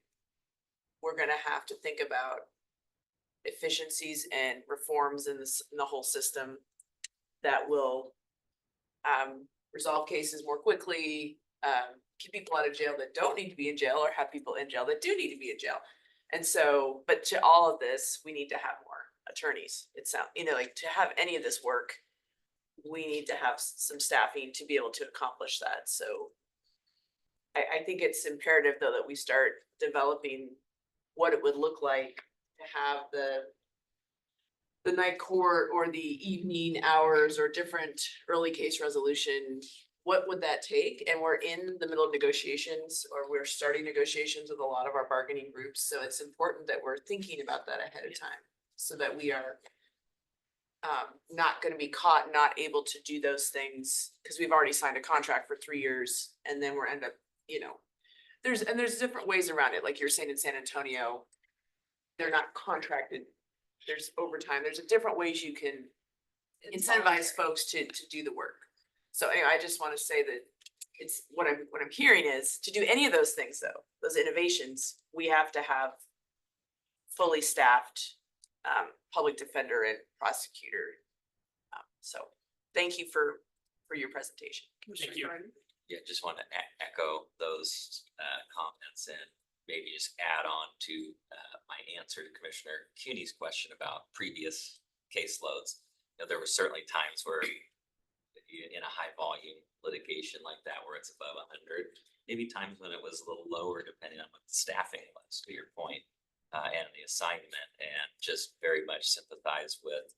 we're gonna have to think about efficiencies and reforms in this, in the whole system that will resolve cases more quickly, keep people out of jail that don't need to be in jail, or have people in jail that do need to be in jail. And so, but to all of this, we need to have more attorneys. It sounds, you know, like to have any of this work, we need to have some staffing to be able to accomplish that. So I think it's imperative though that we start developing what it would look like to have the night court or the evening hours or different early case resolution. What would that take? And we're in the middle of negotiations, or we're starting negotiations with a lot of our bargaining groups. So it's important that we're thinking about that ahead of time so that we are not gonna be caught not able to do those things because we've already signed a contract for 3 years and then we're end up, you know, there's different ways around it. Like you're saying in San Antonio, they're not contracted. There's overtime. There's a different ways you can incentivize folks to do the work. So anyway, I just want to say that it's what I'm hearing is to do any of those things though, those innovations, we have to have fully staffed public defender and prosecutor. So thank you for your presentation. Commissioner you. Thornton. Yeah, just want to echo those comments and maybe just add on to my answer to Commissioner CUNY's question about previous caseloads. You know, there were certainly times where in a high volume litigation like that, where it's above 100, maybe times when it was a little lower depending on what the staffing was, to your point, and the assignment, and just very much sympathize with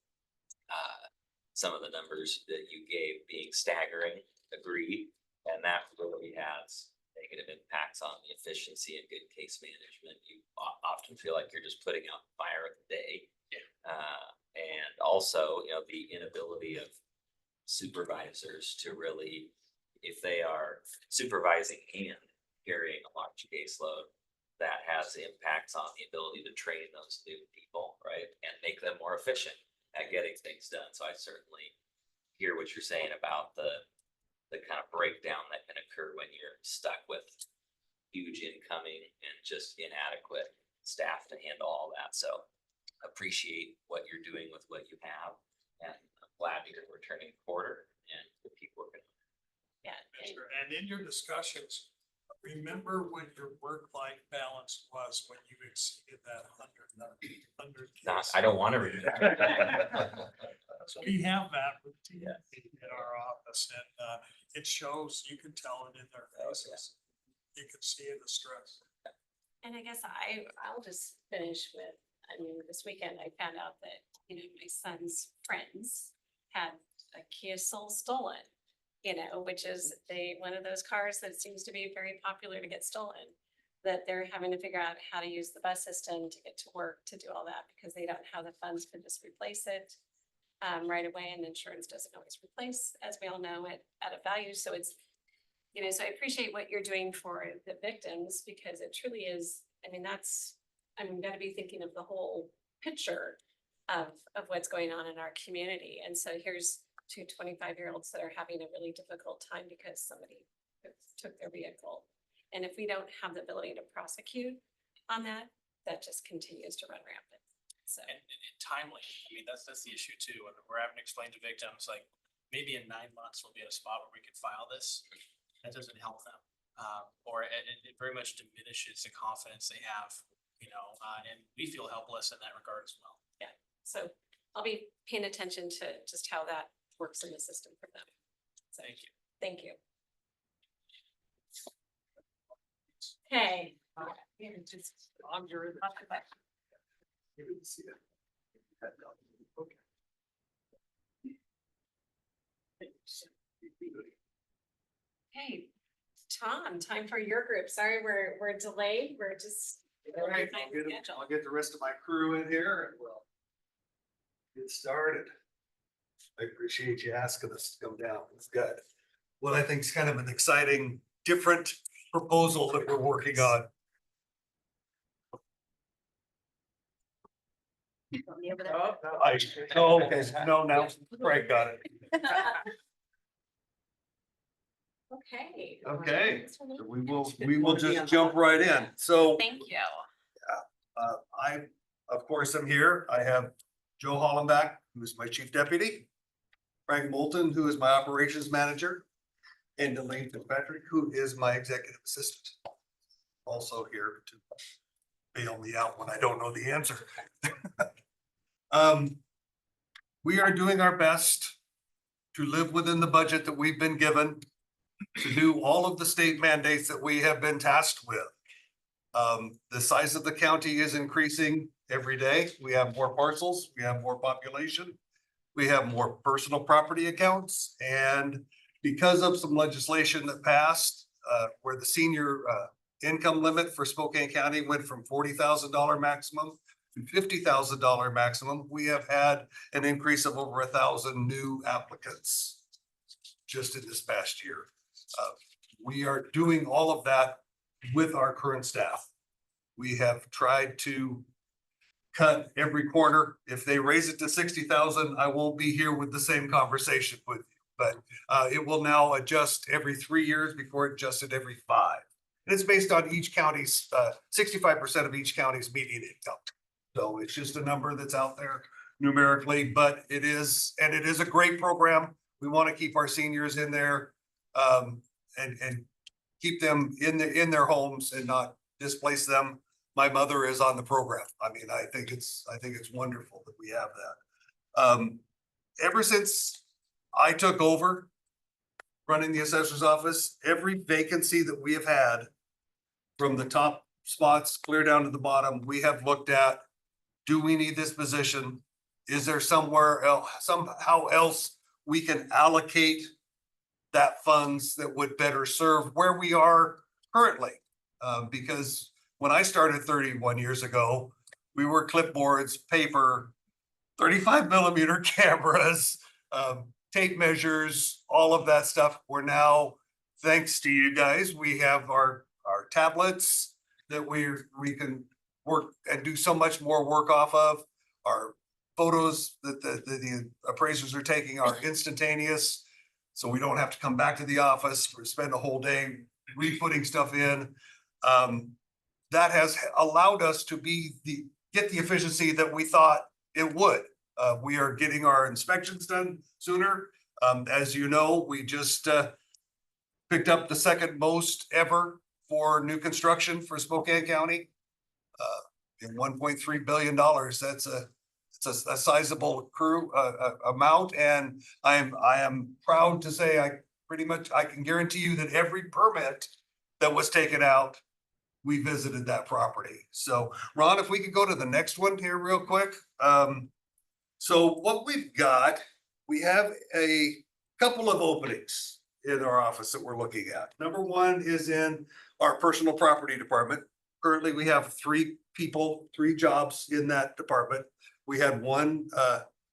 some of the numbers that you gave being staggering, agreed. And that really has negative impacts on the efficiency and good case management. You often feel like you're just putting out the fire of the day. And also, you know, the inability of supervisors to really, if they are supervising and carrying a large caseload, that has impacts on the ability to train those new people, right? And make them more efficient at getting things done. So I certainly hear what you're saying about the kind of breakdown that can occur when you're stuck with huge incoming and just inadequate staff to handle all that. So appreciate what you're doing with what you have, and I'm glad you're returning quarter and the people are gonna. Yeah. And in your discussions, remember what your work-life balance was when you exceeded that 100. I don't want to read that. We have that routine in our office, and it shows, you can tell it in their faces. You can see the stress. And I guess I'll just finish with, I mean, this weekend I found out that, you know, my son's friends had a Kia Soul stolen, you know, which is one of those cars that seems to be very popular to get stolen. That they're having to figure out how to use the bus system to get to work, to do all that, because they don't have the funds to just replace it right away, and insurance doesn't always replace, as we all know, at a value. So it's, you know, so I appreciate what you're doing for the victims, because it truly is, I mean, I'm gonna be thinking of the whole picture of what's going on in our community. And so here's two 25-year-olds that are having a really difficult time because somebody took their vehicle. And if we don't have the ability to prosecute on that, that just continues to run rampant. So. And timely, I mean, that's the issue too. I mean, we're having to explain to victims, like, maybe in 9 months we'll be at a spot where we can file this. That doesn't help them. Or it very much diminishes the confidence they have, you know, and we feel helpless in that regard as well. Yeah, so I'll be paying attention to just how that works in the system for them. So, Thank you. Thank you. Okay. Hey, Tom, time for your group. Sorry, we're delayed. We're just. All right, I'll get the rest of my crew in here and we'll get started. I appreciate you asking us to come down. It's good. What I think is kind of an exciting, different proposal that we're working on. No, Frank got it. Okay. Okay, so we will just jump right in. So Thank you. I, of course, am here. I have Joe Hollenbach, who is my chief deputy. Frank Moulton, who is my operations manager. And Elaine Fitzpatrick, who is my executive assistant. Also here to bail me out when I don't know the answer. We are doing our best to live within the budget that we've been given, to do all of the state mandates that we have been tasked with. The size of the county is increasing every day. We have more parcels, we have more population, we have more personal property accounts, and because of some legislation that passed, where the senior income limit for Spokane County went from $40,000 maximum to $50,000 maximum, we have had an increase of over 1,000 new applicants just in this past year. We are doing all of that with our current staff. We have tried to cut every quarter. If they raise it to 60,000, I won't be here with the same conversation with you. But it will now adjust every 3 years before it adjusted every 5. And it's based on each county's 65% of each county's median income. So it's just a number that's out there numerically, but it is a great program. We want to keep our seniors in there and keep them in their homes and not displace them. My mother is on the program. I mean, I think it's wonderful that we have that. Ever since I took over running the assessor's office, every vacancy that we have had from the top spots clear down to the bottom, we have looked at, do we need this position? Is there somewhere else, somehow else we can allocate that funds that would better serve where we are currently? Because when I started 31 years ago, we were clipboards, paper, 35mm cameras, tape measures, all of that stuff. We're now, thanks to you guys, we have our tablets that we can work and do so much more work off of. Our photos that the appraisers are taking are instantaneous. So we don't have to come back to the office or spend a whole day re-putting stuff in. That has allowed us to get the efficiency that we thought it would. We are getting our inspections done sooner. As you know, we just picked up the second most ever for new construction for Spokane County. In $1.3 billion, that's a sizable amount, and I am proud to say I can guarantee you that every permit that was taken out, we visited that property. So Ron, if we could go to the next one here real quick. So what we've got, we have a couple of openings in our office that we're looking at. Number one is in our personal property department. Currently, we have 3 jobs in that department. We had one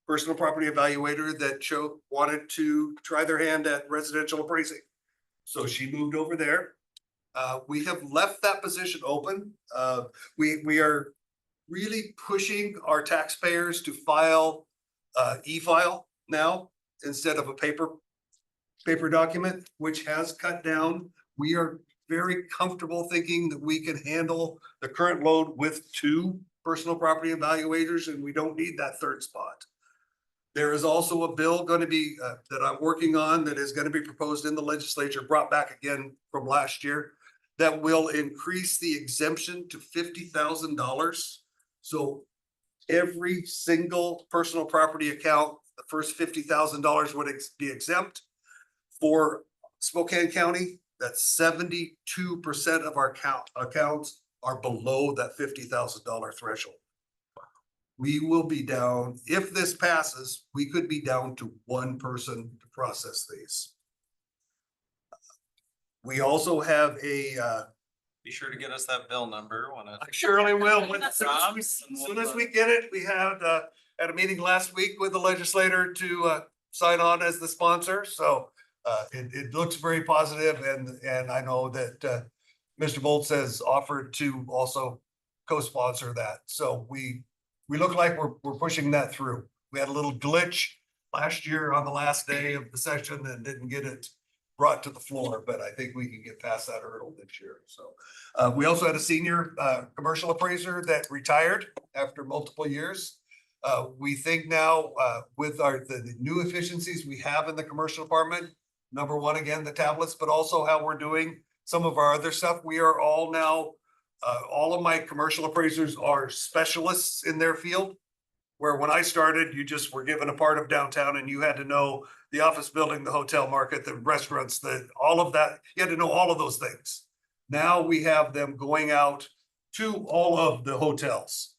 personal property evaluator that wanted to try their hand at residential appraising. So she moved over there. We have left that position open. We are really pushing our taxpayers to file e-file now instead of a paper document, which has cut down. We are very comfortable thinking that we can handle the current load with 2 personal property evaluators, and we don't need that 3rd spot. There is also a bill going to be that I'm working on that is going to be proposed in the legislature, brought back again from last year, that will increase the exemption to $50,000. So every single personal property account, the first $50,000 would be exempt. For Spokane County, that's 72% of our accounts are below that $50,000 threshold. We will be down, if this passes, we could be down to one person to process these. We also have Be sure to get us that bill number when it. I surely will. As Soon as we get it, we had at a meeting last week with the legislator to sign on as the sponsor. So it looks very positive, and I know that Mr. Bolts has offered to also co-sponsor that. So we look like we're pushing that through. We had a little glitch last year on the last day of the session and didn't get it brought to the floor, but I think we can get past that hurdle this year. So we also had a senior commercial appraiser that retired after multiple years. We think now with the new efficiencies we have in the commercial department, number one, again, the tablets, but also how we're doing some of our other stuff. We are all now, all of my commercial appraisers are specialists in their field. Where when I started, you just were given a part of downtown and you had to know the office building, the hotel market, the restaurants, all of that. You had to know all of those things. Now we have them going out to all of the hotels.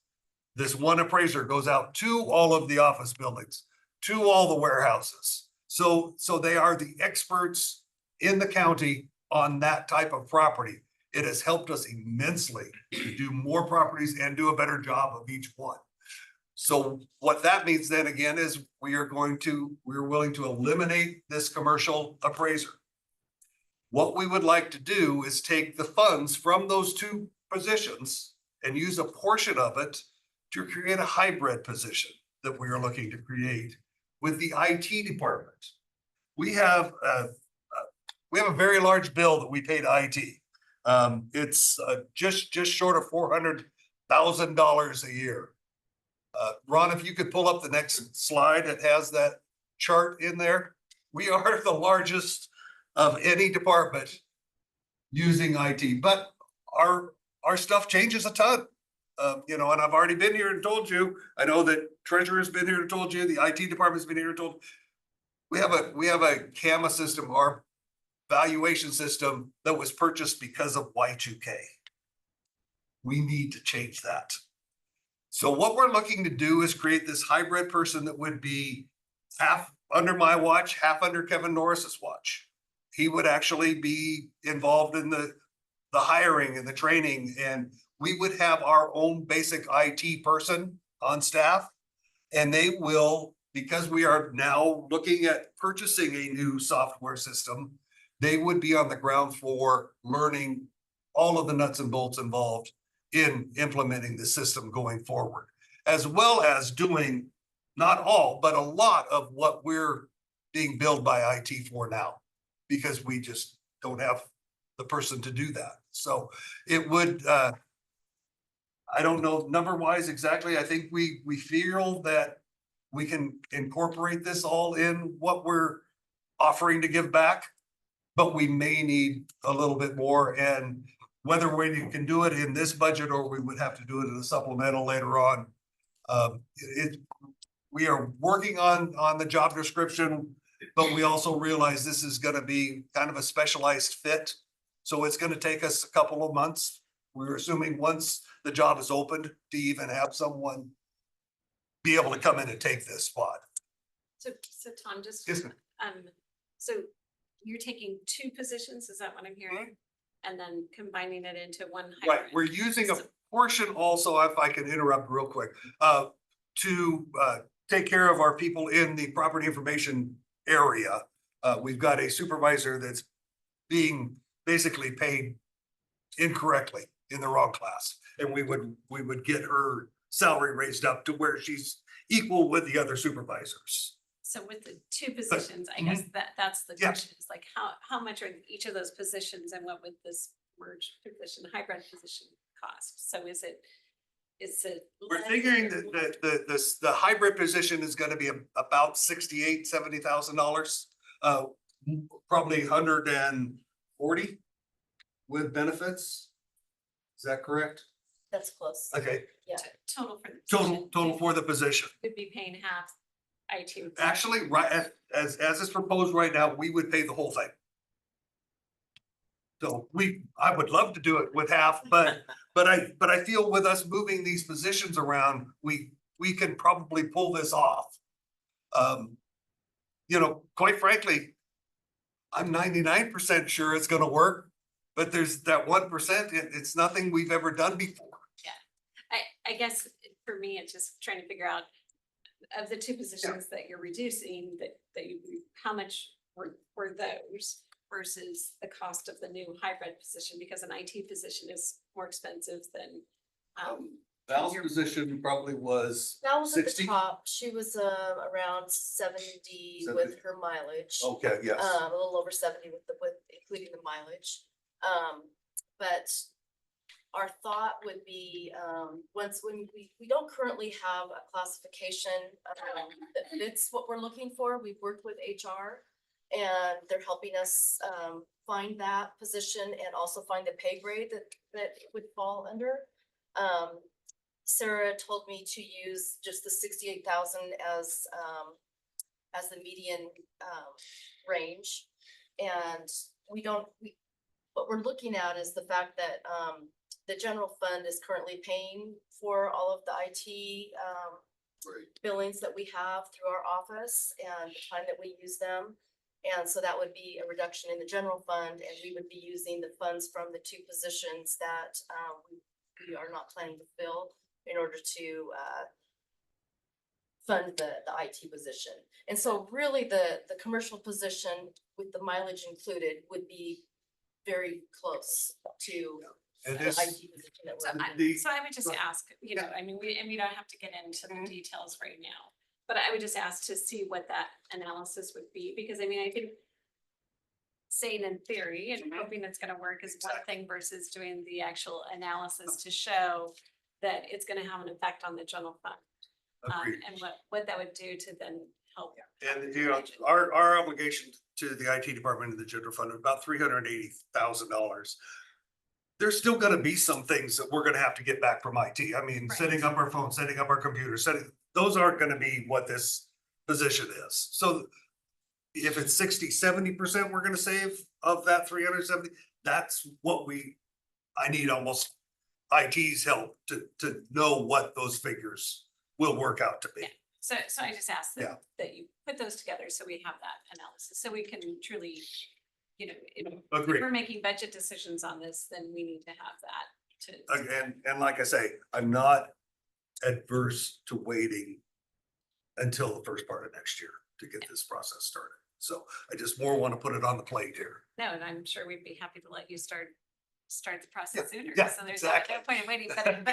This one appraiser goes out to all of the office buildings, to all the warehouses. So they are the experts in the county on that type of property. It has helped us immensely to do more properties and do a better job of each one. So what that means then again is we're willing to eliminate this commercial appraiser. What we would like to do is take the funds from those two positions and use a portion of it to create a hybrid position that we are looking to create with the IT department. We have a very large bill that we pay to IT. It's just short of $400,000 a year. Ron, if you could pull up the next slide, it has that chart in there. We are the largest of any department using IT, but our stuff changes a ton. And I've already been here and told you, I know that treasurer's been here and told you, the IT department's been here and told. We have a CAMA system, our valuation system that was purchased because of Y2K. We need to change that. So what we're looking to do is create this hybrid person that would be half under my watch, half under Kevin Norris's watch. He would actually be involved in the hiring and the training, and we would have our own basic IT person on staff. And they will, because we are now looking at purchasing a new software system, they would be on the ground floor learning all of the nuts and bolts involved in implementing the system going forward, as well as doing not all, but a lot of what we're being billed by IT for now, because we just don't have the person to do that. So it would, I don't know number wise exactly. I think we feel that we can incorporate this all in what we're offering to give back, but we may need a little bit more. And whether we can do it in this budget or we would have to do it in a supplemental later on. We are working on the job description, but we also realize this is going to be kind of a specialized fit. So it's going to take us a couple of months. We're assuming once the job is opened to even have someone be able to come in and take this spot. So Tom, just, Yes, ma'am. so you're taking two positions, is that what I'm hearing? And then combining it into one Right, hybrid? we're using a portion also, if I can interrupt real quick, to take care of our people in the property information area. We've got a supervisor that's being basically paid incorrectly in the wrong class. And we would get her salary raised up to where she's equal with the other supervisors. So with the two positions, I guess that's the Yeah. question, is like, how much are each of those positions and what would this merged position, hybrid position cost? So is it? We're figuring that the hybrid position is gonna be about $70,000, probably 140 with benefits. Is that correct? That's close. Okay, Yeah. Total for the position. total for the position. Could be paying half IT. Actually, right, as it's proposed right now, we would pay the whole thing. So I would love to do it with half, but I feel with us moving these positions around, we can probably pull this off. You know, quite frankly, I'm 99% sure it's gonna work, but there's that 1%, it's nothing we've ever done before. I guess for me, it's just trying to figure out of the two positions that you're reducing, that you, how much were those versus the cost of the new hybrid position, because an IT position is more expensive than, Val's Your- position probably was That was at the 60? top. She was around 70 with her mileage. Okay, yes. A little over 70 with including the mileage. But our thought would be, when we don't currently have a classification that fits what we're looking for. We've worked with HR and they're helping us find that position and also find the pay grade that it would fall under. Sarah told me to use just the 68,000 as the median range. And what we're looking at is the fact that the general fund is currently paying for all of the IT billings that we have through our office and the time that we use them. And so that would be a reduction in the general fund, and we would be using the funds from the two positions that we are not planning to fill in order to fund the IT position. And so really the commercial position with the mileage included would be very close to the And IT this, position that so we're. I would just ask, you know, I mean, we don't have to get into the details right now. But I would just ask to see what that analysis would be, because I mean, I think saying in theory and hoping it's gonna work is one thing versus doing the actual analysis to show that it's gonna have an effect on the general fund. agreed. And what that would do to then help. And you know, our obligation to the IT department and the general fund is about $380,000. There's still gonna be some things that we're gonna have to get back from IT. I mean, Right. setting up our phones, setting up our computers, those aren't gonna be what this position is. So if it's 60-70% we're gonna save of that 370, that's what I need almost IT's help to know what those figures will work out to be. Yeah. So I just asked Yeah. that you put those together so we have that analysis, so we can truly, you know, if Agreed. we're making budget decisions on this, then we need to have that to. And like I say, I'm not adverse to waiting until the first part of next year to get this process started. So I just more want to put it on the plate here. No, and I'm sure we'd be happy to let you start the process sooner. yeah, So there's exactly. no point in waiting,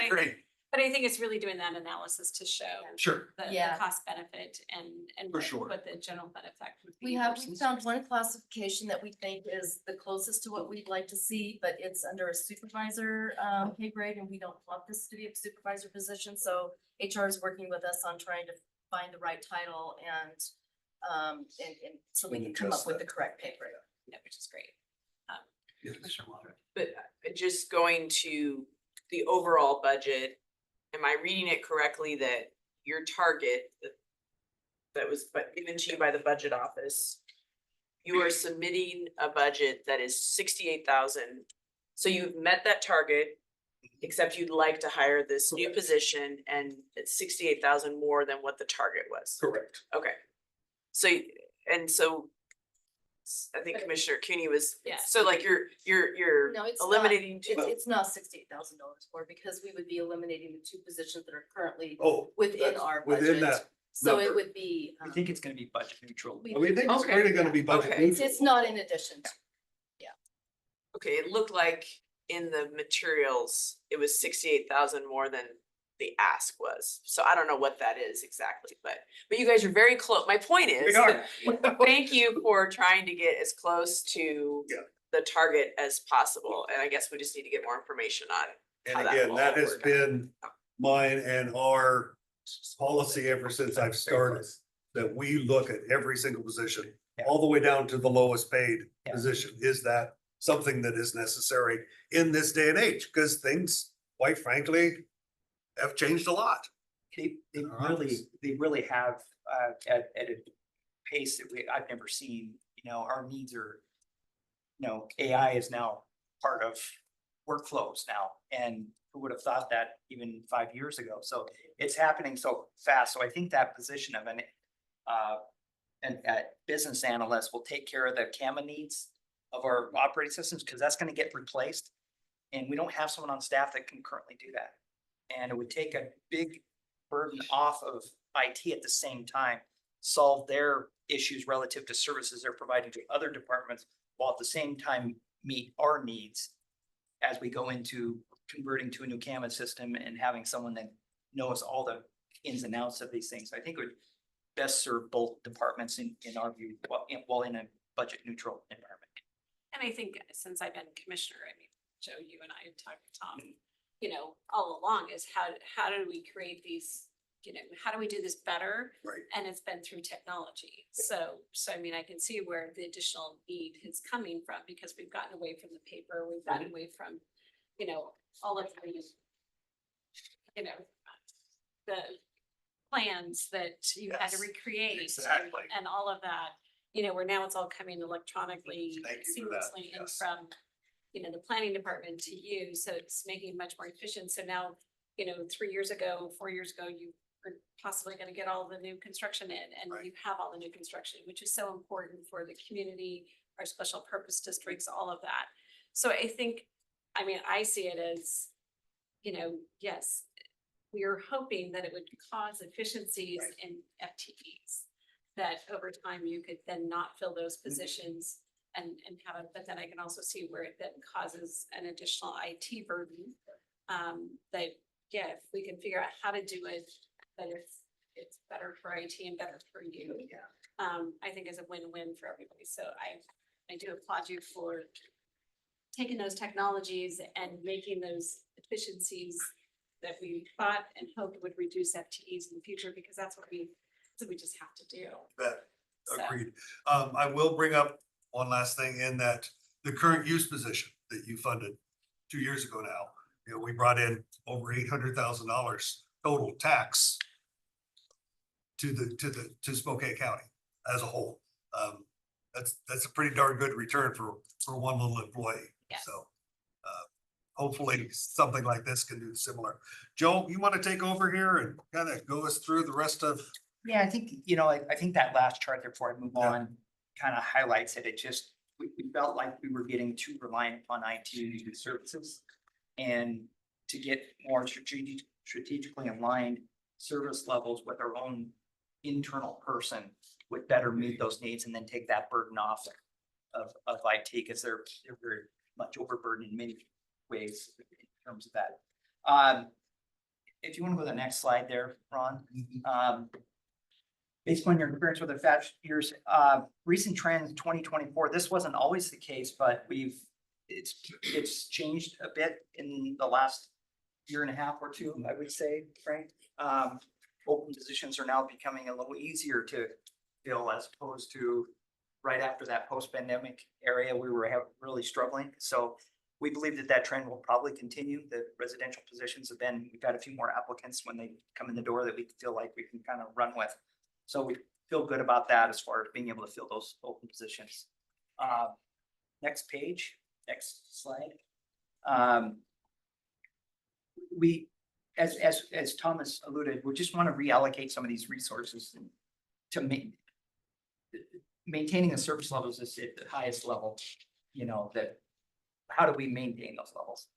Great, but I think it's really doing that analysis to show sure. the Yeah. cost benefit and For sure. what the general fund effect would be. We versus found yours. one classification that we think is the closest to what we'd like to see, but it's under a supervisor pay grade, and we don't want this to be a supervisor position, so HR is working with us on trying to find the right title and so we can come up with the correct pay grade. Yeah, which is great. But just going to the overall budget, am I reading it correctly that your target that was given to you by the budget office, you are submitting a budget that is 68,000. So you've met that target, except you'd like to hire this new position, and it's 68,000 more than what the target was. Correct. Okay. So, I think Commissioner Cooney was, Yeah. so like you're No, it's not. eliminating two. It's not $68,000 more, because we would be eliminating the two positions that are currently Oh, within that's our within budget. that So it number. would be. I think it's gonna be budget neutral. we- we think it's Okay. really gonna be budget Okay. neutral. It's not in addition to. Okay, it looked like in the materials, it was 68,000 more than the ask was. So I don't know what that is exactly, but you guys are very close. My point is, We are. thank you for trying to get as close to Yeah. the target as possible. And I guess we just need to get more information on how And that again, will that all has work out. been mine and our policy ever since I've started. That we look at every single position, all the way down to the lowest paid Yeah. position. Is that something that is necessary in this day and age? Because things, quite frankly, have changed a lot. They Our really have, at a pace that I've never seen, you know, our needs are, you know, AI is now part of workflows now. And who would have thought that even 5 years ago? So it's happening so fast. So I think that position of a business analyst will take care of the CAMA needs of our operating systems, because that's gonna get replaced. And we don't have someone on staff that can currently do that. And it would take a big burden off of IT at the same time, solve their issues relative to services they're providing to other departments, while at the same time meet our needs as we go into converting to a new CAMA system and having someone that knows all the ins and outs of these things. I think it would best serve both departments in our view, while in a budget neutral environment. And I think since I've been commissioner, I mean, Joe, you and I have talked to Tom, you know, all along is how do we create these, you know, how do we do this better? Right. And it's been through technology. So I mean, I can see where the additional need is coming from, because we've gotten away from the paper, we've gotten away from, you know, all of these, you know, the plans that you had to Yes, recreate. exactly. And all of that, you know, where now it's all coming electronically, Thank you for that, seamlessly in yes. from, you know, the planning department to you, so it's making it much more efficient. So now, you know, 3 years ago, 4 years ago, you were possibly gonna get all the new construction in, and Right. you have all the new construction, which is so important for the community, our special purpose districts, all of that. So I think, I mean, I see it as, you know, yes, we are hoping that it would cause efficiencies Right. in FTEs. That over time you could then not fill those positions and have it, but then I can also see where it then causes an additional IT burden. That, yeah, if we can figure out how to do it, that it's better for IT and better for you. I think is a win-win for everybody. So I do applaud you for taking those technologies and making those efficiencies that we thought and hoped would reduce FTEs in the future, because that's what we just have to do. Bet, So- agreed. I will bring up one last thing in that the current use position that you funded 2 years ago now, you know, we brought in over $800,000 total tax to Spokane County as a whole. That's a pretty darn good return for one little employee. Yes. So hopefully something like this can do similar. Joe, you want to take over here and kind of go us through the rest of? Yeah, I think, you know, I think that last chart there before I move Yeah. on kind of highlights it. It just, we felt like we were getting too reliant upon IT services. And to get more strategically aligned service levels with our own internal person would better meet those needs, and then take that burden off of IT, because they're very much overburdened in many ways in terms of that. If you want to go to the next slide there, Ron. Based on your experience with the past years, recent trends, 2024, this wasn't always the case, but it's changed a bit in the last year and a half or two, I would say, Frank. Open positions are now becoming a little easier to fill, as opposed to right after that post-pandemic area, we were really struggling. So we believe that trend will probably continue. The residential positions have been, we've got a few more applicants when they come in the door that we feel like we can kind of run with. So we feel good about that as far as being able to fill those open positions. Next page, next slide. We, as Thomas alluded, we just want to reallocate some of these resources to maintaining the service levels is at the highest level, you know, that how do we maintain those levels?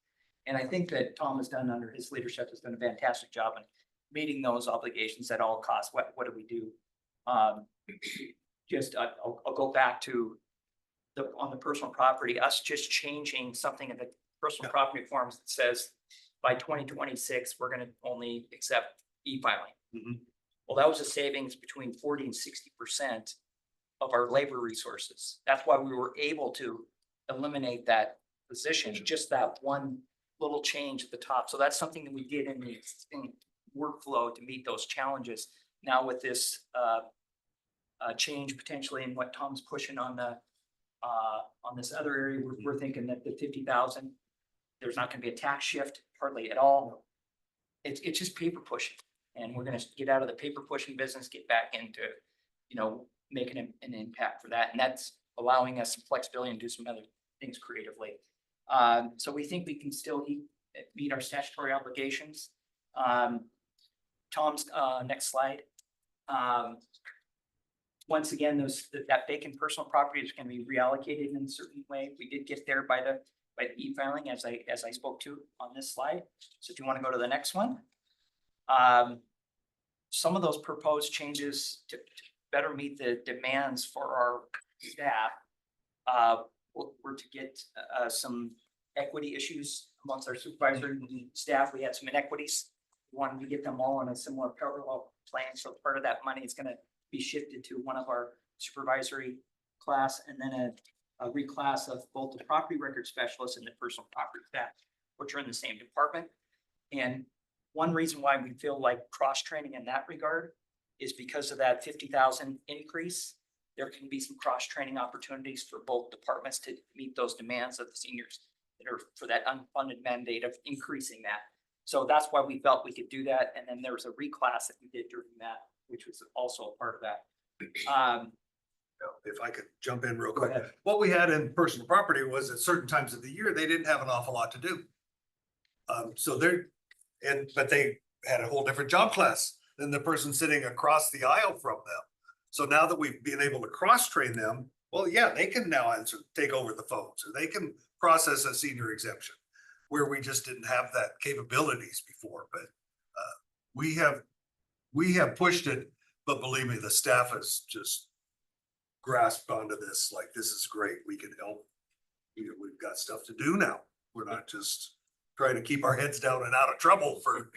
And I think that Tom has done, under his leadership, has done a fantastic job in meeting those obligations at all costs. What do we do? I'll go back to on the personal property, us just changing something in the personal property forms that says by 2026, we're gonna only accept e-filing. Well, that was a savings between 40 and 60% of our labor resources. That's why we were able to eliminate that position, just that one little change at the top. So that's something that we did in the existing workflow to meet those challenges. Now with this change potentially in what Tom's pushing on this other area, we're thinking that the 50,000, there's not going to be a tax shift hardly at all. It's just paper pushing, and we're going to get out of the paper pushing business, get back into, you know, making an impact for that, and that's allowing us some flexibility and do some other things creatively. So we think we can still meet our statutory obligations. Tom's, next slide. Once again, that vacant personal property is gonna be reallocated in a certain way. We did get there by the e-filing as I spoke to on this slide. So if you wanna go to the next one. Some of those proposed changes to better meet the demands for our staff. Were to get some equity issues amongst our supervisor and staff. We had some inequities. We wanted to get them all on a similar parallel plan. So part of that money is gonna be shifted to one of our supervisory class and then a reclass of both the property record specialists and the personal property staff, which are in the same department. And one reason why we feel like cross-training in that regard is because of that 50,000 increase. There can be some cross-training opportunities for both departments to meet those demands of the seniors that are for that unfunded mandate of increasing that. So that's why we felt we could do that. And then there was a reclass that we did during that, which was also a part of that. If I could jump in real Go quick. ahead. What we had in personal property was at certain times of the year, they didn't have an awful lot to do. But they had a whole different job class than the person sitting across the aisle from them. So now that we've been able to cross-train them, well, yeah, they can now take over the phones, or they can process a senior exemption, where we just didn't have that capabilities before, but we have pushed it, but believe me, the staff has just grasped onto this, like, this is great, we can help. We've got stuff to do now. We're not just trying to keep our heads down and out of trouble for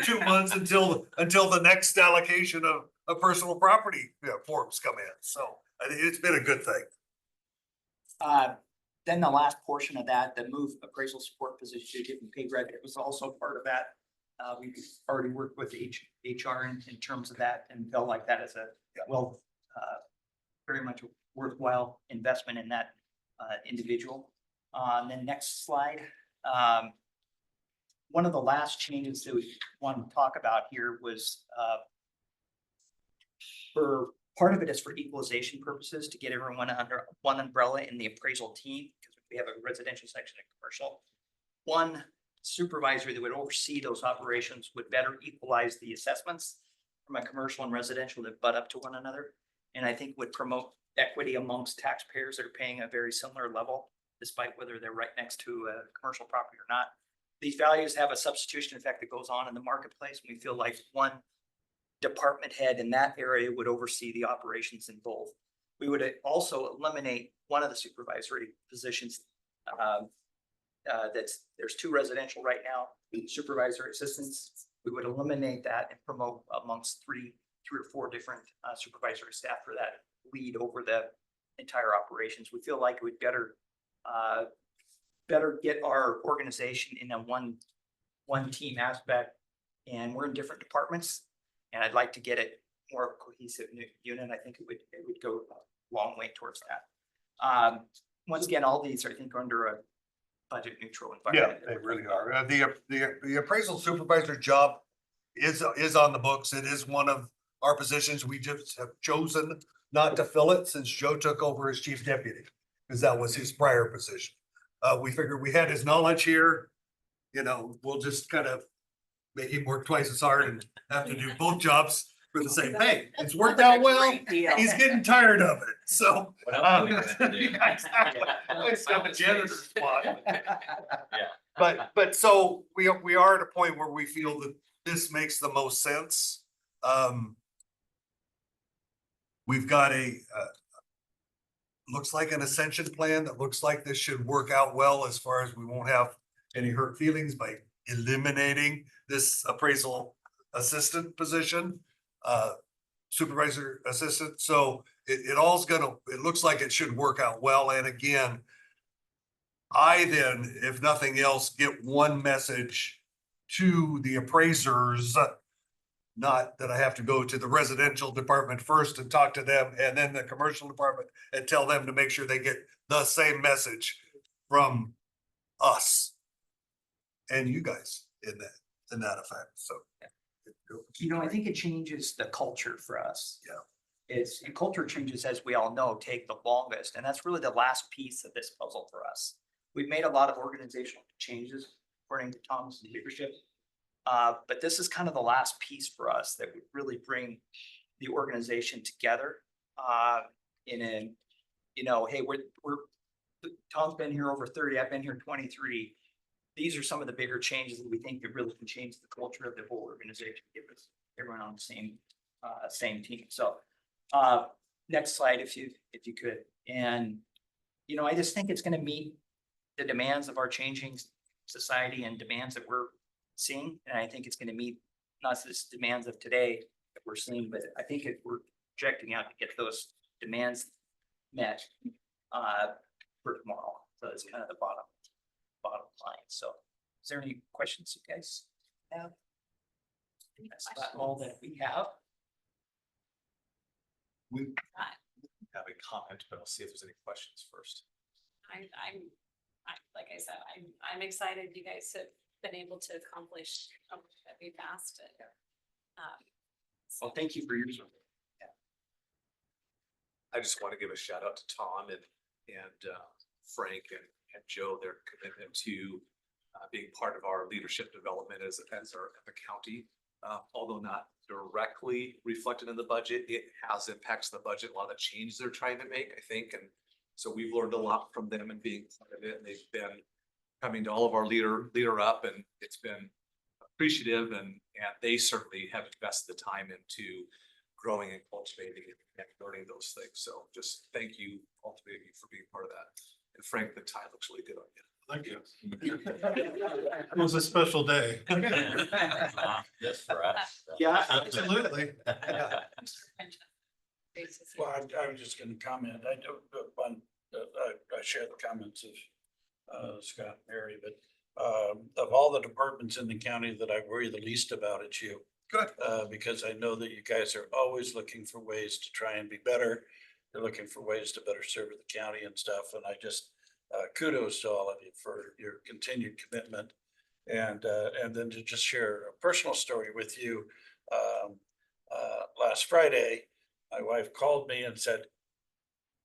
2 months until the next allocation of personal property forms come in. So I think it's been a good thing. Then the last portion of that, the move appraisal support position to different pay grade, it was also part of that. We've already worked with HR in terms of that and felt like that is a very much a worthwhile investment in that individual. And then next slide. One of the last changes that we want to talk about here was for part of it is for equalization purposes to get everyone under one umbrella in the appraisal team, because we have a residential section and commercial. One supervisor that would oversee those operations would better equalize the assessments from a commercial and residential that butt up to one another. And I think would promote equity amongst taxpayers that are paying a very similar level, despite whether they're right next to a commercial property or not. These values have a substitution effect that goes on in the marketplace. We feel like one department head in that area would oversee the operations in both. We would also eliminate one of the supervisory positions. There's 2 residential right now, supervisory assistants. We would eliminate that and promote amongst three or four different supervisory staff for that lead over the entire operations. We feel like it would better get our organization in a one team aspect, and we're in different departments, and I'd like to get it more cohesive unit. I think it would go a long way towards that. Once again, all these are, I think, under a budget neutral environment. Yeah, they really are. The appraisal supervisor job is on the books. It is one of our positions. We just have chosen not to fill it since Joe took over as chief deputy, because that was his prior position. We figured we had his knowledge here, we'll just kind of make him work twice as hard and have to do both jobs for the same pay. It's worked out well. He's getting tired of it, so. It's got a janitor spot. But so we are at a point where we feel that this makes the most sense. We've got looks like an ascension plan that looks like this should work out well, as far as we won't have any hurt feelings by eliminating this appraisal assistant position, supervisor assistant. So it looks like it should work out well. And again, I then, if nothing else, get one message to the appraisers, not that I have to go to the residential department first and talk to them, and then the commercial department and tell them to make sure they get the same message from us and you guys in that effect. So, I think it changes the culture for us. Yeah. And culture changes, as we all know, take the longest, and that's really the last piece of this puzzle for us. we've made a lot of organizational changes according to Tom's leadership. But this is kind of the last piece for us that would really bring the organization together. In a, you know, hey, Tom's been here over 30, I've been here 23. These are some of the bigger changes that we think that really can change the culture of the whole organization, give us everyone on the same team. So, next slide, if you could. And, you know, I just think it's gonna meet the demands of our changing society and demands that we're seeing. And I think it's gonna meet not just demands of today that we're seeing, but I think if we're projecting out to get those demands met for tomorrow. So it's kind of the bottom line. So is there any questions you guys have? That's about all that we have. We have a comment, but I'll see if there's any questions first. Like I said, I'm excited you guys have been able to accomplish that we passed it. Well, thank you for your. I just want to give a shout out to Tom and Frank and Joe, their commitment to being part of our leadership development as a county. Although not directly reflected in the budget, it has impacts the budget, a lot of the changes they're trying to make, I think. And so we've learned a lot from them and being part of it. And they've been coming to all of our leader up, and it's been appreciative, and they certainly have invested the time into growing and cultivating and learning those things. So just thank you, all three of you, for being part of that. And Frank, the tie looks really good on you. Thank you. It was a special day. Just for us. Yeah, Absolutely. Well, I was just gonna comment. I don't, I share the comments of Scott and Mary, but of all the departments in the county that I worry the least about, it's you. Good. Because I know that you guys are always looking for ways to try and be better. They're looking for ways to better serve the county and stuff. And I just kudos to all of you for your continued commitment. And then to just share a personal story with you. Last Friday, my wife called me and said,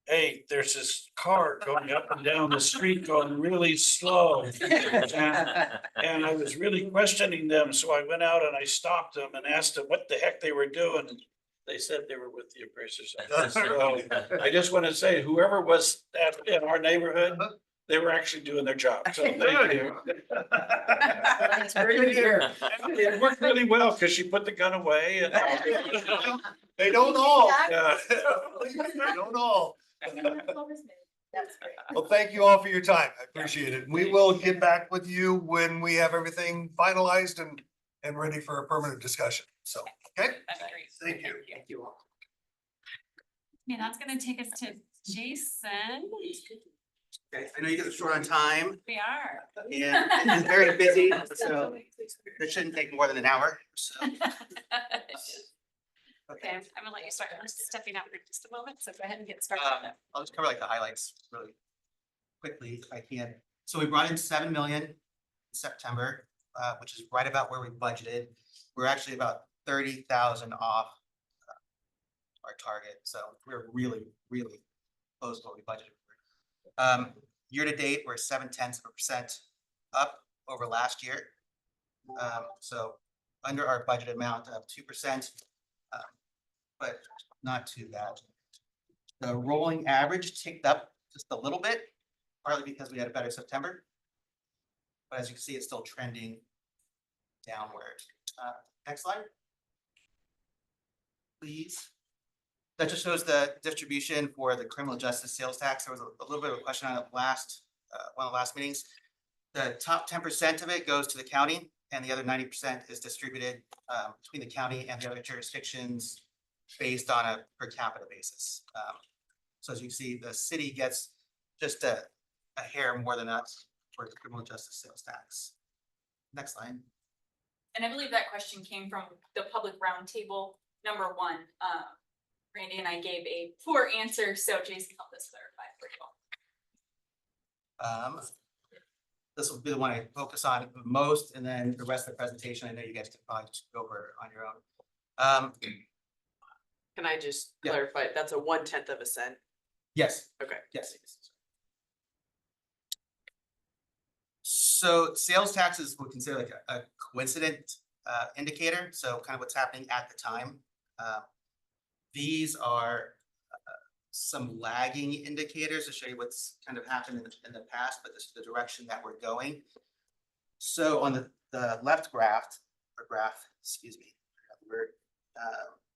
"Hey, there's this car going up and down the street going really slow." And I was really questioning them. So I went out and I stopped them and asked them what the heck they were doing. They said they were with the appraisers. So I just want to say, whoever was in our neighborhood, they were actually doing their job. So thank you. That's great to hear. It worked really well because she put the gun away and. They don't all. Yeah. They don't all. That's great. Well, thank you all for your time. I appreciate it. We will get back with you when we have everything finalized and ready for a permanent discussion. So, okay? That'd be great. Thank you. Thank you all. Yeah, that's gonna take us to Jason. Okay, I know you guys are short on time We are. and very busy, so it shouldn't take more than an hour, so. Okay, I'm gonna let you start. I'm just stepping out for just a moment, so go ahead and get started. I'll just cover like the highlights really quickly if I can. So we brought in 7 million in September, which is right about where we budgeted. We're actually about 30,000 off our target, so we're really, really close to what we budgeted. Year to date, we're 0.7% up over last year. So under our budget amount of 2%. But not too bad. The rolling average ticked up just a little bit, partly because we had a better September. But as you can see, it's still trending downward. Next slide. Please. That just shows the distribution for the criminal justice sales tax. There was a little bit of a question on it last, one of the last meetings. The top 10% of it goes to the county, and the other 90% is distributed between the county and the other jurisdictions based on a per capita basis. So as you see, the city gets just a hair more than us for the criminal justice sales tax. Next slide. And I believe that question came from the public roundtable, number 1. Randy and I gave a poor answer, so Jason helped us clarify for you all. This will be the one I focus on the most, and then the rest of the presentation, I know you guys can probably just go over on your own. Can I just Yeah. clarify? That's a 1/10 of a cent. Yes. Okay. Yes. So sales taxes we consider like a coincident indicator, so kind of what's happening at the time. These are some lagging indicators to show you what's kind of happened in the past, but this is the direction that we're going. So on the left graph, excuse me,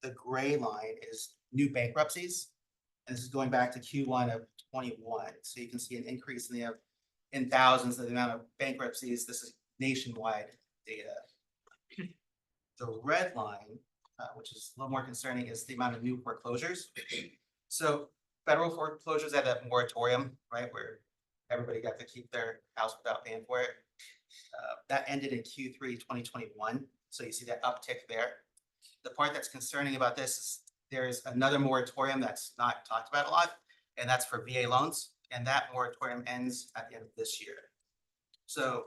the gray line is new bankruptcies. And this is going back to Q1 of 21. So you can see an increase in thousands of the amount of bankruptcies. This is nationwide data. The red line, which is a little more concerning, is the amount of new foreclosures. So federal foreclosures had that moratorium, right, where everybody got to keep their house without paying for it. That ended in Q3 2021. So you see that uptick there. The part that's concerning about this is there's another moratorium that's not talked about a lot, and that's for VA loans. And that moratorium ends at the end of this year. So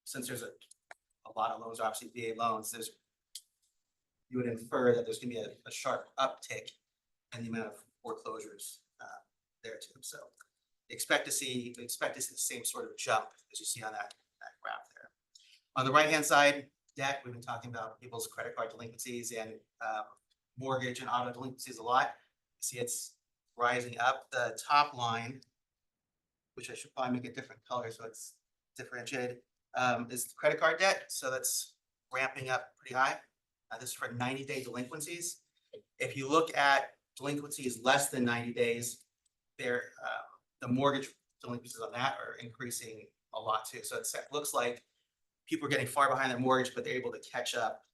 since there's a lot of loans, obviously VA loans, you would infer that there's gonna be a sharp uptick in the amount of foreclosures there too. So expect to see the same sort of jump as you see on that graph there. On the right-hand side, debt, we've been talking about people's credit card delinquencies and mortgage and auto delinquencies a lot. See, it's rising up. The top line, which I should probably make a different color so it's differentiated, is the credit card debt. So that's ramping up pretty high. This is for 90-day delinquencies. If you look at delinquencies less than 90 days, the mortgage delinquencies on that are increasing a lot too. So it looks like people are getting far behind their mortgage, but they're able to catch up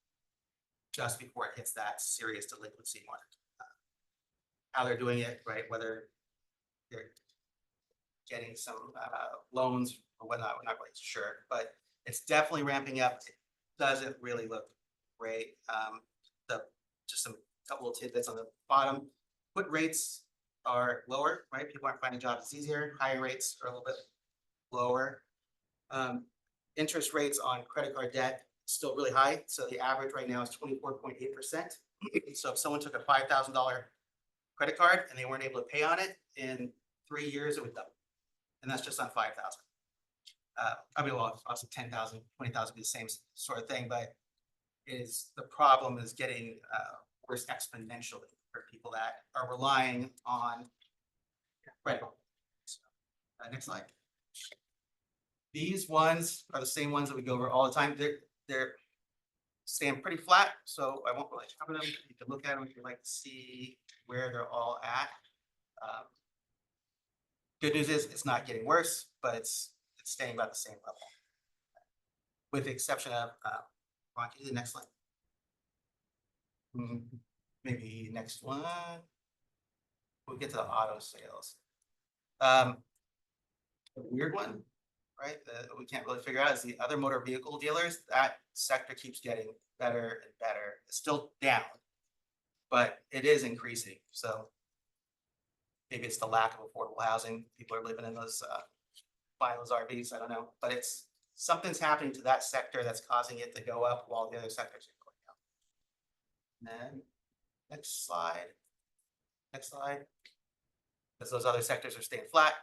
just before it hits that serious delinquency mark. How they're doing it, right? Whether they're getting some loans or whatnot, we're not quite sure, but it's definitely ramping up. It doesn't really look great. Just some couple of tidbits on the bottom. Quit rates are lower, right? People aren't finding jobs easier. Higher rates are a little bit lower. Interest rates on credit card debt still really high. So the average right now is 24.8%. So if someone took a $5,000 credit card and they weren't able to pay on it in 3 years, it would double. And that's just on 5,000. I mean, well, also 10,000, 20,000 be the same sort of thing, but the problem is getting worse exponentially for people that are relying on credit. So, next slide. These ones are the same ones that we go over all the time. They're staying pretty flat, so I won't really cover them. You can look at them if you'd like to see where they're all at. Good news is it's not getting worse, but it's staying about the same level. With the exception of, Ron, can you do the next slide? Maybe next one. We'll get to the auto sales. A weird one, right? That we can't really figure out is the other motor vehicle dealers. That sector keeps getting better and better. It's still down, but it is increasing. So maybe it's the lack of affordable housing. People are living in those, buying those RVs. I don't know, but something's happening to that sector that's causing it to go up while the other sectors are going down. And then next slide. Next slide. Because those other sectors are staying flat.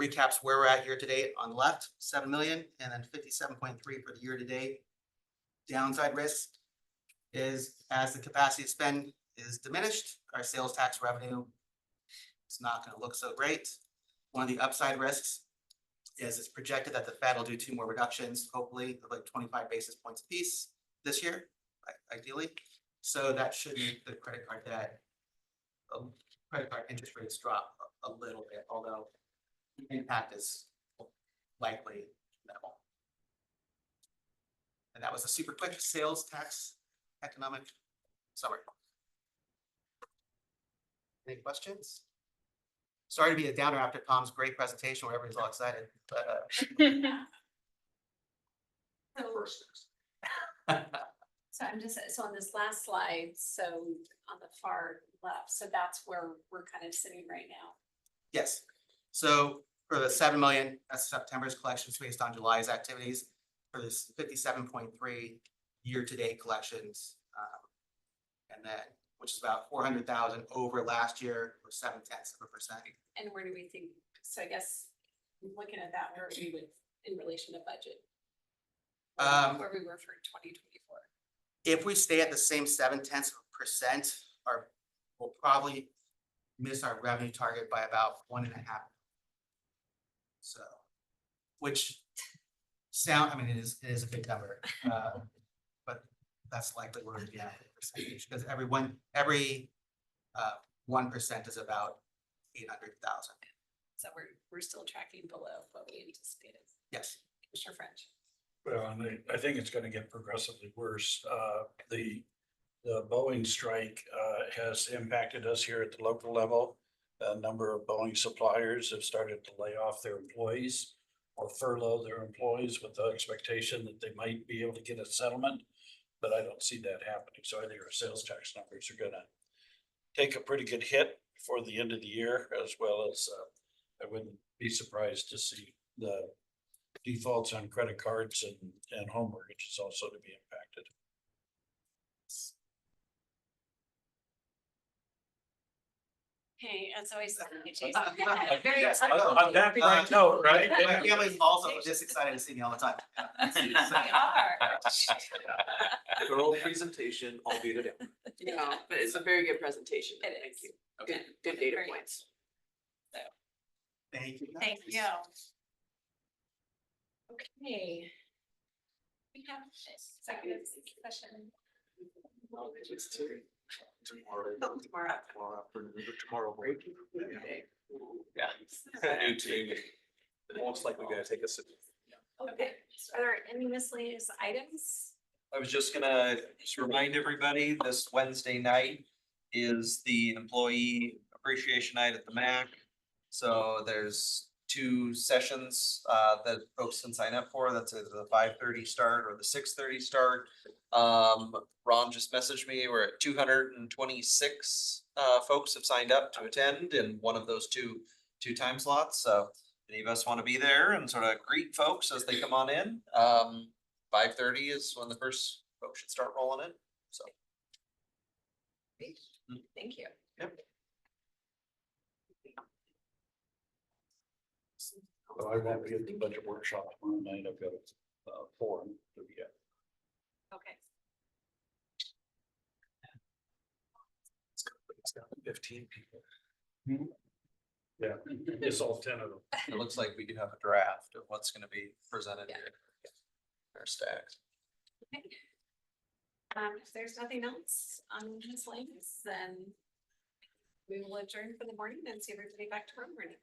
Recaps where we're at year to date on the left, 7 million, and then 57.3 for the year to date. Downside risk is as the capacity spend is diminished, our sales tax revenue is not going to look so great. One of the upside risks is it's projected that the Fed will do 2 more reductions, hopefully of like 25 basis points a piece this year, ideally. So that should make the credit card debt, credit card interest rates drop a little bit, although the impact is likely minimal. And that was a super quick sales tax economic summary. Any questions? Sorry to be a downer after Tom's great presentation where everybody's all excited, but So I'm just, so on this last slide, so on the far left, so that's where we're kind of sitting right now. yes. So for the 7 million, that's September's collections based on July's activities. For this 57.3 year-to-date collections, and then which is about 400,000 over last year, or 0.7%. And where do we think, so I guess looking at that, where we would, in relation to budget. Um, Where we were for 2024. If we stay at the same 0.7%, we'll probably miss our revenue target by about 1.5. So, which I mean, it is a big number, but that's likely where we'd be at percentage, because every 1% is about 800,000. So we're still tracking below what we anticipated. Yes. Commissioner French. Well, and I think it's gonna get progressively worse. The Boeing strike, has impacted us here at the local level. A number of Boeing suppliers have started to lay off their employees or furlough their employees with the expectation that they might be able to get a settlement. But I don't see that happening. So I think our sales tax numbers are gonna take a pretty good hit for the end of the year, as well as, I wouldn't be surprised to see the defaults on credit cards and home mortgages also to be impacted. Hey, it's always. Very excited. On that bright note, right? My family's also just excited to see me all the time. We are. Thorough presentation, albeit a demo. No, but it's a very good presentation. It Thank is. you. Good data Very points. Thank you. Thank you. Okay. We have executive session. Tomorrow break. Yeah. You too. Most likely gonna take us. Okay, are there any miscellaneous items? I was just gonna remind everybody, this Wednesday night is the employee appreciation night at the MAC. So there's 2 sessions that folks can sign up for. That's either the 5:30 start or the 6:30 start. Ron just messaged me, we're at 226 folks have signed up to attend in one of those two time slots. So any of us want to be there and sort of greet folks as they come on in. 5:30 is when the first folks should start rolling in, so. Thank you. Yep. So I won't be at the budget workshop tomorrow night. I've got a forum to be at. Okay. It's got 15 people. Yeah, it's all 10 of them. It looks like we do have a draft of what's gonna be presented here. Our stacks. Okay. If there's nothing else on miscellaneous, then we will adjourn for the morning and see everybody back tomorrow morning.